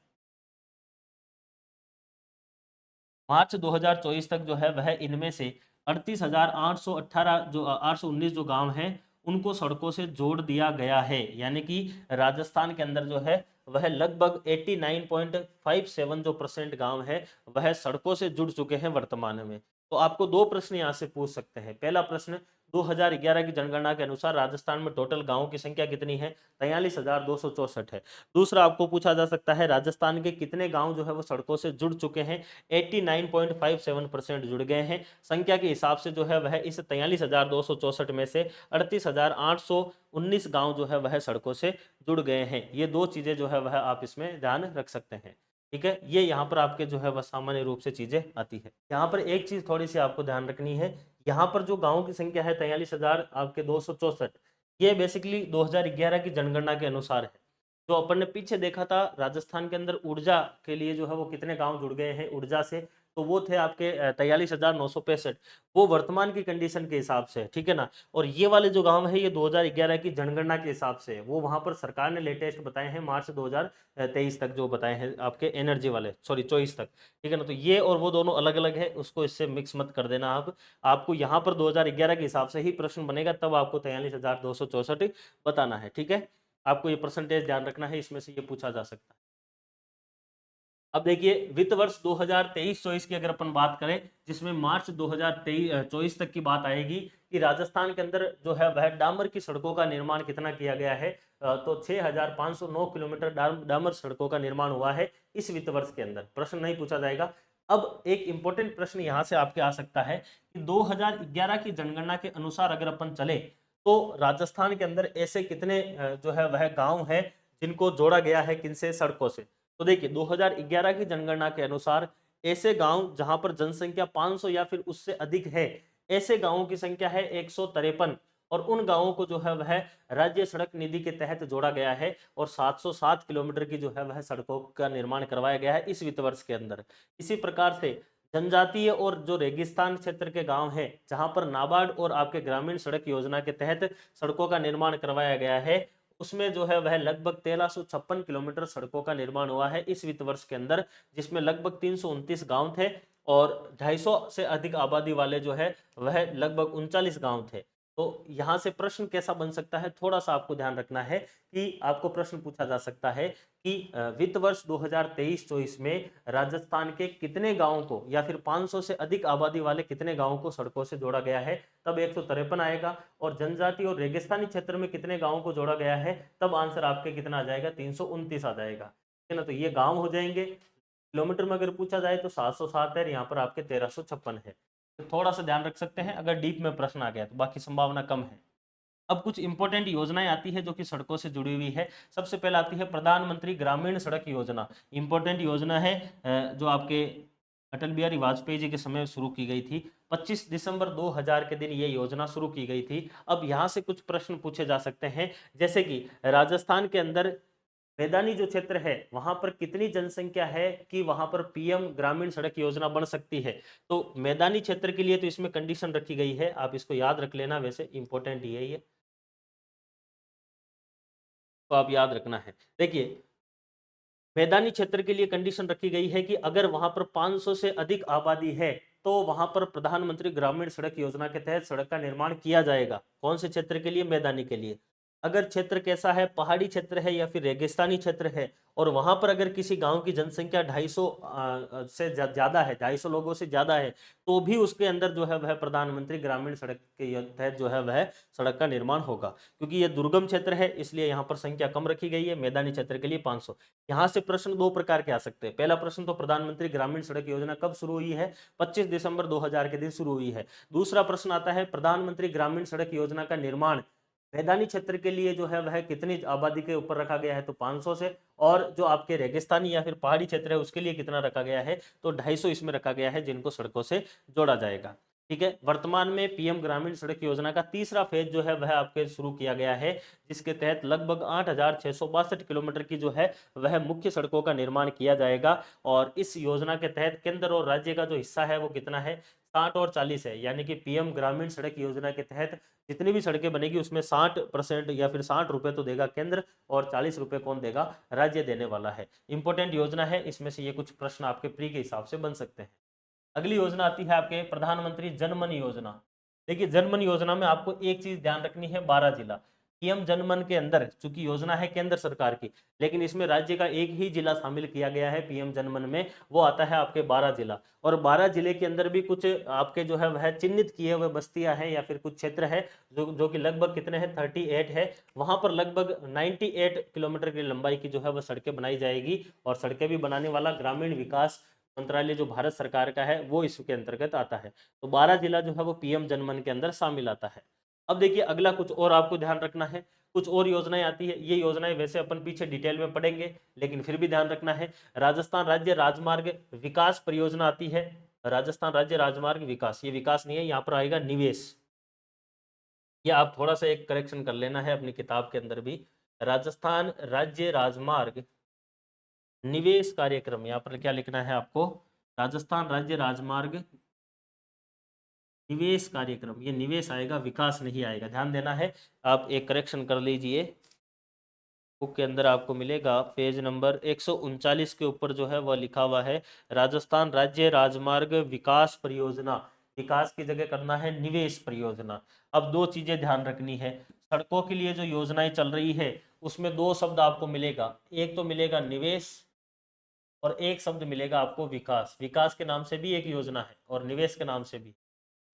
मार्च 2024 तक जो है वह इनमें से 38,818 जो 819 जो गांव हैं उनको सड़कों से जोड़ दिया गया है। यानी कि राजस्थान के अंदर जो है वह लगभग 89.57 जो % गांव है वह सड़कों से जुड़ चुके हैं वर्तमान में। तो आपको दो प्रश्न यहाँ से पूछ सकते हैं। पहला प्रश्न, 2011 की जनगणना के अनुसार राजस्थान में टोटल गांवों की संख्या कितनी है, 43,264 है। दूसरा आपको पूछा जा सकता है राजस्थान के कितने गांव जो है वो सड़कों से जुड़ चुके हैं, 89.57% जुड़ गए हैं। संख्या के हिसाब से जो है वह इस 43,264 में से 38,819 गांव जो है वह सड़कों से जुड़ गए हैं। ये दो चीजें जो है वह आप इसमें ध्यान रख सकते हैं। ठीक है, ये यहाँ पर आपके जो है वह सामान्य रूप से चीजें आती है। यहाँ पर एक चीज थोड़ी सी आपको ध्यान रखनी है, यहाँ पर जो गांवों की संख्या है 43,000 आपके 264, ये बेसिकली 2011 की जनगणना के अनुसार है। जो अपन ने पीछे देखा था राजस्थान के अंदर ऊर्जा के लिए जो है वो कितने गांव जुड़ गए हैं ऊर्जा से, तो वो थे आपके 43,965, वो वर्तमान की कंडीशन के हिसाब से, ठीक है ना। और ये वाले जो गांव है ये 2011 की जनगणना के हिसाब से, वो वहां पर सरकार ने लेटेस्ट बताए हैं मार्च 2023 तक जो बताए हैं आपके एनर्जी वाले, सॉरी 24 तक, ठीक है ना। तो ये और वो दोनों अलग अलग है, उसको इससे मिक्स मत कर देना आप। आपको यहाँ पर 2011 के हिसाब से ही प्रश्न बनेगा, तब आपको 43,264 बताना है। ठीक है, आपको ये परसेंटेज ध्यान रखना है, इसमें से ये पूछा जा सकता है। अब देखिए वित्त वर्ष 2023-24 की अगर अपन बात करें, जिसमें मार्च 2023-24 तक की बात आएगी कि राजस्थान के अंदर जो है वह डामर की सड़कों का निर्माण कितना किया गया है, तो 6,509 किलोमीटर डामर सड़कों का निर्माण हुआ है इस वित्त वर्ष के अंदर। प्रश्न नहीं पूछा जाएगा। अब एक इंपॉर्टेंट प्रश्न यहां से आपके आ सकता है कि 2011 की जनगणना के अनुसार अगर अपन चले तो राजस्थान के अंदर ऐसे कितने जो है वह गांव है जिनको जोड़ा गया है किनसे, सड़कों से। तो देखिए 2011 की जनगणना के अनुसार ऐसे गांव जहां पर जनसंख्या 500 या फिर उससे अधिक है, ऐसे गांवों की संख्या है 153, और उन गांवों को जो है वह राज्य सड़क निधि के तहत जोड़ा गया है और 707 किलोमीटर की जो है वह सड़कों का निर्माण करवाया गया है इस वित्त वर्ष के अंदर। इसी प्रकार से जनजातीय और जो रेगिस्तान क्षेत्र के गांव हैं जहां पर नाबार्ड और आपके ग्रामीण सड़क योजना के तहत सड़कों का निर्माण करवाया गया है, उसमें जो है वह लगभग 1356 किलोमीटर सड़कों का निर्माण हुआ है इस वित्त वर्ष के अंदर, जिसमें लगभग 329 गांव थे और 250 से अधिक आबादी वाले जो है वह लगभग 39 गांव थे। तो यहां से प्रश्न कैसा बन सकता है, थोड़ा सा आपको ध्यान रखना है कि आपको प्रश्न पूछा जा सकता है कि वित्त वर्ष 2023-24 में राजस्थान के कितने गांवों को या फिर 500 से अधिक आबादी वाले कितने गांवों को सड़कों से जोड़ा गया है, तब 153 आएगा। और जनजाति और रेगिस्तानी क्षेत्र में कितने गांवों को जोड़ा गया है, तब आंसर आपके कितना आ जाएगा, 329 आ जाएगा, है ना। तो ये गांव हो जाएंगे। किलोमीटर में अगर पूछा जाए तो 707 है, यहाँ पर आपके 1356 है। तो थोड़ा सा ध्यान रख सकते हैं अगर डीप में प्रश्न आ गया तो, बाकी संभावना कम है। अब कुछ इंपॉर्टेंट योजनाएं आती है जो कि सड़कों से जुड़ी हुई है। सबसे पहले आती है प्रधानमंत्री ग्रामीण सड़क योजना। इंपॉर्टेंट योजना है जो आपके अटल बिहारी वाजपेयी जी के समय शुरू की गई थी। 25 दिसंबर 2000 के दिन ये योजना शुरू की गई थी। अब यहाँ से कुछ प्रश्न पूछे जा सकते हैं, जैसे कि राजस्थान के अंदर मैदानी जो क्षेत्र है वहां पर कितनी जनसंख्या है कि वहां पर पीएम ग्रामीण सड़क योजना बन सकती है। तो मैदानी क्षेत्र के लिए तो इसमें कंडीशन रखी गई है, आप इसको याद रख लेना, वैसे इंपॉर्टेंट ये है, तो आप याद रखना है। देखिए मैदानी क्षेत्र के लिए कंडीशन रखी गई है कि अगर वहां पर 500 से अधिक आबादी है तो वहां पर प्रधानमंत्री ग्रामीण सड़क योजना के तहत सड़क का निर्माण किया जाएगा। कौन से क्षेत्र के लिए, मैदानी के लिए। अगर क्षेत्र कैसा है, पहाड़ी क्षेत्र है या फिर रेगिस्तानी क्षेत्र है, और वहां पर अगर किसी गांव की जनसंख्या 250 से ज्यादा है, 250 लोगों से ज्यादा है, तो भी उसके अंदर जो है वह प्रधानमंत्री ग्रामीण सड़क के तहत जो है वह सड़क का निर्माण होगा। क्योंकि यह दुर्गम क्षेत्र है इसलिए यहाँ पर संख्या कम रखी गई है, मैदानी क्षेत्र के लिए 500। यहाँ से प्रश्न दो प्रकार के आ सकते हैं। पहला प्रश्न तो प्रधानमंत्री ग्रामीण सड़क योजना कब शुरू हुई है, 25 दिसंबर 2000 के दिन शुरू हुई है। दूसरा प्रश्न आता है प्रधानमंत्री ग्रामीण सड़क योजना का निर्माण मैदानी क्षेत्र के लिए जो है वह कितनी आबादी के ऊपर रखा गया है, तो 500 से, और जो आपके रेगिस्तानी या फिर पहाड़ी क्षेत्र है उसके लिए कितना रखा गया है, तो 250 इसमें रखा गया है जिनको सड़कों से जोड़ा जाएगा। ठीक है। वर्तमान में पीएम ग्रामीण सड़क योजना का तीसरा फेज जो है वह आपके शुरू किया गया है, जिसके तहत लगभग 8,662 किलोमीटर की जो है वह मुख्य सड़कों का निर्माण किया जाएगा। और इस योजना के तहत केंद्र और राज्य का जो हिस्सा है वो कितना है, 60 और 40 है। यानी कि पीएम ग्रामीण सड़क योजना के तहत जितनी भी सड़कें बनेगी उसमें 60% या फिर 60 रुपए तो देगा केंद्र, और 40 रुपए कौन देगा, राज्य देने वाला है। इंपॉर्टेंट योजना है, इसमें से ये कुछ प्रश्न आपके प्री के हिसाब से बन सकते हैं। अगली योजना आती है आपके प्रधानमंत्री जनमन योजना। देखिए जनमन योजना में आपको एक चीज ध्यान रखनी है, 12 जिला। पीएम जनमन के अंदर चूंकि योजना है केंद्र सरकार की, लेकिन इसमें राज्य का एक ही जिला शामिल किया गया है पीएम जनमन में, वो आता है आपके 12 जिला। और 12 जिले के अंदर भी कुछ आपके जो है वह चिन्हित किए हुए बस्तियां हैं या फिर कुछ क्षेत्र है जो कि लगभग कितने हैं, 38 है। वहां पर लगभग 98 किलोमीटर की लंबाई की जो है वह सड़कें बनाई जाएगी, और सड़कें भी बनाने वाला ग्रामीण विकास मंत्रालय जो भारत सरकार का है वो इसके अंतर्गत आता है। तो 12 जिला जो है वो पीएम जनमन के अंदर शामिल आता है। अब देखिए अगला कुछ और आपको ध्यान रखना है, कुछ और योजनाएं आती है। ये योजनाएं वैसे अपन पीछे डिटेल में पढ़ेंगे, लेकिन फिर भी ध्यान रखना है। राजस्थान राज्य राजमार्ग विकास परियोजना आती है। राजस्थान राज्य राजमार्ग विकास, ये विकास नहीं है, यहाँ पर आएगा निवेश। ये आप थोड़ा सा एक करेक्शन कर लेना है अपनी किताब के अंदर भी। राजस्थान राज्य राजमार्ग निवेश कार्यक्रम, यहाँ पर क्या लिखना है आपको, राजस्थान राज्य राजमार्ग निवेश कार्यक्रम। ये निवेश आएगा, विकास नहीं आएगा, ध्यान देना है। आप एक करेक्शन कर लीजिए। बुक के अंदर आपको मिलेगा पेज नंबर 139 के ऊपर जो है वह लिखा हुआ है राजस्थान राज्य राजमार्ग विकास परियोजना। विकास की जगह करना है निवेश परियोजना। अब दो चीजें ध्यान रखनी है, सड़कों के लिए जो योजनाएं चल रही है उसमें दो शब्द आपको मिलेगा, एक तो मिलेगा निवेश और एक शब्द मिलेगा आपको विकास। विकास के नाम से भी एक योजना है और निवेश के नाम से भी।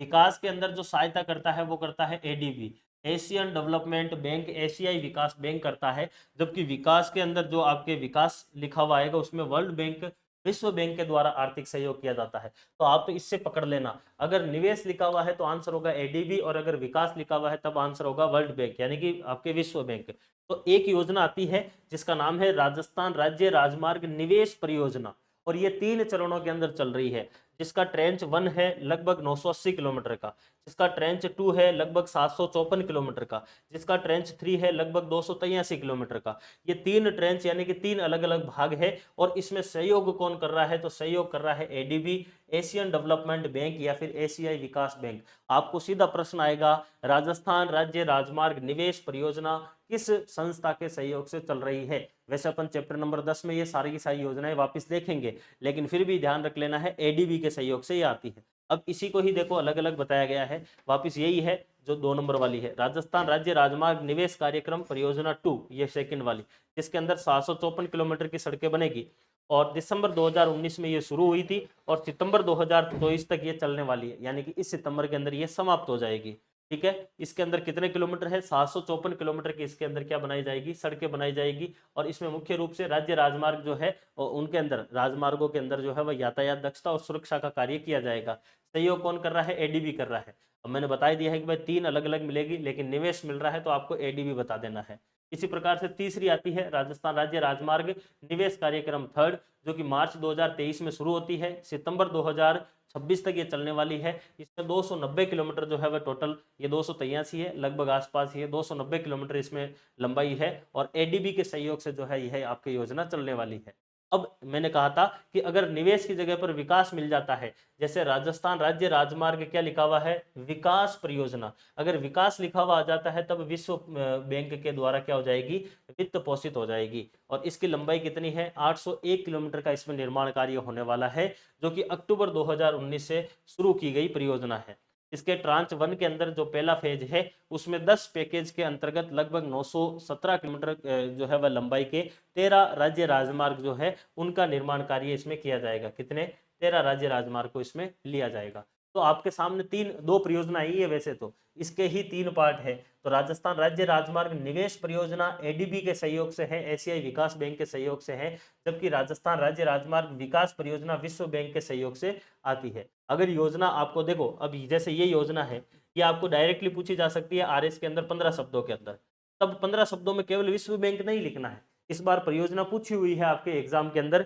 विकास के अंदर जो सहायता करता है वो करता है एडीबी, एशियन डेवलपमेंट बैंक, एशियाई विकास बैंक करता है, जबकि विकास के अंदर जो आपके विकास लिखा हुआ आएगा उसमें वर्ल्ड बैंक, विश्व बैंक के द्वारा आर्थिक सहयोग किया जाता है। तो आप तो इससे पकड़ लेना, अगर निवेश लिखा हुआ है तो आंसर होगा एडीबी, और अगर विकास लिखा हुआ है तब आंसर होगा वर्ल्ड बैंक यानी कि आपके विश्व बैंक। तो एक योजना आती है जिसका नाम है राजस्थान राज्य राजमार्ग निवेश परियोजना, और ये 3 चरणों के अंदर चल रही है, जिसका ट्रेंच 1 है लगभग 980 किलोमीटर का, जिसका ट्रेंच 2 है लगभग 754 किलोमीटर का, जिसका ट्रेंच 3 है लगभग 283 किलोमीटर का। ये 3 ट्रेंच यानी कि 3 अलग अलग भाग है, और इसमें सहयोग कौन कर रहा है, तो सहयोग कर रहा है एडीबी, एशियन डेवलपमेंट बैंक या फिर एशियाई विकास बैंक। आपको सीधा प्रश्न आएगा, राजस्थान राज्य राजमार्ग निवेश परियोजना किस संस्था के सहयोग से चल रही है। वैसे अपन चैप्टर नंबर 10 में ये सारी की सारी योजनाएं वापस देखेंगे, लेकिन फिर भी ध्यान रख लेना है एडीबी के सहयोग से ये आती है। अब इसी को ही देखो अलग अलग बताया गया है, वापस यही है जो 2 नंबर वाली है, राजस्थान राज्य राजमार्ग निवेश कार्यक्रम परियोजना 2, ये सेकंड वाली, जिसके अंदर 754 किलोमीटर की सड़कें बनेगी, और दिसंबर 2019 में ये शुरू हुई थी, और सितंबर 2024 तक ये चलने वाली है, यानी कि इस सितंबर के अंदर ये समाप्त हो जाएगी। ठीक है, इसके अंदर कितने किलोमीटर है, 754 किलोमीटर की इसके अंदर क्या बनाई जाएगी, सड़कें बनाई जाएगी, और इसमें मुख्य रूप से राज्य राजमार्ग जो है उनके अंदर, राजमार्गों के अंदर जो है वह यातायात दक्षता और सुरक्षा का कार्य किया जाएगा। सहयोग कौन कर रहा है, एडीबी कर रहा है। अब मैंने बता दिया है कि भाई 3 अलग अलग मिलेगी, लेकिन निवेश मिल रहा है तो आपको एडीबी बता देना है। इसी प्रकार से तीसरी आती है राजस्थान राज्य राजमार्ग निवेश कार्यक्रम थर्ड, जो कि मार्च 2023 में शुरू होती है, सितंबर 2026 तक ये चलने वाली है। इसमें 290 किलोमीटर जो है वह टोटल, ये 283 है लगभग आसपास, ये 290 किलोमीटर इसमें लंबाई है, और एडीबी के सहयोग से जो है यह आपकी योजना चलने वाली है। अब मैंने कहा था कि अगर निवेश की जगह पर विकास मिल जाता है, जैसे राजस्थान राज्य राजमार्ग क्या लिखा हुआ है, विकास परियोजना, अगर विकास लिखा हुआ आ जाता है तब विश्व बैंक के द्वारा क्या हो जाएगी, वित्त पोषित हो जाएगी, और इसकी लंबाई कितनी है, 801 किलोमीटर का इसमें निर्माण कार्य होने वाला है, जो कि अक्टूबर 2019 से शुरू की गई परियोजना है। इसके ट्रांच 1 के अंदर जो पहला फेज है उसमें 10 पैकेज के अंतर्गत लगभग 917 किलोमीटर जो है वह लंबाई के 13 राज्य राजमार्ग जो है उनका निर्माण कार्य इसमें किया जाएगा। कितने, 13 राज्य राजमार्ग को इसमें लिया जाएगा। तो आपके सामने दो परियोजना आई है, वैसे तो इसके ही 3 पार्ट है। तो राजस्थान राज्य राजमार्ग निवेश परियोजना एडीबी के सहयोग से है, एशियाई विकास बैंक के सहयोग से है, जबकि राजस्थान राज्य राजमार्ग विकास परियोजना विश्व बैंक के सहयोग से आती है। अगर योजना आपको देखो, अभी जैसे ये योजना है, ये आपको डायरेक्टली पूछी जा सकती है आरएस के अंदर 15 शब्दों के अंदर, तब 15 शब्दों में केवल विश्व बैंक नहीं लिखना है। इस बार परियोजना पूछी हुई है आपके एग्जाम के अंदर,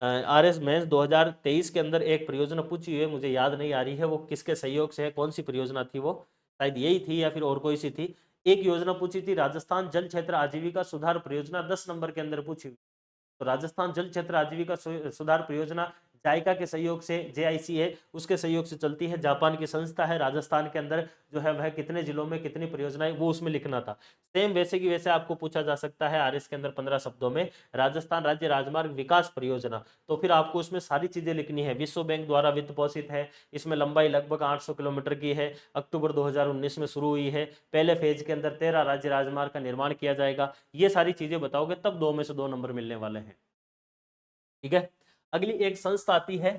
आरएस मेंस 2023 के अंदर एक परियोजना पूछी हुई है, मुझे याद नहीं आ रही है वो किसके सहयोग से है, कौन सी परियोजना थी वो, शायद यही थी या फिर और कोई सी थी। एक योजना पूछी थी राजस्थान जल क्षेत्र आजीविका सुधार परियोजना, 10 नंबर के अंदर पूछी हुई। तो राजस्थान जल क्षेत्र आजीविका सुधार परियोजना जायका के सहयोग से, जेआईसी है उसके सहयोग से चलती है, जापान की संस्था है, राजस्थान के अंदर जो है वह कितने जिलों में कितनी परियोजनाएं वो उसमें लिखना था। सेम वैसे की वैसे आपको पूछा जा सकता है आरएस के अंदर 15 शब्दों में राजस्थान राज्य राजमार्ग विकास परियोजना, तो फिर आपको उसमें सारी चीजें लिखनी है। विश्व बैंक द्वारा वित्त पोषित है, इसमें लंबाई लगभग 800 किलोमीटर की है, अक्टूबर 2019 में शुरू हुई है, पहले फेज के अंदर 13 राज्य राजमार्ग का निर्माण किया जाएगा। ये सारी चीजें बताओगे तब 2 में से 2 नंबर मिलने वाले हैं। ठीक है, अगली एक संस्था आती है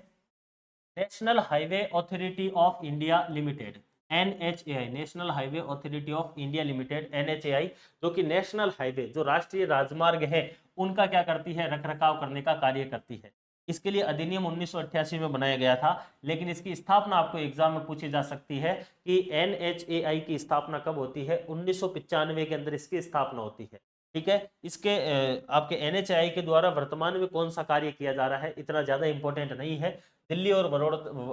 national highway authority of India limited, NHAI, national highway authority of India limited, NHAI, जो कि नेशनल हाईवे जो राष्ट्रीय राजमार्ग है उनका क्या करती है, रखरखाव करने का कार्य करती है। इसके लिए अधिनियम 1988 में बनाया गया था, लेकिन इसकी स्थापना आपको एग्जाम में पूछी जा सकती है कि एनएचएआई की स्थापना कब होती है, 1995 के अंदर इसकी स्थापना होती है। ठीक है, इसके आपके एनएचएआई के द्वारा वर्तमान में कौन सा कार्य किया जा रहा है इतना ज्यादा इंपॉर्टेंट नहीं है। दिल्ली और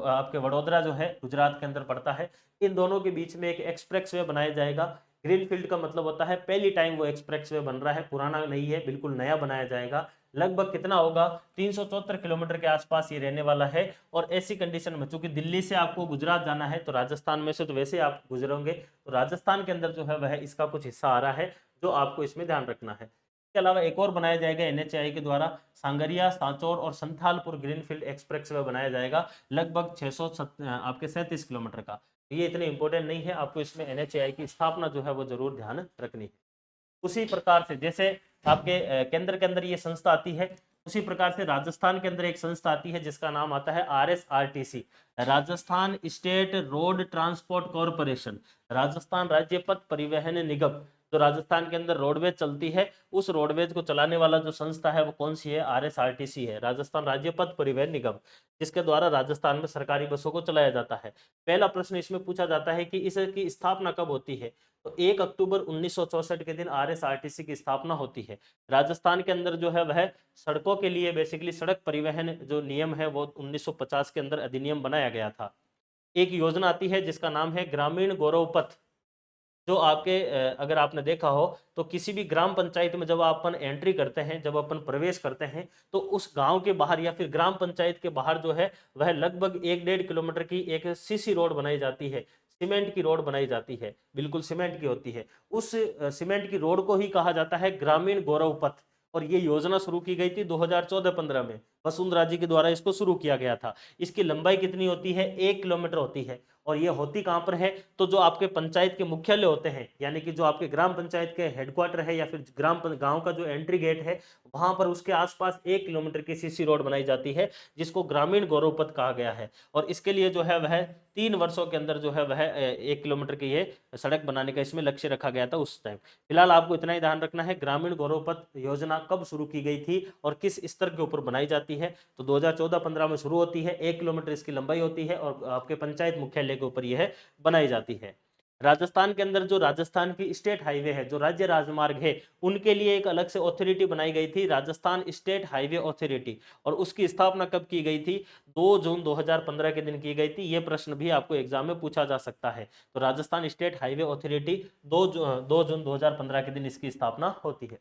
आपके वडोदरा जो है गुजरात के अंदर पड़ता है, इन दोनों के बीच में एक एक्सप्रेस वे बनाया जाएगा। ग्रीनफील्ड का मतलब होता है पहली टाइम वो एक्सप्रेस वे बन रहा है, पुराना नहीं है, बिल्कुल नया बनाया जाएगा। लगभग कितना होगा, 374 किलोमीटर के आसपास ये रहने वाला है। और ऐसी कंडीशन में चूंकि दिल्ली से आपको गुजरात जाना है तो राजस्थान में से तो वैसे आप गुजरोगे, तो राजस्थान के अंदर जो है वह इसका कुछ हिस्सा आ रहा है जो आपको इसमें ध्यान रखना है। इसके अलावा एक और बनाया जाएगा एनएचएआई के द्वारा, सांगरिया, सांचौर और संथालपुर ग्रीनफील्ड एक्सप्रेस वे बनाया जाएगा, लगभग 637 किलोमीटर का। ये इतने इंपॉर्टेंट नहीं है, आपको इसमें एनएचएआई की स्थापना जो है वो जरूर ध्यान रखनी है। उसी प्रकार से जैसे आपके केंद्र के अंदर ये संस्था आती है उसी प्रकार से राजस्थान के अंदर एक संस्था आती है जिसका नाम आता है RSRTC, Rajasthan state road transport corporation, Rajasthan राज्य पथ परिवहन निगम। तो राजस्थान के अंदर रोडवेज चलती है, उस रोडवेज को चलाने वाला जो संस्था है वो कौन सी है? RSRTC है, राजस्थान राज्य पथ परिवहन निगम, जिसके द्वारा राजस्थान में सरकारी बसों को चलाया जाता है। पहला प्रश्न इसमें पूछा जाता है कि इसकी स्थापना कब होती है? तो 1 अक्टूबर 1964 के दिन RSRTC की स्थापना होती है। राजस्थान के अंदर जो है वह सड़कों के लिए बेसिकली सड़क परिवहन जो नियम है वो 1950 के अंदर अधिनियम बनाया गया था। एक योजना आती है जिसका नाम है ग्रामीण गौरव पथ, जो आपके अगर आपने देखा हो तो किसी भी ग्राम पंचायत में जब अपन एंट्री करते हैं, जब अपन प्रवेश करते हैं, तो उस गांव के बाहर या फिर ग्राम पंचायत के बाहर जो है वह लगभग 1-1.5 किलोमीटर की एक सीसी रोड बनाई जाती है, सीमेंट की रोड बनाई जाती है, बिल्कुल सीमेंट की होती है। उस सीमेंट की रोड को ही कहा जाता है ग्रामीण गौरव पथ। और ये योजना शुरू की गई थी 2014-15 में, वसुंधरा जी के द्वारा इसको शुरू किया गया था। इसकी लंबाई कितनी होती है? 1 किलोमीटर होती है। और ये होती कहां पर है? तो जो आपके पंचायत के मुख्यालय होते हैं, यानी कि जो आपके ग्राम पंचायत के हेडक्वार्टर है या फिर गांव का जो एंट्री गेट है, वहां पर उसके आसपास 1 किलोमीटर की सीसी रोड बनाई जाती है, जिसको ग्रामीण गौरव पथ कहा गया है। और इसके लिए जो है वह 3 वर्षों के अंदर जो है वह 1 किलोमीटर की ये सड़क बनाने का इसमें लक्ष्य रखा गया था उस टाइम। फिलहाल आपको इतना ही ध्यान रखना है, ग्रामीण गौरव पथ योजना कब शुरू की गई थी और किस स्तर के ऊपर बनाई जाती है? तो 2014-15 में शुरू होती है, 1 किलोमीटर इसकी लंबाई होती है और आपके पंचायत मुख्यालय के ऊपर यह बनाई जाती है। राजस्थान के अंदर जो राजस्थान की स्टेट हाईवे है, जो राज्य राजमार्ग है, उनके लिए एक अलग से अथॉरिटी बनाई गई थी, राजस्थान स्टेट हाईवे अथॉरिटी। और उसकी स्थापना कब की गई थी? 2 जून 2015 के दिन की गई थी। यह प्रश्न भी आपको एग्जाम में पूछा जा सकता है। तो राजस्थान स्टेट हाईवे अथॉरिटी 2 जून 2015 के दिन इसकी स्थापना होती है।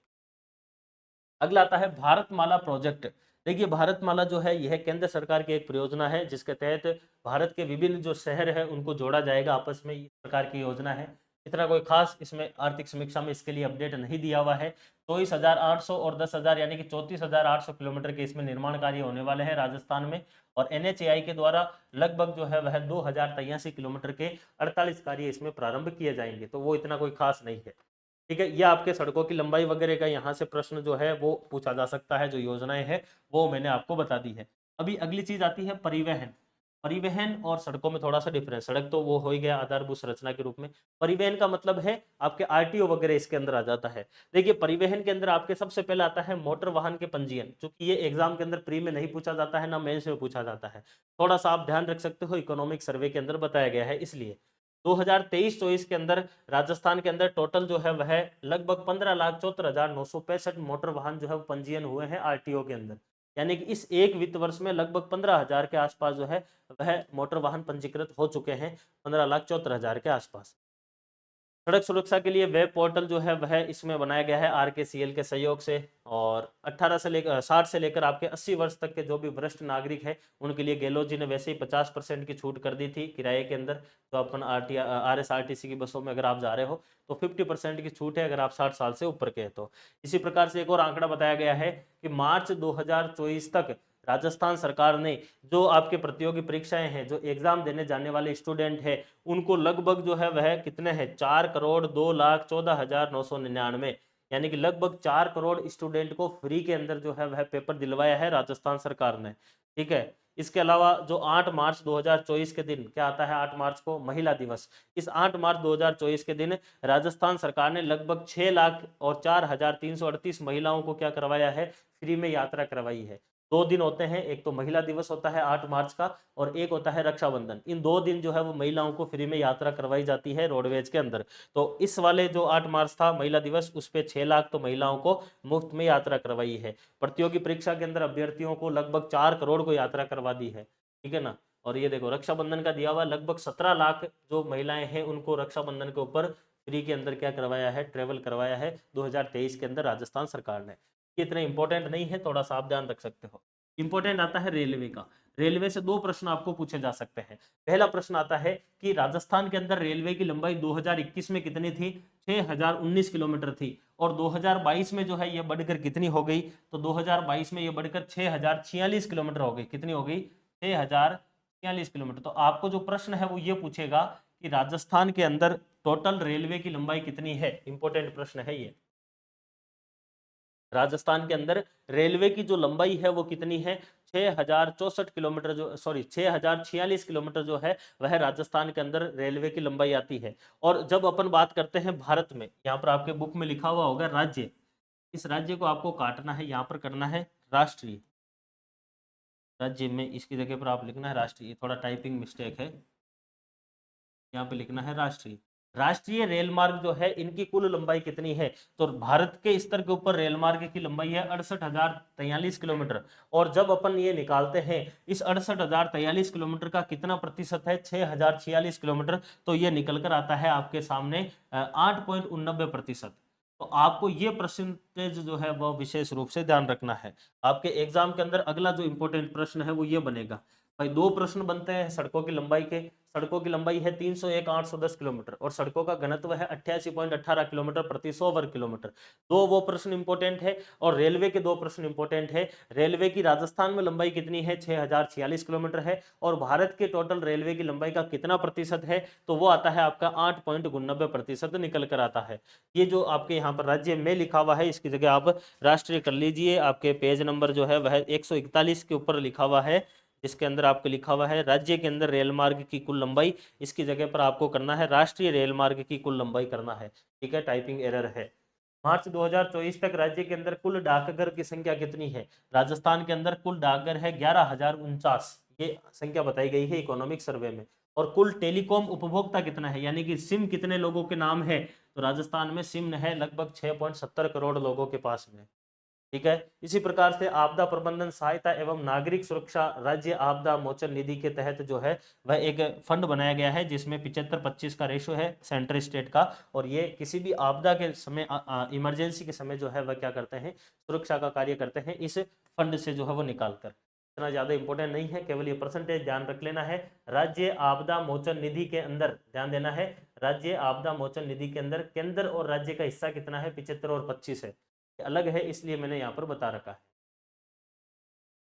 अगला आता है भारतमाला प्रोजेक्ट। देखिए, भारतमाला जो है यह केंद्र सरकार की एक परियोजना है, जिसके तहत भारत के विभिन्न जो शहर है उनको जोड़ा जाएगा आपस में। इस प्रकार की योजना है। इतना कोई खास इसमें आर्थिक समीक्षा में इसके लिए अपडेट नहीं दिया हुआ है। 24,800 और 10,000 यानी कि 34,800 किलोमीटर के इसमें निर्माण कार्य होने वाले हैं राजस्थान में। और NHAI के द्वारा लगभग जो है वह 2,083 किलोमीटर के 48 कार्य इसमें प्रारंभ किए जाएंगे। तो वो इतना कोई खास नहीं है। ठीक है, ये आपके सड़कों की लंबाई वगैरह का यहाँ से प्रश्न जो है वो पूछा जा सकता है। जो योजनाएं हैं वो मैंने आपको बता दी है। अभी अगली चीज आती है परिवहन। परिवहन और सड़कों में थोड़ा सा डिफरेंस। सड़क तो वो हो ही गया आधारभूत संरचना के रूप में। परिवहन का मतलब है आपके RTO वगैरह इसके अंदर आ जाता है। देखिए, परिवहन के अंदर आपके सबसे पहले आता है मोटर वाहन के पंजीयन, क्योंकि ये एग्जाम के अंदर प्री में नहीं पूछा जाता है, ना मेंस में पूछा जाता है। थोड़ा सा आप ध्यान रख सकते हो, इकोनॉमिक सर्वे के अंदर बताया गया है इसलिए। 2023-24 के अंदर राजस्थान के अंदर टोटल जो है वह लगभग 15,74,965 मोटर वाहन जो है पंजीयन हुए हैं RTO के अंदर। यानी कि इस एक वित्त वर्ष में लगभग 15,000 के आसपास जो है वह मोटर वाहन पंजीकृत हो चुके हैं, 15,74,000 के आसपास। सड़क सुरक्षा के लिए वेब पोर्टल जो है वह इसमें बनाया गया है RKCL के सहयोग से। और 60 से लेकर आपके 80 वर्ष तक के जो भी वरिष्ठ नागरिक है उनके लिए गहलोत जी ने वैसे ही 50% की छूट कर दी थी किराए के अंदर। तो अपन RSRTC की बसों में अगर आप जा रहे हो तो 50% की छूट है अगर आप 60 साल से ऊपर के हैं तो। इसी प्रकार से एक और आंकड़ा बताया गया है कि मार्च 2024 तक राजस्थान सरकार ने जो आपके प्रतियोगी परीक्षाएं हैं, जो एग्जाम देने जाने वाले स्टूडेंट है, उनको लगभग जो है वह कितने हैं? 4,02,14,999, यानी कि लगभग 4 करोड़ स्टूडेंट को फ्री के अंदर जो है वह पेपर दिलवाया है राजस्थान सरकार ने। ठीक है। इसके अलावा जो 8 मार्च 2024 के दिन क्या आता है? 8 मार्च को महिला दिवस। इस 8 मार्च 2024 के दिन राजस्थान सरकार ने लगभग 6,04,338 महिलाओं को क्या करवाया है? फ्री में यात्रा करवाई है। 2 दिन होते हैं, एक तो महिला दिवस होता है 8 मार्च का और एक होता है रक्षाबंधन। इन 2 दिन जो है वो महिलाओं को फ्री में यात्रा करवाई जाती है रोडवेज के अंदर। तो इस वाले जो 8 मार्च था महिला दिवस, उस पे 6 लाख तो महिलाओं को मुफ्त में यात्रा करवाई है। प्रतियोगी परीक्षा के अंदर अभ्यर्थियों को लगभग 4 करोड़ को यात्रा करवा दी है। ठीक है ना। और ये देखो रक्षाबंधन का दिया हुआ लगभग 17 लाख जो महिलाएं हैं उनको रक्षाबंधन के ऊपर फ्री के अंदर क्या करवाया है? ट्रेवल करवाया है 2023 के अंदर राजस्थान सरकार ने। ये इतना इंपॉर्टेंट नहीं है, थोड़ा सा आप ध्यान रख सकते हो। इंपॉर्टेंट आता है रेलवे का। रेलवे से 2 प्रश्न आपको पूछे जा सकते हैं। पहला प्रश्न आता है कि राजस्थान के अंदर रेलवे की लंबाई 2021 में कितनी थी? 6,019 किलोमीटर थी। और 2022 में जो है यह बढ़कर कितनी हो गई? तो 2022 में यह बढ़कर 6,046 किलोमीटर हो गई। कितनी हो गई? 6,046 किलोमीटर। तो आपको जो प्रश्न है वो ये पूछेगा कि राजस्थान के अंदर टोटल रेलवे की लंबाई कितनी है। इंपॉर्टेंट प्रश्न है ये। राजस्थान के अंदर रेलवे की जो लंबाई है वो कितनी है, 6064 किलोमीटर, जो सॉरी 6046 किलोमीटर जो है वह राजस्थान के अंदर रेलवे की लंबाई आती है। और जब अपन बात करते हैं भारत में, यहाँ पर आपके बुक में लिखा हुआ होगा राज्य, इस राज्य को आपको काटना है, यहाँ पर करना है राष्ट्रीय, राज्य में इसकी जगह पर आप लिखना है राष्ट्रीय, थोड़ा टाइपिंग मिस्टेक है, यहाँ पे लिखना है राष्ट्रीय। राष्ट्रीय रेल मार्ग जो है इनकी कुल लंबाई कितनी है, तो भारत के स्तर के ऊपर रेल मार्ग की लंबाई है 68,043 किलोमीटर। और जब अपन ये निकालते हैं इस 68,043 किलोमीटर का कितना प्रतिशत है, 6,046 किलोमीटर, तो ये निकल कर आता है आपके सामने 8.89%। तो आपको ये परसेंटेज जो है वो विशेष रूप से ध्यान रखना है। आपके एग्जाम के अंदर अगला जो इंपॉर्टेंट प्रश्न है वो ये बनेगा, भाई दो प्रश्न बनते हैं सड़कों की लंबाई के। सड़कों की लंबाई है 301,810 किलोमीटर और सड़कों का घनत्व है 88.18 किलोमीटर प्रति 100 वर्ग किलोमीटर। दो वो प्रश्न इंपॉर्टेंट है। और रेलवे के दो प्रश्न इंपॉर्टेंट है। रेलवे की राजस्थान में लंबाई कितनी है, 6,046 किलोमीटर है। और भारत के टोटल रेलवे की लंबाई का कितना प्रतिशत है, तो वो आता है आपका 8.89% निकल कर आता है। ये जो आपके यहाँ पर राज्य में लिखा हुआ है इसकी जगह आप राष्ट्रीय कर लीजिए। आपके पेज नंबर जो है वह 141 के ऊपर लिखा हुआ है, जिसके अंदर आपको लिखा हुआ है राज्य के अंदर रेल मार्ग की कुल लंबाई, इसकी जगह पर आपको करना है राष्ट्रीय रेल मार्ग की कुल लंबाई करना है। ठीक है, टाइपिंग एरर है। मार्च 2024 तक राज्य के अंदर कुल डाकघर की संख्या कितनी है, राजस्थान के अंदर कुल डाकघर है 11,049, ये संख्या बताई गई है इकोनॉमिक सर्वे में। और कुल टेलीकॉम उपभोक्ता कितना है, यानी कि सिम कितने लोगों के नाम है, तो राजस्थान में सिम है लगभग 6.70 करोड़ लोगों के पास में। ठीक है, इसी प्रकार से आपदा प्रबंधन सहायता एवं नागरिक सुरक्षा राज्य आपदा मोचन निधि के तहत जो है वह एक फंड बनाया गया है, जिसमें 75-25 का रेशो है सेंट्रल स्टेट का। और ये किसी भी आपदा के समय, इमरजेंसी के समय जो है वह क्या करते हैं, सुरक्षा का कार्य करते हैं इस फंड से जो है वो निकाल कर। इतना ज्यादा इंपॉर्टेंट नहीं है, केवल ये परसेंटेज ध्यान रख लेना है। राज्य आपदा मोचन निधि के अंदर ध्यान देना है, राज्य आपदा मोचन निधि के अंदर केंद्र और राज्य का हिस्सा कितना है, 75 और 25 है, अलग है, इसलिए मैंने यहाँ पर बता रखा है।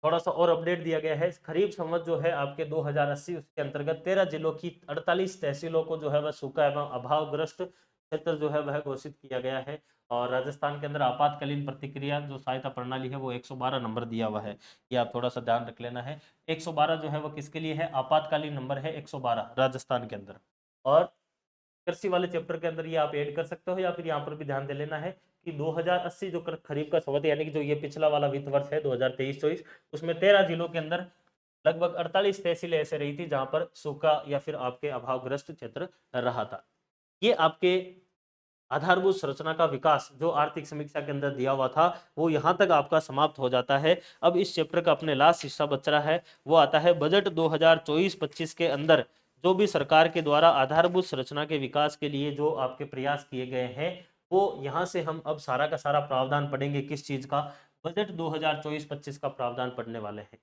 थोड़ा सा और अपडेट दिया गया है, खरीफ संवत जो है आपके 2080 उसके अंतर्गत 13 जिलों की 48 तहसीलों को जो है वह सूखा एवं अभावग्रस्त क्षेत्र जो है वह घोषित किया गया है। और राजस्थान के अंदर आपातकालीन प्रतिक्रिया जो सहायता प्रणाली है वो 112 नंबर दिया हुआ है, ये आप थोड़ा सा ध्यान रख लेना है। 112 जो है वो किसके लिए है, आपातकालीन नंबर है 112 राजस्थान के अंदर। और कृषि वाले चैप्टर के अंदर ये आप ऐड कर सकते हो, या फिर यहाँ पर भी ध्यान दे लेना है कि 2080 जो खरीफ का संवत यानी कि जो ये पिछला वाला वित्त वर्ष है 2023-24, उसमें 13 जिलों के अंदर लगभग 48 तहसीलें ऐसे रही थी जहां पर सूखा या फिर आपके अभावग्रस्त क्षेत्र रहा था। ये आपके आधारभूत संरचना का विकास जो आर्थिक समीक्षा के अंदर दिया हुआ था वो यहाँ तक आपका समाप्त हो जाता है। अब इस चैप्टर का अपने लास्ट हिस्सा बच रहा है, वो आता है बजट 2024-25 के अंदर जो भी सरकार के द्वारा आधारभूत संरचना के विकास के लिए जो आपके प्रयास किए गए हैं, वो यहाँ से हम अब सारा का सारा प्रावधान पढ़ेंगे। किस चीज का, बजट 2024-25 का प्रावधान पढ़ने वाले हैं।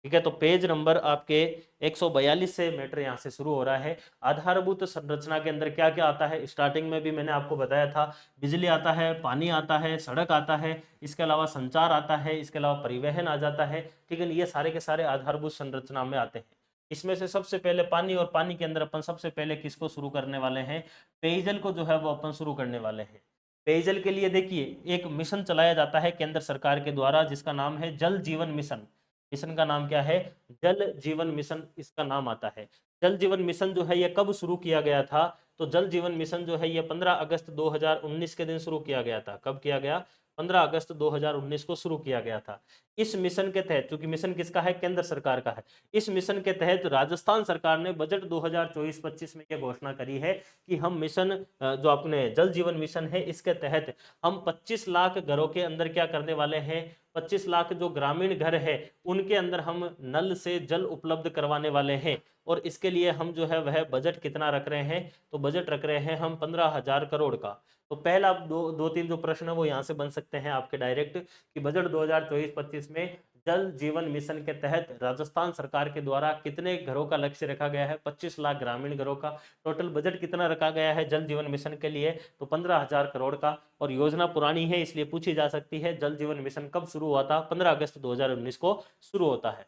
ठीक है, तो पेज नंबर आपके 142 से मैटर यहाँ से शुरू हो रहा है। आधारभूत संरचना के अंदर क्या क्या आता है, स्टार्टिंग में भी मैंने आपको बताया था, बिजली आता है, पानी आता है, सड़क आता है, इसके अलावा संचार आता है, इसके अलावा परिवहन आ जाता है। ठीक है, ये सारे के सारे आधारभूत संरचना में आते हैं। इसमें से सबसे पहले पानी, और पानी के अंदर अपन सबसे पहले किसको शुरू करने वाले हैं, पेयजल को जो है वो अपन शुरू करने वाले हैं। पेयजल के लिए देखिए एक मिशन चलाया जाता है केंद्र सरकार के द्वारा, जिसका नाम है जल जीवन मिशन। मिशन का नाम क्या है, जल जीवन मिशन इसका नाम आता है। जल जीवन मिशन जो है ये कब शुरू किया गया था, तो जल जीवन मिशन जो है ये 15 अगस्त 2019 के दिन शुरू किया गया था। कब किया गया, 15 अगस्त 2019 को शुरू किया गया था। इस मिशन के तहत, क्योंकि मिशन किसका है, केंद्र सरकार का है, इस मिशन के तहत राजस्थान सरकार ने बजट 2024-25 में यह घोषणा करी है कि हम मिशन जो अपने जल जीवन मिशन है इसके तहत हम 25 लाख घरों के अंदर क्या करने वाले हैं, 25 लाख जो ग्रामीण घर है उनके अंदर हम नल से जल उपलब्ध करवाने वाले हैं। और इसके लिए हम जो है वह बजट कितना रख रहे हैं, तो बजट रख रहे हैं हम 15,000 करोड़ का। तो पहला दो तीन जो प्रश्न है वो यहाँ से बन सकते हैं आपके डायरेक्ट, कि बजट 2024-25 में जल जीवन मिशन के तहत राजस्थान सरकार के द्वारा कितने घरों का लक्ष्य रखा गया है, 25 लाख ग्रामीण घरों का। टोटल बजट कितना रखा गया है जल जीवन मिशन के लिए, तो 15,000 करोड़ का। और योजना पुरानी है इसलिए पूछी जा सकती है, जल जीवन मिशन कब शुरू हुआ था, 15 अगस्त 2019 को शुरू होता है।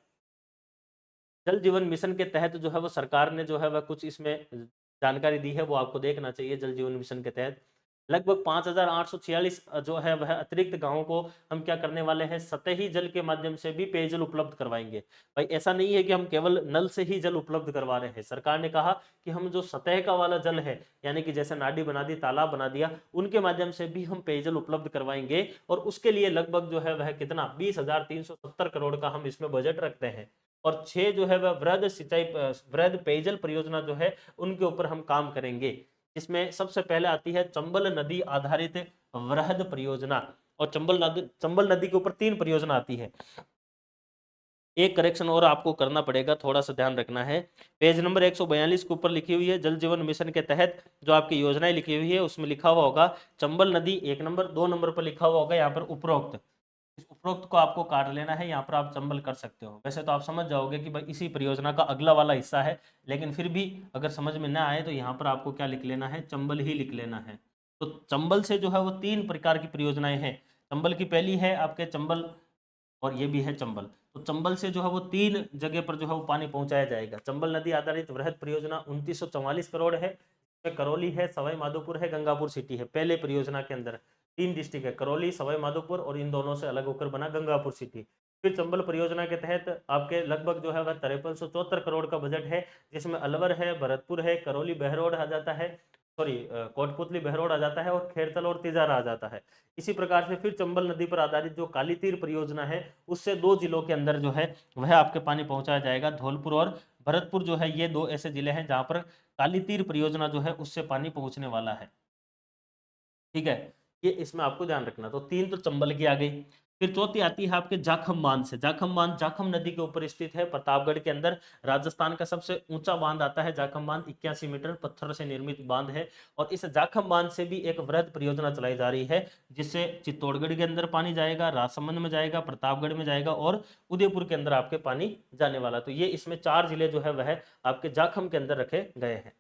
जल जीवन मिशन के तहत जो है वो सरकार ने जो है वह कुछ इसमें जानकारी दी है, वो आपको देखना चाहिए। जल जीवन मिशन के तहत लगभग 5846 जो है वह अतिरिक्त गांवों को हम क्या करने वाले हैं, सतही जल के माध्यम से भी पेयजल उपलब्ध करवाएंगे। भाई ऐसा नहीं है कि हम केवल नल से ही जल उपलब्ध करवा रहे हैं, सरकार ने कहा कि हम जो सतह का वाला जल है, यानी कि जैसे नाली बना दी, तालाब बना दिया, उनके माध्यम से भी हम पेयजल उपलब्ध करवाएंगे। और उसके लिए लगभग जो है वह कितना 20,370 करोड़ का हम इसमें बजट रखते हैं। और 6 जो है वह वृहद सिंचाई वृहद पेयजल परियोजना जो है उनके ऊपर हम काम करेंगे। इसमें सबसे पहले आती है चंबल नदी आधारित वृहद परियोजना। और चंबल नदी के ऊपर 3 परियोजना आती है। एक करेक्शन और आपको करना पड़ेगा, थोड़ा सा ध्यान रखना है। पेज नंबर 142 के ऊपर लिखी हुई है जल जीवन मिशन के तहत जो आपकी योजनाएं लिखी हुई है, उसमें लिखा हुआ होगा चंबल नदी 1 नंबर, 2 नंबर पर लिखा हुआ होगा यहाँ पर उपरोक्त। इस उपरोक्त को आपको काट लेना है, यहाँ पर आप चंबल कर सकते हो। वैसे तो आप समझ जाओगे कि भाई इसी परियोजना का अगला वाला हिस्सा है, लेकिन फिर भी अगर समझ में ना आए तो यहाँ पर आपको क्या लिख लेना है, चंबल ही लिख लेना है। तो चंबल से जो है वो 3 प्रकार की परियोजनाएं हैं। चंबल की पहली है आपके चंबल, और ये भी है चंबल। तो चंबल से जो है वो 3 जगह पर जो है वो पानी पहुंचाया जाएगा। चंबल नदी आधारित वृहद परियोजना 2944 करोड़ है। इसमें करौली है, सवाई माधोपुर है, गंगापुर सिटी है। पहले परियोजना के अंदर 3 डिस्ट्रिक्ट है, करौली, सवाई माधोपुर, और इन दोनों से अलग होकर बना गंगापुर सिटी। फिर चंबल परियोजना के तहत आपके लगभग जो है वह 5374 करोड़ का बजट है, जिसमें अलवर है, भरतपुर है, करौली बहरोड आ जाता है, सॉरी कोटपुतली बहरोड आ जाता है, और खेड़तल और तिजारा आ जाता है। इसी प्रकार से फिर चंबल नदी पर आधारित जो काली तीर परियोजना है, उससे 2 जिलों के अंदर जो है वह आपके पानी पहुंचाया जाएगा, धौलपुर और भरतपुर जो है, ये 2 ऐसे जिले हैं जहां पर काली तीर परियोजना जो है उससे पानी पहुंचने वाला है। ठीक है, ये इसमें आपको ध्यान रखना। तो 3 तो चंबल की आ गई। फिर चौथी आती है आपके जाखम बांध से। जाखम बांध जाखम नदी के ऊपर स्थित है, प्रतापगढ़ के अंदर। राजस्थान का सबसे ऊंचा बांध आता है जाखम बांध, 81 मीटर पत्थर से निर्मित बांध है। और इस जाखम बांध से भी एक वृहद परियोजना चलाई जा रही है, जिससे चित्तौड़गढ़ के अंदर पानी जाएगा, राजसमंद में जाएगा, प्रतापगढ़ में जाएगा, और उदयपुर के अंदर आपके पानी जाने वाला। तो ये इसमें 4 जिले जो है वह आपके जाखम के अंदर रखे गए हैं।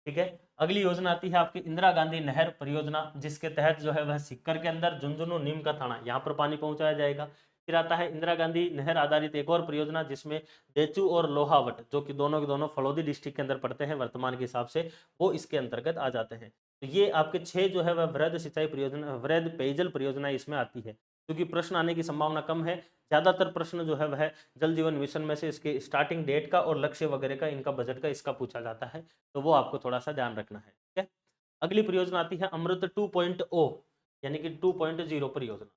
ठीक है, अगली योजना आती है आपकी इंदिरा गांधी नहर परियोजना, जिसके तहत जो है वह सिक्कर के अंदर झुंझुनू नीम का थाना, यहाँ पर पानी पहुंचाया जाएगा। फिर आता है इंदिरा गांधी नहर आधारित एक और परियोजना, जिसमें बेचू और लोहावट, जो कि दोनों के दोनों फलोदी डिस्ट्रिक्ट के अंदर पड़ते हैं वर्तमान के हिसाब से, वो इसके अंतर्गत आ जाते हैं। तो ये आपके 6 जो है वह वृहद सिंचाई परियोजना, वृहद पेयजल परियोजना इसमें आती है। क्योंकि प्रश्न आने की संभावना कम है, ज्यादातर प्रश्न जो है वह जल जीवन मिशन में से इसके स्टार्टिंग डेट का और लक्ष्य वगैरह का, इनका बजट का, इसका पूछा जाता है। तो वो आपको थोड़ा सा ध्यान रखना है। ठीक है, अगली परियोजना आती है अमृत 2.0, यानी कि 2.0 परियोजना।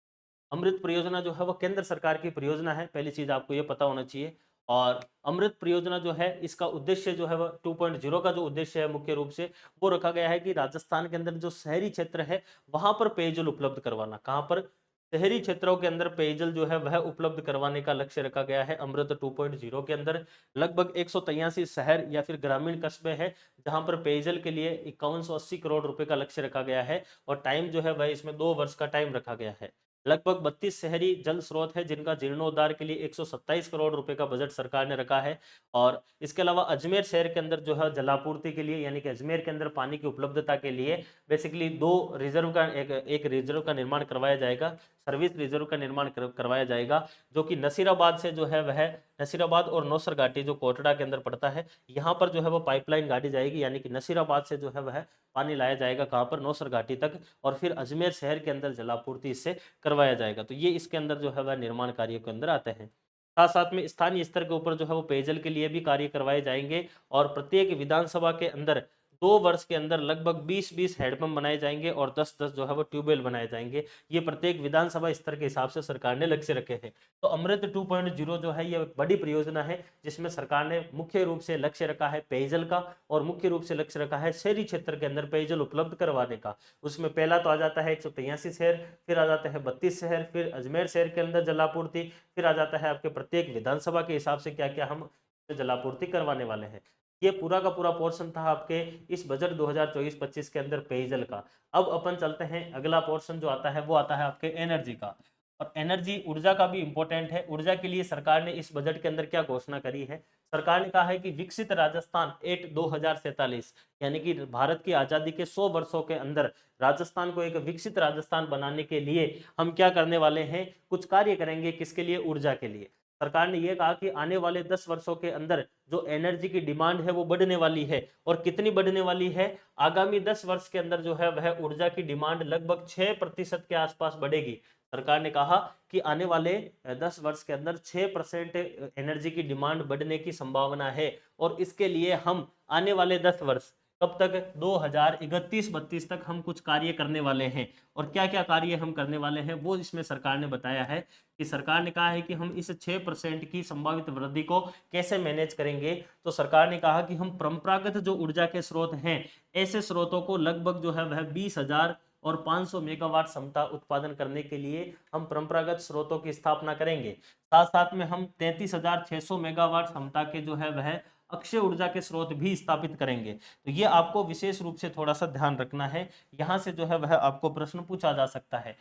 अमृत परियोजना जो है वो केंद्र सरकार की परियोजना है, पहली चीज आपको ये पता होना चाहिए। और अमृत परियोजना जो है इसका उद्देश्य जो है वो 2.0 का जो उद्देश्य है मुख्य रूप से वो रखा गया है कि राजस्थान के अंदर जो शहरी क्षेत्र है वहां पर पेयजल उपलब्ध करवाना। कहां पर? शहरी क्षेत्रों के अंदर पेयजल जो है वह उपलब्ध करवाने का लक्ष्य रखा गया है अमृत 2.0 के अंदर। लगभग 183 शहर या फिर ग्रामीण कस्बे हैं जहां पर पेयजल के लिए 5180 करोड़ रुपए का लक्ष्य रखा गया है। और टाइम जो है वह इसमें 2 वर्ष का टाइम रखा गया है। लगभग 32 शहरी जल स्रोत है जिनका जीर्णोद्धार के लिए 127 करोड़ रुपए का बजट सरकार ने रखा है। और इसके अलावा अजमेर शहर के अंदर जो है जलापूर्ति के लिए, यानी कि अजमेर के अंदर पानी की उपलब्धता के लिए बेसिकली 2 रिजर्व का एक रिजर्व का निर्माण करवाया जाएगा, सर्विस रिजर्व का निर्माण करवाया जाएगा, जो कि नसीराबाद से जो है वह नसीराबाद और नौसर घाटी जो कोटड़ा के अंदर पड़ता है, यहाँ पर जो है वो पाइपलाइन गाड़ी जाएगी, यानी कि नसीराबाद से जो है वह पानी लाया जाएगा कहाँ पर? नौसर घाटी तक, और फिर अजमेर शहर के अंदर जलापूर्ति इससे करवाया जाएगा। तो ये इसके अंदर जो है वह निर्माण कार्य के अंदर आते हैं। साथ साथ में स्थानीय स्तर के ऊपर जो है वो पेयजल के लिए भी कार्य करवाए जाएंगे। और प्रत्येक विधानसभा के अंदर 2 वर्ष के अंदर लगभग 20-20 हैंडपंप बनाए जाएंगे और 10-10 जो है वो ट्यूबवेल बनाए जाएंगे। ये प्रत्येक विधानसभा स्तर के हिसाब से सरकार ने लक्ष्य रखे हैं। तो अमृत 2.0 जो है ये बड़ी परियोजना है, जिसमें सरकार ने मुख्य रूप से लक्ष्य रखा है पेयजल का, और मुख्य रूप से लक्ष्य रखा है शहरी क्षेत्र के अंदर पेयजल उपलब्ध करवाने का। उसमें पहला तो आ जाता है 183 शहर, फिर आ जाता है 32 शहर, फिर अजमेर शहर के अंदर जलापूर्ति, फिर आ जाता है आपके प्रत्येक विधानसभा के हिसाब से क्या क्या हम जलापूर्ति करवाने वाले हैं। ये पूरा का पूरा पोर्शन था आपके इस बजट 2024-25 के अंदर पेयजल का। अब अपन चलते हैं, अगला पोर्शन जो आता है वो आता है आपके एनर्जी का। और एनर्जी ऊर्जा का भी इंपॉर्टेंट है। ऊर्जा के लिए सरकार ने इस बजट के अंदर क्या घोषणा करी है? सरकार ने कहा है कि विकसित राजस्थान एट 2047, यानी कि भारत की आजादी के 100 वर्षों के अंदर राजस्थान को एक विकसित राजस्थान बनाने के लिए हम क्या करने वाले हैं? कुछ कार्य करेंगे। किसके लिए? ऊर्जा के लिए। सरकार ने यह कहा कि आने वाले 10 वर्षों के अंदर जो एनर्जी की डिमांड है वो बढ़ने वाली है। और कितनी बढ़ने वाली है? आगामी 10 वर्ष के अंदर जो है वह ऊर्जा की डिमांड लगभग 6% के आसपास बढ़ेगी। सरकार ने कहा कि आने वाले 10 वर्ष के अंदर 6% एनर्जी की डिमांड बढ़ने की संभावना है। और इसके लिए हम आने वाले 10 वर्ष, कब तक? 2031-32 तक हम कुछ कार्य करने वाले हैं। और क्या क्या कार्य हम करने वाले हैं वो इसमें सरकार ने बताया है कि सरकार ने कहा है कि हम इस 6% की संभावित वृद्धि को कैसे मैनेज करेंगे। तो सरकार ने कहा कि हम परंपरागत जो ऊर्जा के स्रोत हैं, ऐसे स्रोतों को लगभग जो है वह 20,000 और 500 मेगावाट क्षमता उत्पादन करने के लिए हम परंपरागत स्रोतों की स्थापना करेंगे। साथ साथ में हम 33,600 मेगावाट क्षमता के जो है वह अक्षय ऊर्जा के स्रोत भी स्थापित करेंगे। तो ये आपको विशेष रूप से थोड़ा सा ध्यान रखना है, यहाँ से जो है वह आपको प्रश्न पूछा जा सकता है।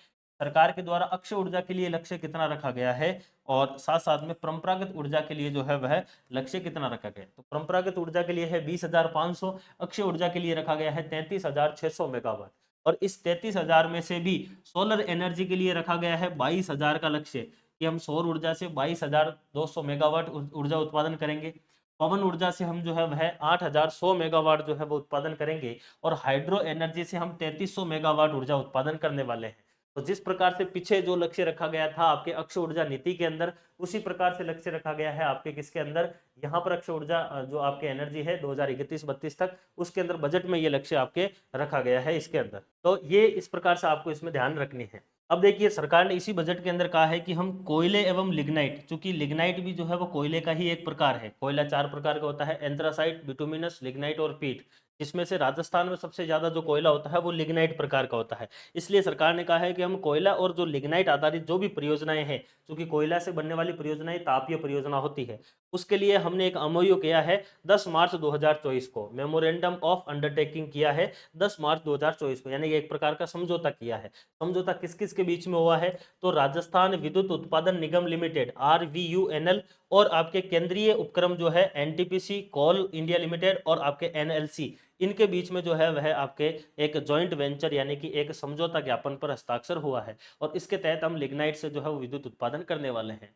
सरकार के द्वारा अक्षय ऊर्जा के लिए लक्ष्य कितना रखा गया है और साथ साथ में परंपरागत ऊर्जा के लिए जो है वह लक्ष्य कितना रखा गया है। तो परंपरागत ऊर्जा के लिए है 20,500, अक्षय ऊर्जा के लिए रखा गया है 33,600 मेगावाट। और इस 33,000 में से भी सोलर एनर्जी के लिए रखा गया है 22,000 का लक्ष्य, कि हम सौर ऊर्जा से 22,200 मेगावाट ऊर्जा उत्पादन करेंगे। पवन ऊर्जा से हम जो है वह 8,100 मेगावाट जो है वो उत्पादन करेंगे। और हाइड्रो एनर्जी से हम 3300 मेगावाट ऊर्जा उत्पादन करने वाले हैं। तो जिस प्रकार से पीछे जो लक्ष्य रखा गया था आपके अक्षय ऊर्जा नीति के अंदर, उसी प्रकार से लक्ष्य रखा गया है आपके किसके अंदर? यहाँ पर अक्षय ऊर्जा जो आपके एनर्जी है 2031-32 तक, उसके अंदर बजट में ये लक्ष्य आपके रखा गया है इसके अंदर। तो ये इस प्रकार से आपको इसमें ध्यान रखनी है। अब देखिए, सरकार ने इसी बजट के अंदर कहा है कि हम कोयले एवं लिग्नाइट, चूंकि लिग्नाइट भी जो है वो कोयले का ही एक प्रकार है। कोयला 4 प्रकार का होता है, एंथ्रासाइट, बिटुमिनस, लिग्नाइट और पीट। जिसमें से राजस्थान में सबसे ज्यादा जो कोयला होता है वो लिग्नाइट प्रकार का होता है। इसलिए सरकार ने कहा है कि हम कोयला और जो लिग्नाइट आधारित जो भी परियोजनाएं हैं, क्योंकि कोयला से बनने वाली परियोजनाएं तापीय परियोजना होती है, उसके लिए हमने एक एमओयू किया है 10 मार्च 2024 को, मेमोरेंडम ऑफ अंडरटेकिंग किया है 10 मार्च 2024 को, यानी एक प्रकार का समझौता किया है। समझौता किस किस के बीच में हुआ है? तो राजस्थान विद्युत उत्पादन निगम लिमिटेड RVUNL और आपके केंद्रीय उपक्रम जो है NTPC कोल इंडिया लिमिटेड और आपके NLC, इनके बीच में जो है वह आपके एक जॉइंट वेंचर यानी कि एक समझौता ज्ञापन पर हस्ताक्षर हुआ है। और इसके तहत हम लिग्नाइट से जो है वो विद्युत उत्पादन करने वाले हैं।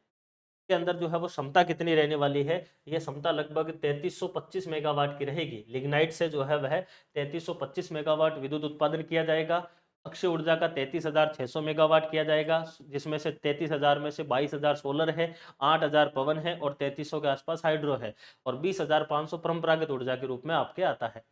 के अंदर जो है वो क्षमता कितनी रहने वाली है? ये क्षमता लगभग 3325 मेगावाट की रहेगी। लिग्नाइट से जो है वह 3325 मेगावाट विद्युत उत्पादन किया जाएगा। अक्षय ऊर्जा का 33,600 मेगावाट किया जाएगा, जिसमें से 33,000 में से 22,000 सोलर है, 8,000 पवन है और 3300 के आसपास हाइड्रो है। और 20,500 परंपरागत ऊर्जा के रूप में आपके आता है।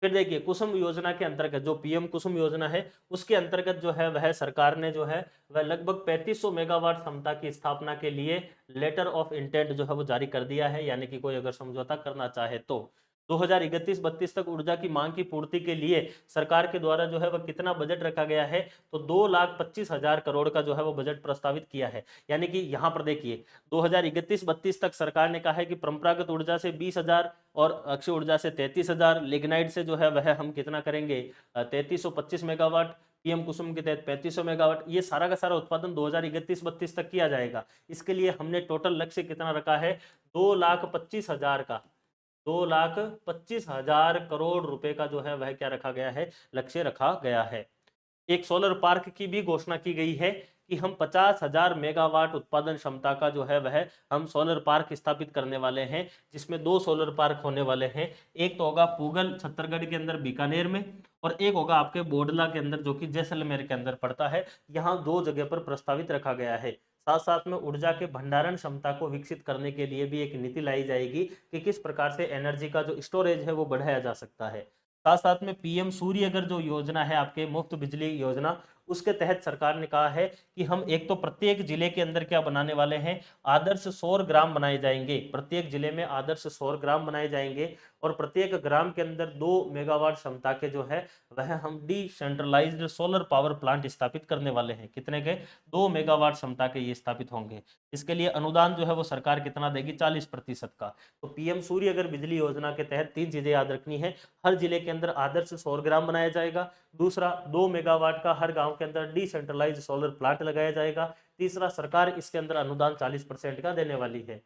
फिर देखिए, कुसुम योजना के अंतर्गत जो पीएम कुसुम योजना है, उसके अंतर्गत जो है वह सरकार ने जो है वह लगभग 3500 मेगावाट क्षमता की स्थापना के लिए लेटर ऑफ इंटेंट जो है वो जारी कर दिया है। यानी कि कोई अगर समझौता करना चाहे तो 2031-32 तक ऊर्जा की मांग की पूर्ति के लिए सरकार के द्वारा जो है वह कितना बजट रखा गया है? तो 2,25,000 करोड़ का जो है वो बजट प्रस्तावित किया है। यानी कि यहाँ पर देखिए, 2031-32 तक सरकार ने कहा है कि परंपरागत ऊर्जा से 20,000 और अक्षय ऊर्जा से 33,000, लिग्नाइट से जो है वह हम कितना करेंगे? 3325 मेगावाट, पीएम कुसुम के तहत 3500 मेगावाट। ये सारा का सारा उत्पादन 2031-32 तक किया जाएगा। इसके लिए हमने टोटल लक्ष्य कितना रखा है? 2,25,000 का, 2,25,000 करोड़ रुपए का जो है वह क्या रखा गया है? लक्ष्य रखा गया है। एक सोलर पार्क की भी घोषणा की गई है कि हम 50,000 मेगावाट उत्पादन क्षमता का जो है वह हम सोलर पार्क स्थापित करने वाले हैं, जिसमें 2 सोलर पार्क होने वाले हैं। एक तो होगा पूगल छत्तीसगढ़ के अंदर बीकानेर में, और एक होगा आपके बोडला के अंदर जो कि जैसलमेर के अंदर पड़ता है। यहाँ 2 जगह पर प्रस्तावित रखा गया है। साथ साथ में ऊर्जा के भंडारण क्षमता को विकसित करने के लिए भी एक नीति लाई जाएगी कि किस प्रकार से एनर्जी का जो स्टोरेज है वो बढ़ाया जा सकता है। साथ साथ में पीएम सूर्यघर जो योजना है आपके मुफ्त बिजली योजना, उसके तहत सरकार ने कहा है कि हम एक तो प्रत्येक जिले के अंदर क्या बनाने वाले हैं? आदर्श सौर ग्राम बनाए जाएंगे। प्रत्येक जिले में आदर्श सौर ग्राम बनाए जाएंगे और प्रत्येक ग्राम के अंदर 2 मेगावाट क्षमता के जो है वह हम डिसेंट्रलाइज्ड सोलर पावर प्लांट स्थापित करने वाले हैं। कितने के? 2 मेगावाट क्षमता के ये स्थापित होंगे। इसके लिए अनुदान जो है वो सरकार कितना देगी? 40% का। तो पीएम सूर्यघर बिजली योजना के तहत 3 चीजें याद रखनी है। हर जिले के अंदर आदर्श सौर ग्राम बनाया जाएगा। दूसरा, 2 मेगावाट का हर गांव के अंदर डिसेंट्रलाइज्ड सोलर प्लांट लगाया जाएगा। तीसरा, सरकार इसके अंदर अनुदान 40% का देने वाली है।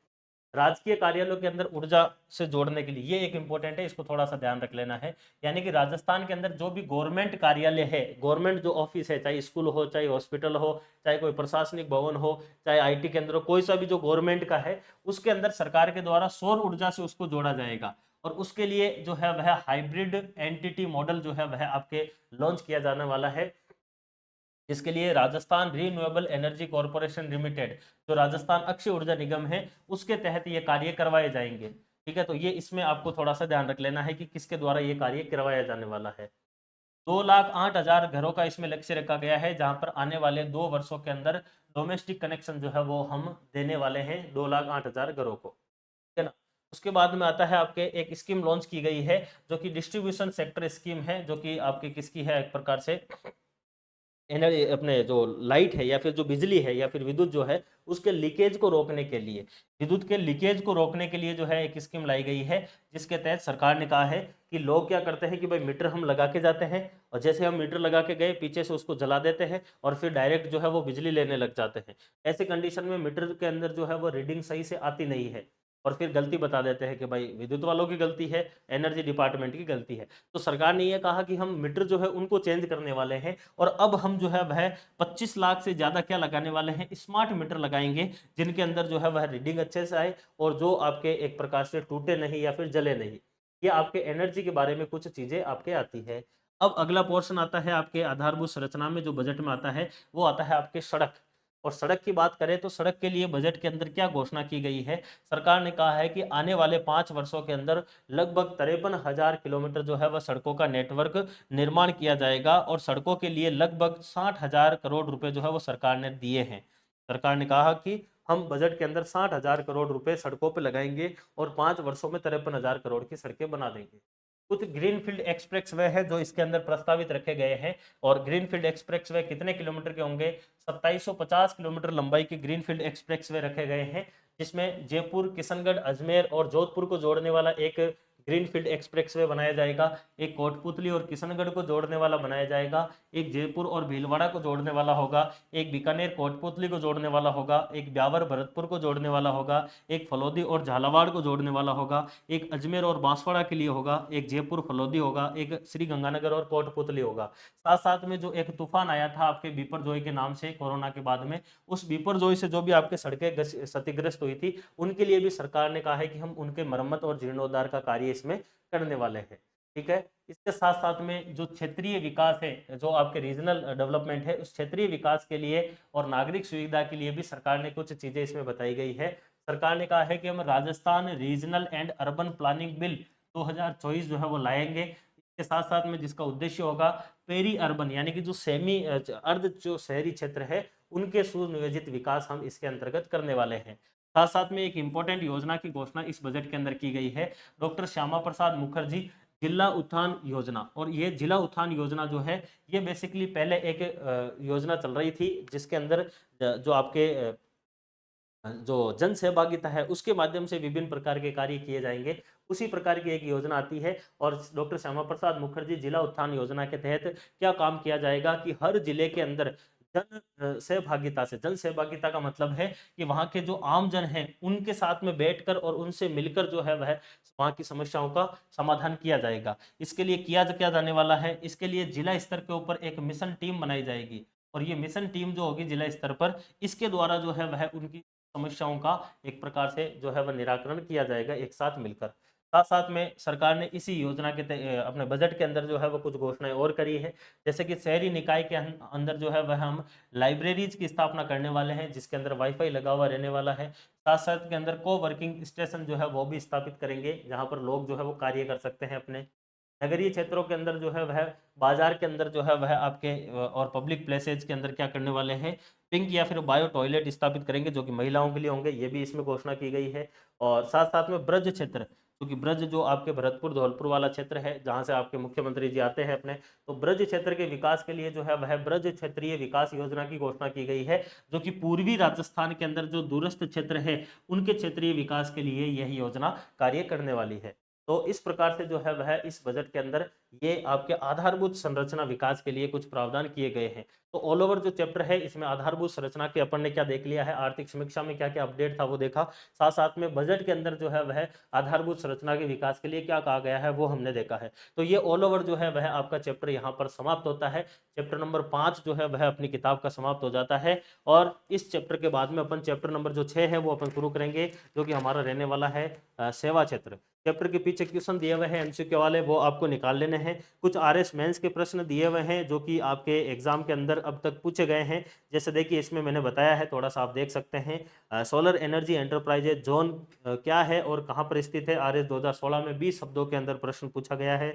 राजकीय कार्यालयों के अंदर ऊर्जा से जोड़ने के लिए, ये एक इंपॉर्टेंट है, इसको थोड़ा सा ध्यान रख लेना है। यानी कि राजस्थान के अंदर जो भी गवर्नमेंट कार्यालय है, गवर्नमेंट जो ऑफिस है, चाहे स्कूल हो, चाहे हॉस्पिटल हो, चाहे कोई प्रशासनिक भवन हो, चाहे आईटी केंद्र हो, कोई सा भी जो गवर्नमेंट का है, उसके अंदर सरकार के द्वारा सौर ऊर्जा से उसको जोड़ा जाएगा। और उसके लिए जो है वह हाइब्रिड एंटिटी मॉडल जो है वह आपके लॉन्च किया जाने वाला है, जिसके लिए Rajasthan renewable energy corporation limited, जो राजस्थान अक्षय ऊर्जा निगम है, उसके तहत ये कार्य करवाए जाएंगे। ठीक है, तो ये इसमें आपको थोड़ा सा ध्यान रख लेना है कि किसके द्वारा ये कार्य करवाया जाने वाला है। 2,08,000 घरों का इसमें लक्ष्य रखा गया है, जहां पर आने वाले 2 वर्षों के अंदर डोमेस्टिक कनेक्शन जो है वो हम देने वाले हैं 2,08,000 घरों को। ठीक है ना। उसके बाद में आता है आपके एक स्कीम लॉन्च की गई है, जो कि डिस्ट्रीब्यूशन सेक्टर स्कीम है, जो कि आपके किसकी है, एक प्रकार से एनर्जी, अपने जो लाइट है या फिर जो बिजली है या फिर विद्युत जो है, उसके लीकेज को रोकने के लिए, विद्युत के लीकेज को रोकने के लिए जो है एक स्कीम लाई गई है, जिसके तहत सरकार ने कहा है कि लोग क्या करते हैं कि भाई मीटर हम लगा के जाते हैं, और जैसे हम मीटर लगा के गए पीछे से उसको जला देते हैं और फिर डायरेक्ट जो है वो बिजली लेने लग जाते हैं। ऐसे कंडीशन में मीटर के अंदर जो है वो रीडिंग सही से आती नहीं है, और फिर गलती बता देते हैं कि भाई विद्युत वालों की गलती है, एनर्जी डिपार्टमेंट की गलती है। तो सरकार ने यह कहा कि हम मीटर जो है उनको चेंज करने वाले हैं, और अब हम जो है वह 25 लाख से ज़्यादा क्या लगाने वाले हैं, स्मार्ट मीटर लगाएंगे, जिनके अंदर जो है वह रीडिंग अच्छे से आए, और जो आपके एक प्रकार से टूटे नहीं या फिर जले नहीं। ये आपके एनर्जी के बारे में कुछ चीज़ें आपके आती है। अब अगला पोर्शन आता है आपके आधारभूत संरचना में, जो बजट में आता है वो आता है आपके सड़क। और सड़क की बात करें तो सड़क के लिए बजट के अंदर क्या घोषणा की गई है, सरकार ने कहा है कि आने वाले 5 वर्षों के अंदर लगभग 53,000 किलोमीटर जो है वह सड़कों का नेटवर्क निर्माण किया जाएगा, और सड़कों के लिए लगभग 60,000 करोड़ रुपए जो है वो सरकार ने दिए हैं। सरकार ने कहा कि हम बजट के अंदर 60,000 करोड़ रुपए सड़कों पर लगाएंगे, और 5 वर्षों में 53,000 करोड़ की सड़कें बना देंगे। कुछ ग्रीनफील्ड एक्सप्रेस वे है जो इसके अंदर प्रस्तावित रखे गए हैं, और ग्रीनफील्ड एक्सप्रेस वे कितने किलोमीटर के होंगे, 2750 किलोमीटर लंबाई के ग्रीनफील्ड एक्सप्रेस वे रखे गए हैं, जिसमें जयपुर, किशनगढ़, अजमेर और जोधपुर को जोड़ने वाला एक ग्रीनफील्ड एक्सप्रेस वे बनाया जाएगा, एक कोटपुतली और किशनगढ़ को जोड़ने वाला बनाया जाएगा, एक जयपुर और भीलवाड़ा को जोड़ने वाला होगा, एक बीकानेर कोटपुतली को जोड़ने वाला होगा, एक ब्यावर भरतपुर को जोड़ने वाला होगा, एक फलोदी और झालावाड़ को जोड़ने वाला होगा, एक अजमेर और बांसवाड़ा के लिए होगा, एक जयपुर फलोदी होगा, एक श्री गंगानगर और कोटपुतली होगा। साथ साथ में जो एक तूफान आया था आपके बिपरजॉय के नाम से कोरोना के बाद में, उस बिपरजॉय से जो भी आपके सड़कें क्षतिग्रस्त हुई थी, उनके लिए भी सरकार ने कहा है कि हम उनके मरम्मत और जीर्णोद्धार का कार्य इसमें करने वाले हैं। ठीक है। इसके साथ साथ में जो क्षेत्रीय विकास है, जो आपके रीजनल डेवलपमेंट है, उस क्षेत्रीय विकास के लिए और नागरिक सुविधा के लिए भी सरकार ने कुछ चीजें इसमें बताई गई है। सरकार ने कहा है कि हम Rajasthan regional and urban planning bill 2024 जो है वो लाएंगे। इसके साथ साथ में जिसका उद्देश्य होगा पेरी अर्बन, यानी कि जो सेमी अर्ध जो शहरी क्षेत्र है, उनके सुनियोजित विकास हम इसके अंतर्गत करने वाले हैं। साथ साथ में एक इंपॉर्टेंट योजना की घोषणा इस बजट के अंदर की गई है, डॉक्टर श्यामा प्रसाद मुखर्जी जिला उत्थान योजना। और ये जिला उत्थान योजना जो है, ये बेसिकली पहले एक योजना चल रही थी, जिसके अंदर जो आपके जो जन सहभागिता है उसके माध्यम से विभिन्न प्रकार के कार्य किए जाएंगे, उसी प्रकार की एक योजना आती है। और डॉक्टर श्यामा प्रसाद मुखर्जी जिला उत्थान योजना के तहत क्या काम किया जाएगा कि हर जिले के अंदर जन सहभागिता से, जन सहभागिता का मतलब है कि वहाँ के जो आम जन हैं उनके साथ में बैठकर और उनसे मिलकर जो है वह वहाँ की समस्याओं का समाधान किया जाएगा। इसके लिए किया क्या जाने वाला है, इसके लिए जिला स्तर के ऊपर एक मिशन टीम बनाई जाएगी, और ये मिशन टीम जो होगी जिला स्तर पर, इसके द्वारा जो है वह उनकी समस्याओं का एक प्रकार से जो है वह निराकरण किया जाएगा एक साथ मिलकर। साथ साथ में सरकार ने इसी योजना के अपने बजट के अंदर जो है वो कुछ घोषणाएं और करी है, जैसे कि शहरी निकाय के अंदर जो है वह हम लाइब्रेरीज की स्थापना करने वाले हैं, जिसके अंदर वाईफाई लगा हुआ रहने वाला है। साथ साथ के अंदर को वर्किंग स्टेशन जो है वो भी स्थापित करेंगे, जहाँ पर लोग जो है वो कार्य कर सकते हैं अपने। नगरीय क्षेत्रों के अंदर जो है वह बाजार के अंदर जो है वह आपके और पब्लिक प्लेसेज के अंदर क्या करने वाले हैं, पिंक या फिर बायो टॉयलेट स्थापित करेंगे, जो कि महिलाओं के लिए होंगे, ये भी इसमें घोषणा की गई है। और साथ साथ में ब्रज क्षेत्र, क्योंकि ब्रज जो आपके भरतपुर धौलपुर वाला क्षेत्र है, जहां से आपके मुख्यमंत्री जी आते हैं अपने, तो ब्रज क्षेत्र के विकास के लिए जो है वह ब्रज क्षेत्रीय विकास योजना की घोषणा की गई है, जो कि पूर्वी राजस्थान के अंदर जो दूरस्थ क्षेत्र है उनके क्षेत्रीय विकास के लिए यह योजना कार्य करने वाली है। तो इस प्रकार से जो है वह इस बजट के अंदर ये आपके आधारभूत संरचना विकास के लिए कुछ प्रावधान किए गए हैं। तो ऑल ओवर जो चैप्टर है इसमें आधारभूत संरचना के अपन ने क्या देख लिया है, आर्थिक समीक्षा में क्या क्या अपडेट था वो देखा, साथ साथ में बजट के अंदर जो है वह आधारभूत संरचना के विकास के लिए क्या कहा गया है वो हमने देखा है। तो ये ऑल ओवर जो है वह आपका चैप्टर यहाँ पर समाप्त होता है। चैप्टर नंबर 5 जो है वह अपनी किताब का समाप्त हो जाता है और इस चैप्टर के बाद में अपन चैप्टर नंबर जो 6 है वो अपन शुरू करेंगे, जो कि हमारा रहने वाला है सेवा क्षेत्र। चैप्टर के पीछे क्वेश्चन दिए हुए हैं एमसीक्यू वाले, वो आपको निकाल लेने हैं। कुछ आरएस मेंस के प्रश्न दिए हुए हैं जो कि आपके एग्जाम के अंदर अब तक पूछे गए हैं। जैसे देखिए इसमें मैंने बताया है, थोड़ा सा आप देख सकते हैं। सोलर एनर्जी एंटरप्राइजेज जोन क्या है और कहाँ पर स्थित है, आरएस 2016 में 20 शब्दों के अंदर प्रश्न पूछा गया है।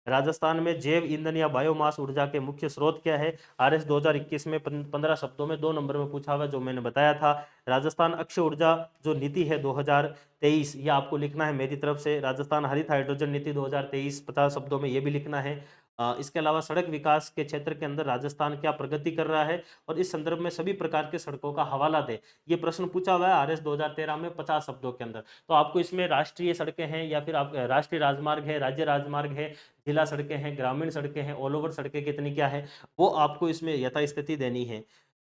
राजस्थान में जैव ईंधन या बायोमास ऊर्जा के मुख्य स्रोत क्या है, आरएस 2021 में 15 शब्दों में 2 नंबर में पूछा हुआ, जो मैंने बताया था। राजस्थान अक्षय ऊर्जा जो नीति है 2023, ये आपको लिखना है मेरी तरफ से। राजस्थान हरित हाइड्रोजन नीति 2023 50 शब्दों में ये भी लिखना है। इसके अलावा सड़क विकास के क्षेत्र के अंदर राजस्थान क्या प्रगति कर रहा है और इस संदर्भ में सभी प्रकार के सड़कों का हवाला दे, ये प्रश्न पूछा हुआ है आरएस 2013 में 50 शब्दों के अंदर। तो आपको इसमें राष्ट्रीय सड़कें हैं या फिर आप राष्ट्रीय राजमार्ग है, राज्य राजमार्ग है, जिला सड़कें हैं, ग्रामीण सड़कें हैं, ऑल ओवर सड़कें कितनी क्या है, वो आपको इसमें यथास्थिति देनी है।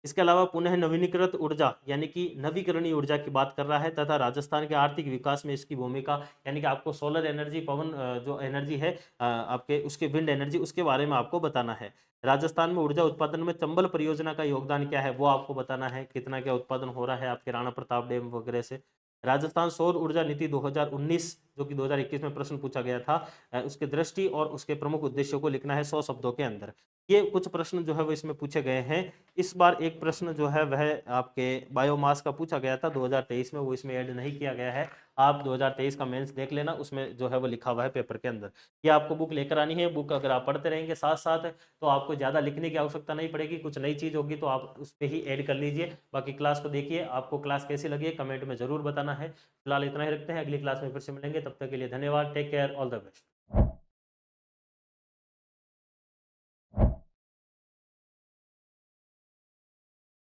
इसके अलावा पुनः नवीनीकृत ऊर्जा यानी कि नवीकरणीय ऊर्जा की बात कर रहा है तथा राजस्थान के आर्थिक विकास में इसकी भूमिका, यानी कि आपको सोलर एनर्जी, पवन जो एनर्जी है आपके उसके विंड एनर्जी, उसके बारे में आपको बताना है। राजस्थान में ऊर्जा उत्पादन में चंबल परियोजना का योगदान क्या है वो आपको बताना है, कितना क्या उत्पादन हो रहा है आपके राणा प्रताप डैम वगैरह से। राजस्थान सौर ऊर्जा नीति 2019 जो कि 2021 में प्रश्न पूछा गया था, उसके दृष्टि और उसके प्रमुख उद्देश्यों को लिखना है 100 शब्दों के अंदर। ये कुछ प्रश्न जो है वो इसमें पूछे गए हैं। इस बार एक प्रश्न जो है वह आपके बायोमास का पूछा गया था 2023 में, वो इसमें ऐड नहीं किया गया है। आप 2023 का मेंस देख लेना, उसमें जो है वो लिखा हुआ है पेपर के अंदर। ये आपको बुक लेकर आनी है। बुक अगर आप पढ़ते रहेंगे साथ साथ तो आपको ज़्यादा लिखने की आवश्यकता नहीं पड़ेगी। कुछ नई चीज़ होगी तो आप उस पर ही ऐड कर लीजिए। बाकी क्लास को देखिए, आपको क्लास कैसी लगी है कमेंट में ज़रूर बताना है। फिलहाल इतना ही रखते हैं, अगली क्लास में फिर से मिलेंगे। तब तक के लिए धन्यवाद। Take care, all the best.